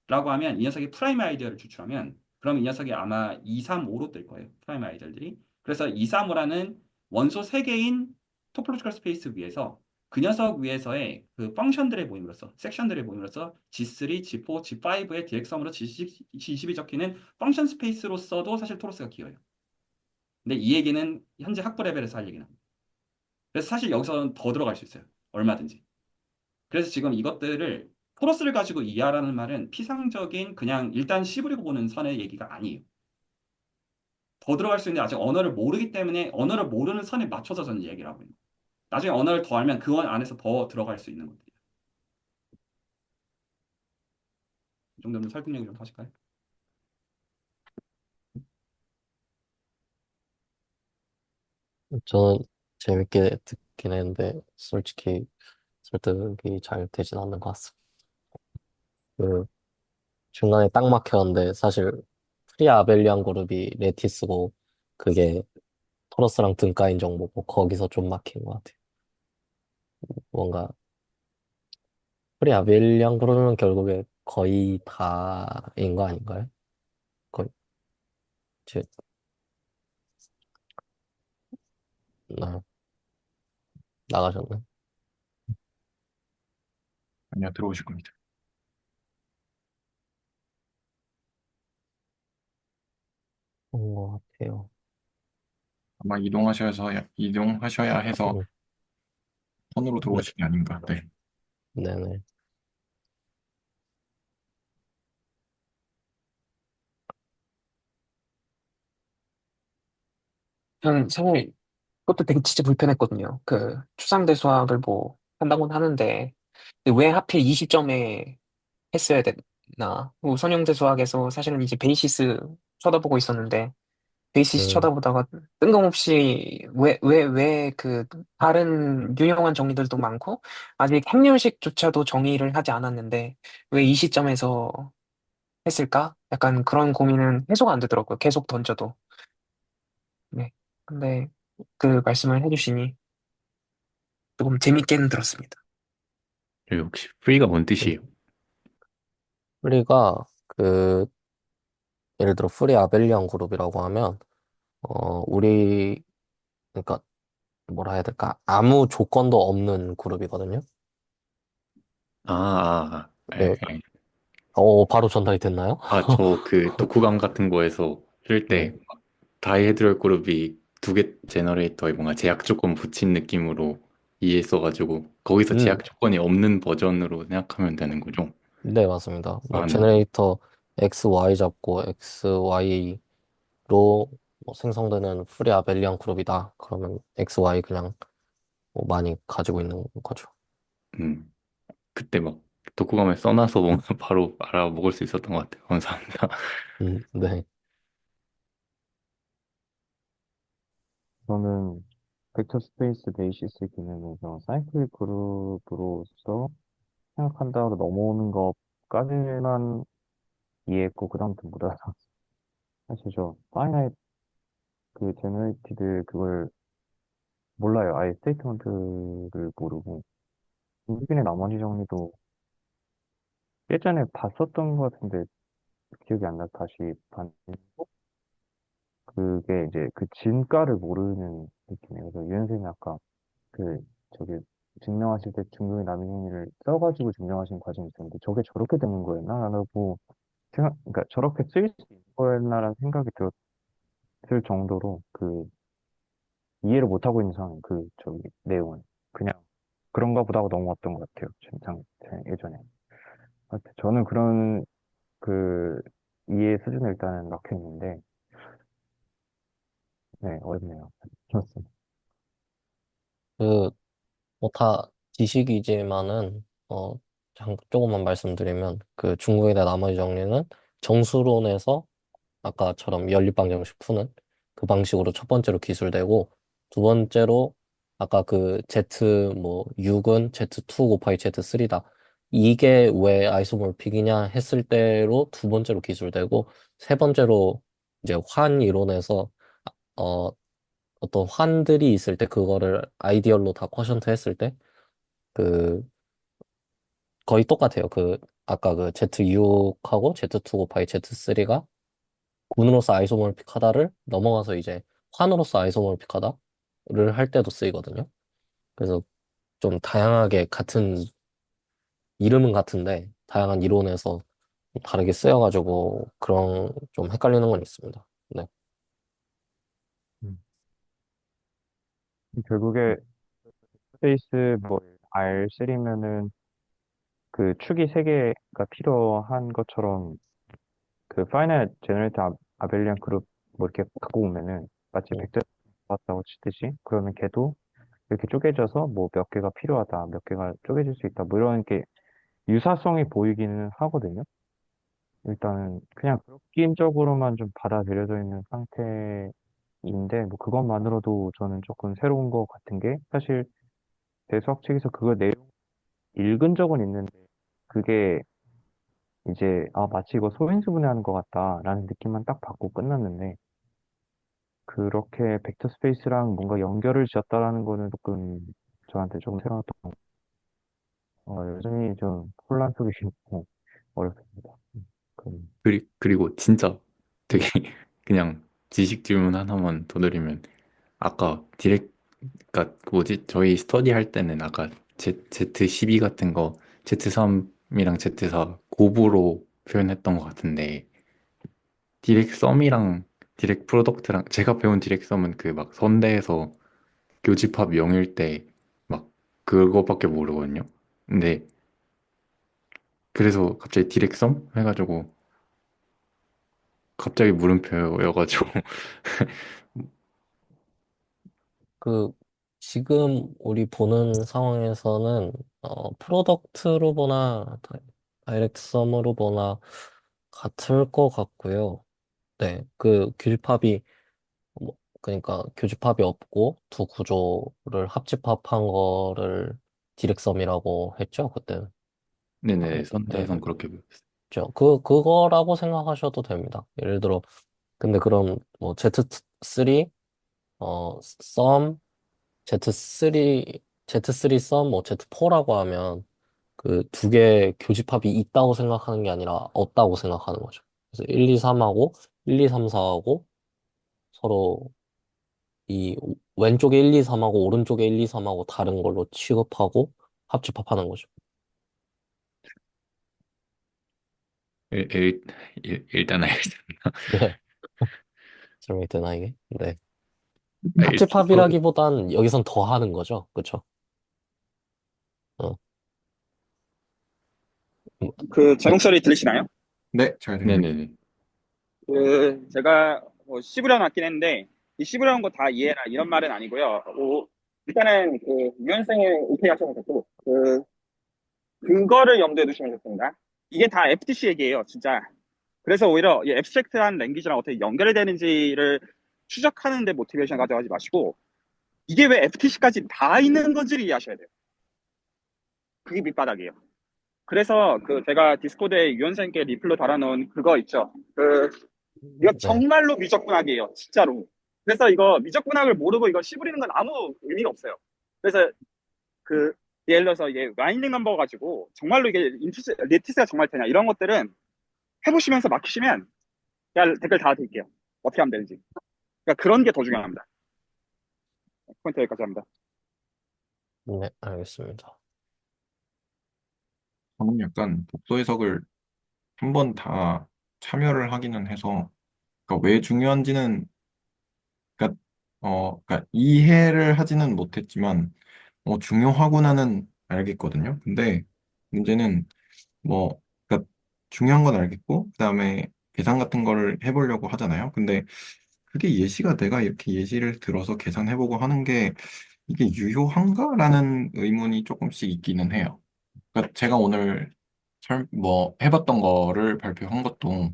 라고 하면 이 녀석이 프라임 아이디어를 추출하면 그럼 이 녀석이 아마 2, 3, 5로 뜰 거예요. 프라임 아이디어들이. 그래서 2, 3, 5라는 원소 3개인 토폴로지컬 스페이스 위에서 그 녀석 위에서의 그 펑션들의 모임으로서 섹션들의 모임으로서 G3, G4, G5의 디렉섬으로 G20이 적히는 펑션 스페이스로서도 사실 토로스가 기여해요. 근데 이 얘기는 현재 학부 레벨에서 할 얘기는. 그래서 사실 여기서는 더 들어갈 수 있어요. 얼마든지. 그래서 지금 이것들을 토러스를 가지고 이해하라는 말은 피상적인 그냥 일단 씨부리고 보는 선의 얘기가 아니에요. 더 들어갈 수 있는데 아직 언어를 모르기 때문에 언어를 모르는 선에 맞춰서 저는 얘기를 하고 있는 거예요. 나중에 언어를 더 알면 그 안에서 더 들어갈 수 있는 것들이에요. 이 정도면 설득력이 좀 하실까요? 저는 재밌게 듣긴 했는데, 솔직히 설득이 잘 되진 않는 것 같습니다. 그 중간에 딱 막혔는데, 사실 프리아벨리안 그룹이 레티스고, 그게 토러스랑 등가인 정보고, 거기서 좀 막힌 것 같아요. 뭔가, 프리아벨리안 그룹은 결국에 거의 다인 거 아닌가요? 거의, 제, 나가셨네. 아니요, 들어오실 겁니다. 그런 것 같아요. 아마 이동하셔야 해서 음, 손으로 네, 들어오신 게 아닌가. 네. 네네. 저는 사실 그것도 되게 진짜 불편했거든요. 그 추상대 수학을 뭐 한다고는 하는데 왜 하필 20점에 했어야 됐나? 뭐 선형대 수학에서 사실은 이제 베이시스 쳐다보고 있었는데 베이시스 음, 쳐다보다가 뜬금없이 왜 그 다른 유용한 정리들도 많고 아직 행렬식조차도 정의를 하지 않았는데 왜 이 시점에서 했을까? 약간 그런 고민은 해소가 안 되더라고요. 계속 던져도. 네. 근데 그 말씀을 해주시니 조금 재밌게는 들었습니다. 그리고 혹시 프리가 뭔 음. 뜻이에요? 프리가 그 예를 들어 프리 아벨리안 그룹이라고 하면 우리 그러니까 뭐라 해야 될까? 아무 조건도 없는 그룹이거든요. 예, 네, 예. 바로 전달이 됐나요? 저 그 독후감 같은 거에서 쓸 네. 때 다이헤드럴 그룹이 두 개 제너레이터에 뭔가 제약 조건 붙인 느낌으로 이해했어가지고 거기서 음, 제약 조건이 없는 버전으로 생각하면 되는 거죠? 네, 맞습니다. 뭐 네. 제너레이터 X, Y 잡고 X, Y로 뭐 생성되는 프리 아벨리안 그룹이다. 그러면 X, Y 그냥 뭐 많이 가지고 있는 거죠. 음, 그때 막 독후감에 써놔서 뭔가 바로 알아먹을 수 있었던 것 같아요. 감사합니다. 네. 저는 벡터 스페이스 베이시스 기능에서 사이클 그룹으로서 생각한다고 넘어오는 것까지만 이해했고, 그다음부터 못 알아서. 사실 저 파이나이트 그 제너레이티드 그걸 몰라요. 아예 스테이트먼트를 모르고. 무기의 나머지 정리도 예전에 봤었던 것 같은데 기억이 안 나서 다시 봤는데, 그게 이제 그 진가를 모르는 느낌이에요. 그래서 유현쌤이 아까 그 저기 증명하실 때 중국의 남인을 써가지고 증명하신 과정이 있었는데 저게 저렇게 되는 거였나? 라고 그러니까 저렇게 쓰일 수 있는 거였나라는 생각이 들었을 정도로 그 이해를 못하고 있는 상황, 그 저기 내용은 그냥 그런가 보다 하고 넘어갔던 것 같아요. 예전에. 하여튼 저는 그런 그 이해 수준에 일단은 막혀 있는데, 네, 어렵네요. 그렇습니다. 그, 뭐 다 지식이지만은, 조금만 말씀드리면, 그 중국에 대한 나머지 정리는 정수론에서 아까처럼 연립방정식 푸는 그 방식으로 첫 번째로 기술되고, 두 번째로 아까 그 Z 뭐 6은 Z2 곱하기 Z3다. 이게 왜 아이소몰픽이냐 했을 때로 두 번째로 기술되고, 세 번째로 이제 환 이론에서 어, 어떤 환들이 있을 때 그거를 아이디얼로 다 쿼션트 했을 때 그 거의 똑같아요. 그 아까 그 Z6하고 Z2 곱하기 Z3가 군으로서 아이소몰픽하다를 넘어가서 이제 환으로서 아이소몰픽하다를 할 때도 쓰이거든요. 그래서 좀 다양하게 같은 이름은 같은데 다양한 이론에서 다르게 쓰여가지고 그런 좀 헷갈리는 건 있습니다. 네. 음. 결국에 스페이스 뭐 R3면은 그 축이 세 개가 필요한 것처럼 그 파이널 제너레이터 아벨리안 그룹 뭐 이렇게 갖고 오면은 마치 음, 벡터 왔다고 치듯이 그러면 걔도 이렇게 쪼개져서 뭐 몇 개가 필요하다, 몇 개가 쪼개질 수 있다, 뭐 이런 게 유사성이 보이기는 하거든요. 일단은 그냥 느낌적으로만 좀 받아들여져 있는 상태인데 뭐 그것만으로도 저는 조금 새로운 것 같은 게 사실 대수학 책에서 그거 내용 읽은 적은 있는데 그게 이제 아 마치 이거 소인수분해하는 것 같다라는 느낌만 딱 받고 끝났는데 그렇게 벡터 스페이스랑 뭔가 연결을 지었다라는 거는 조금 저한테 조금 새로웠던 여전히 좀 혼란 속에 있고 어렵습니다. 그럼 그리고 진짜 되게 그냥 지식 질문 하나만 더 드리면 아까 그러니까 그 뭐지? 저희 스터디 할 때는 아까 Z12 같은 거 Z3이랑 Z4 곱으로 표현했던 것 같은데 디렉 썸이랑 디렉 프로덕트랑 제가 배운 디렉섬은 그 막 선대에서 교집합 0일 때 막 그거밖에 모르거든요. 근데 그래서 갑자기 디렉섬 해가지고 갑자기 물음표여가지고 그, 지금 우리 보는 상황에서는, 프로덕트로 보나, 다이렉트 썸으로 보나, 같을 것 같고요. 네, 그 교집합이, 그러니까 교집합이 없고, 두 구조를 합집합한 거를 디렉섬이라고 했죠, 그때. 네네 네, 선대에선 그렇게 배웠어요. 그거라고 생각하셔도 됩니다. 예를 들어, 근데 그럼, 뭐, Z3, 썸, Z3, Z3 썸, 뭐, Z4라고 하면, 그 두 개 교집합이 있다고 생각하는 게 아니라 없다고 생각하는 거죠. 그래서 1, 2, 3하고, 1, 2, 3, 4하고, 서로 왼쪽에 1, 2, 3하고, 오른쪽에 1, 2, 3하고 다른 걸로 취급하고, 합집합하는 거죠. 일, 일, 일단 알겠습니다. 네. 설명되나, 이게? 네. 아, 합집합이라기보단 여기선 더 하는 거죠. 그쵸? 어. 음, 그 제 목소리 들리시나요? 네, 잘 들립니다. 네네네. 그 제가 뭐 씹으려 놨긴 했는데 이 씹으려는 거 다 이해해라 이런 말은 아니고요. 일단은 그 유연성을 오케이 하셔도 되고 그거를 염두에 두시면 좋습니다. 이게 다 FTC 얘기예요, 진짜. 그래서 오히려 이 앱스트랙트한 랭귀지랑 어떻게 연결되는지를 추적하는 데 모티베이션 가져가지 마시고 이게 왜 FTC까지 다 있는 건지를 이해하셔야 돼요. 그게 밑바닥이에요. 그래서 그 제가 디스코드에 유연성 있게 리플로 달아놓은 그거 있죠. 이거 네. 정말로 미적분학이에요. 진짜로. 그래서 이거 미적분학을 모르고 이거 씹으리는 건 아무 의미가 없어요. 그래서 그 예를 들어서 이게 와인딩 넘버 가지고 정말로 이게 리티스가 정말 되냐 이런 것들은 해보시면서 막히시면 그냥 댓글 다 드릴게요. 어떻게 하면 되는지. 그러니까 그런 게 더 중요합니다. 포인트 여기까지 합니다. 네, 알겠습니다. 저는 약간 독서 해석을 한 번 다 참여를 하기는 해서, 그러니까 왜 중요한지는, 그러니까, 그러니까 이해를 하지는 못했지만, 중요하구나는 알겠거든요. 근데 문제는 그러니까 중요한 건 알겠고, 그다음에 계산 같은 거를 해보려고 하잖아요. 근데 그게 예시가 내가 이렇게 예시를 들어서 계산해보고 하는 게 이게 유효한가라는 의문이 조금씩 있기는 해요. 그러니까 제가 오늘 해봤던 거를 발표한 것도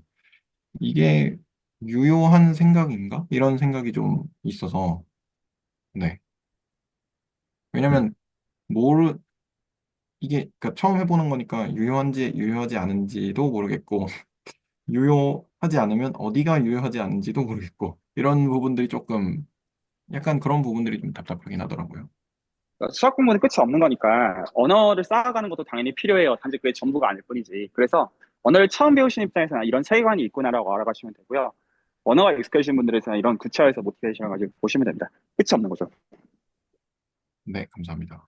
이게 유효한 생각인가? 이런 생각이 좀 있어서, 네. 왜냐면 모르 이게 그러니까 처음 해보는 거니까 유효한지 유효하지 않은지도 모르겠고 유효하지 않으면 어디가 유효하지 않은지도 모르겠고 이런 부분들이 조금 약간 그런 부분들이 좀 답답하긴 하더라고요. 그러니까 수학 공부는 끝이 없는 거니까 언어를 쌓아가는 것도 당연히 필요해요. 단지 그게 전부가 아닐 뿐이지. 그래서 언어를 처음 배우시는 입장에서는 이런 세계관이 있구나라고 알아가시면 되고요. 언어가 익숙해지신 분들에서는 이런 구체화해서 모티베이션을 가지고 보시면 됩니다. 끝이 없는 거죠. 네, 감사합니다.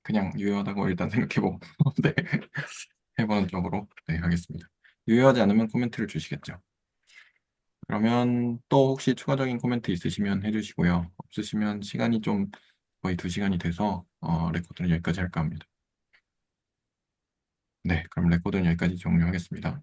그냥 유효하다고 일단 생각해보고 네, 해보는 쪽으로 네, 하겠습니다. 유효하지 않으면 코멘트를 주시겠죠. 그러면 또 혹시 추가적인 코멘트 있으시면 해주시고요. 없으시면 시간이 좀 거의 2시간이 돼서 레코드는 여기까지 할까 합니다. 네, 그럼 레코드는 여기까지 종료하겠습니다.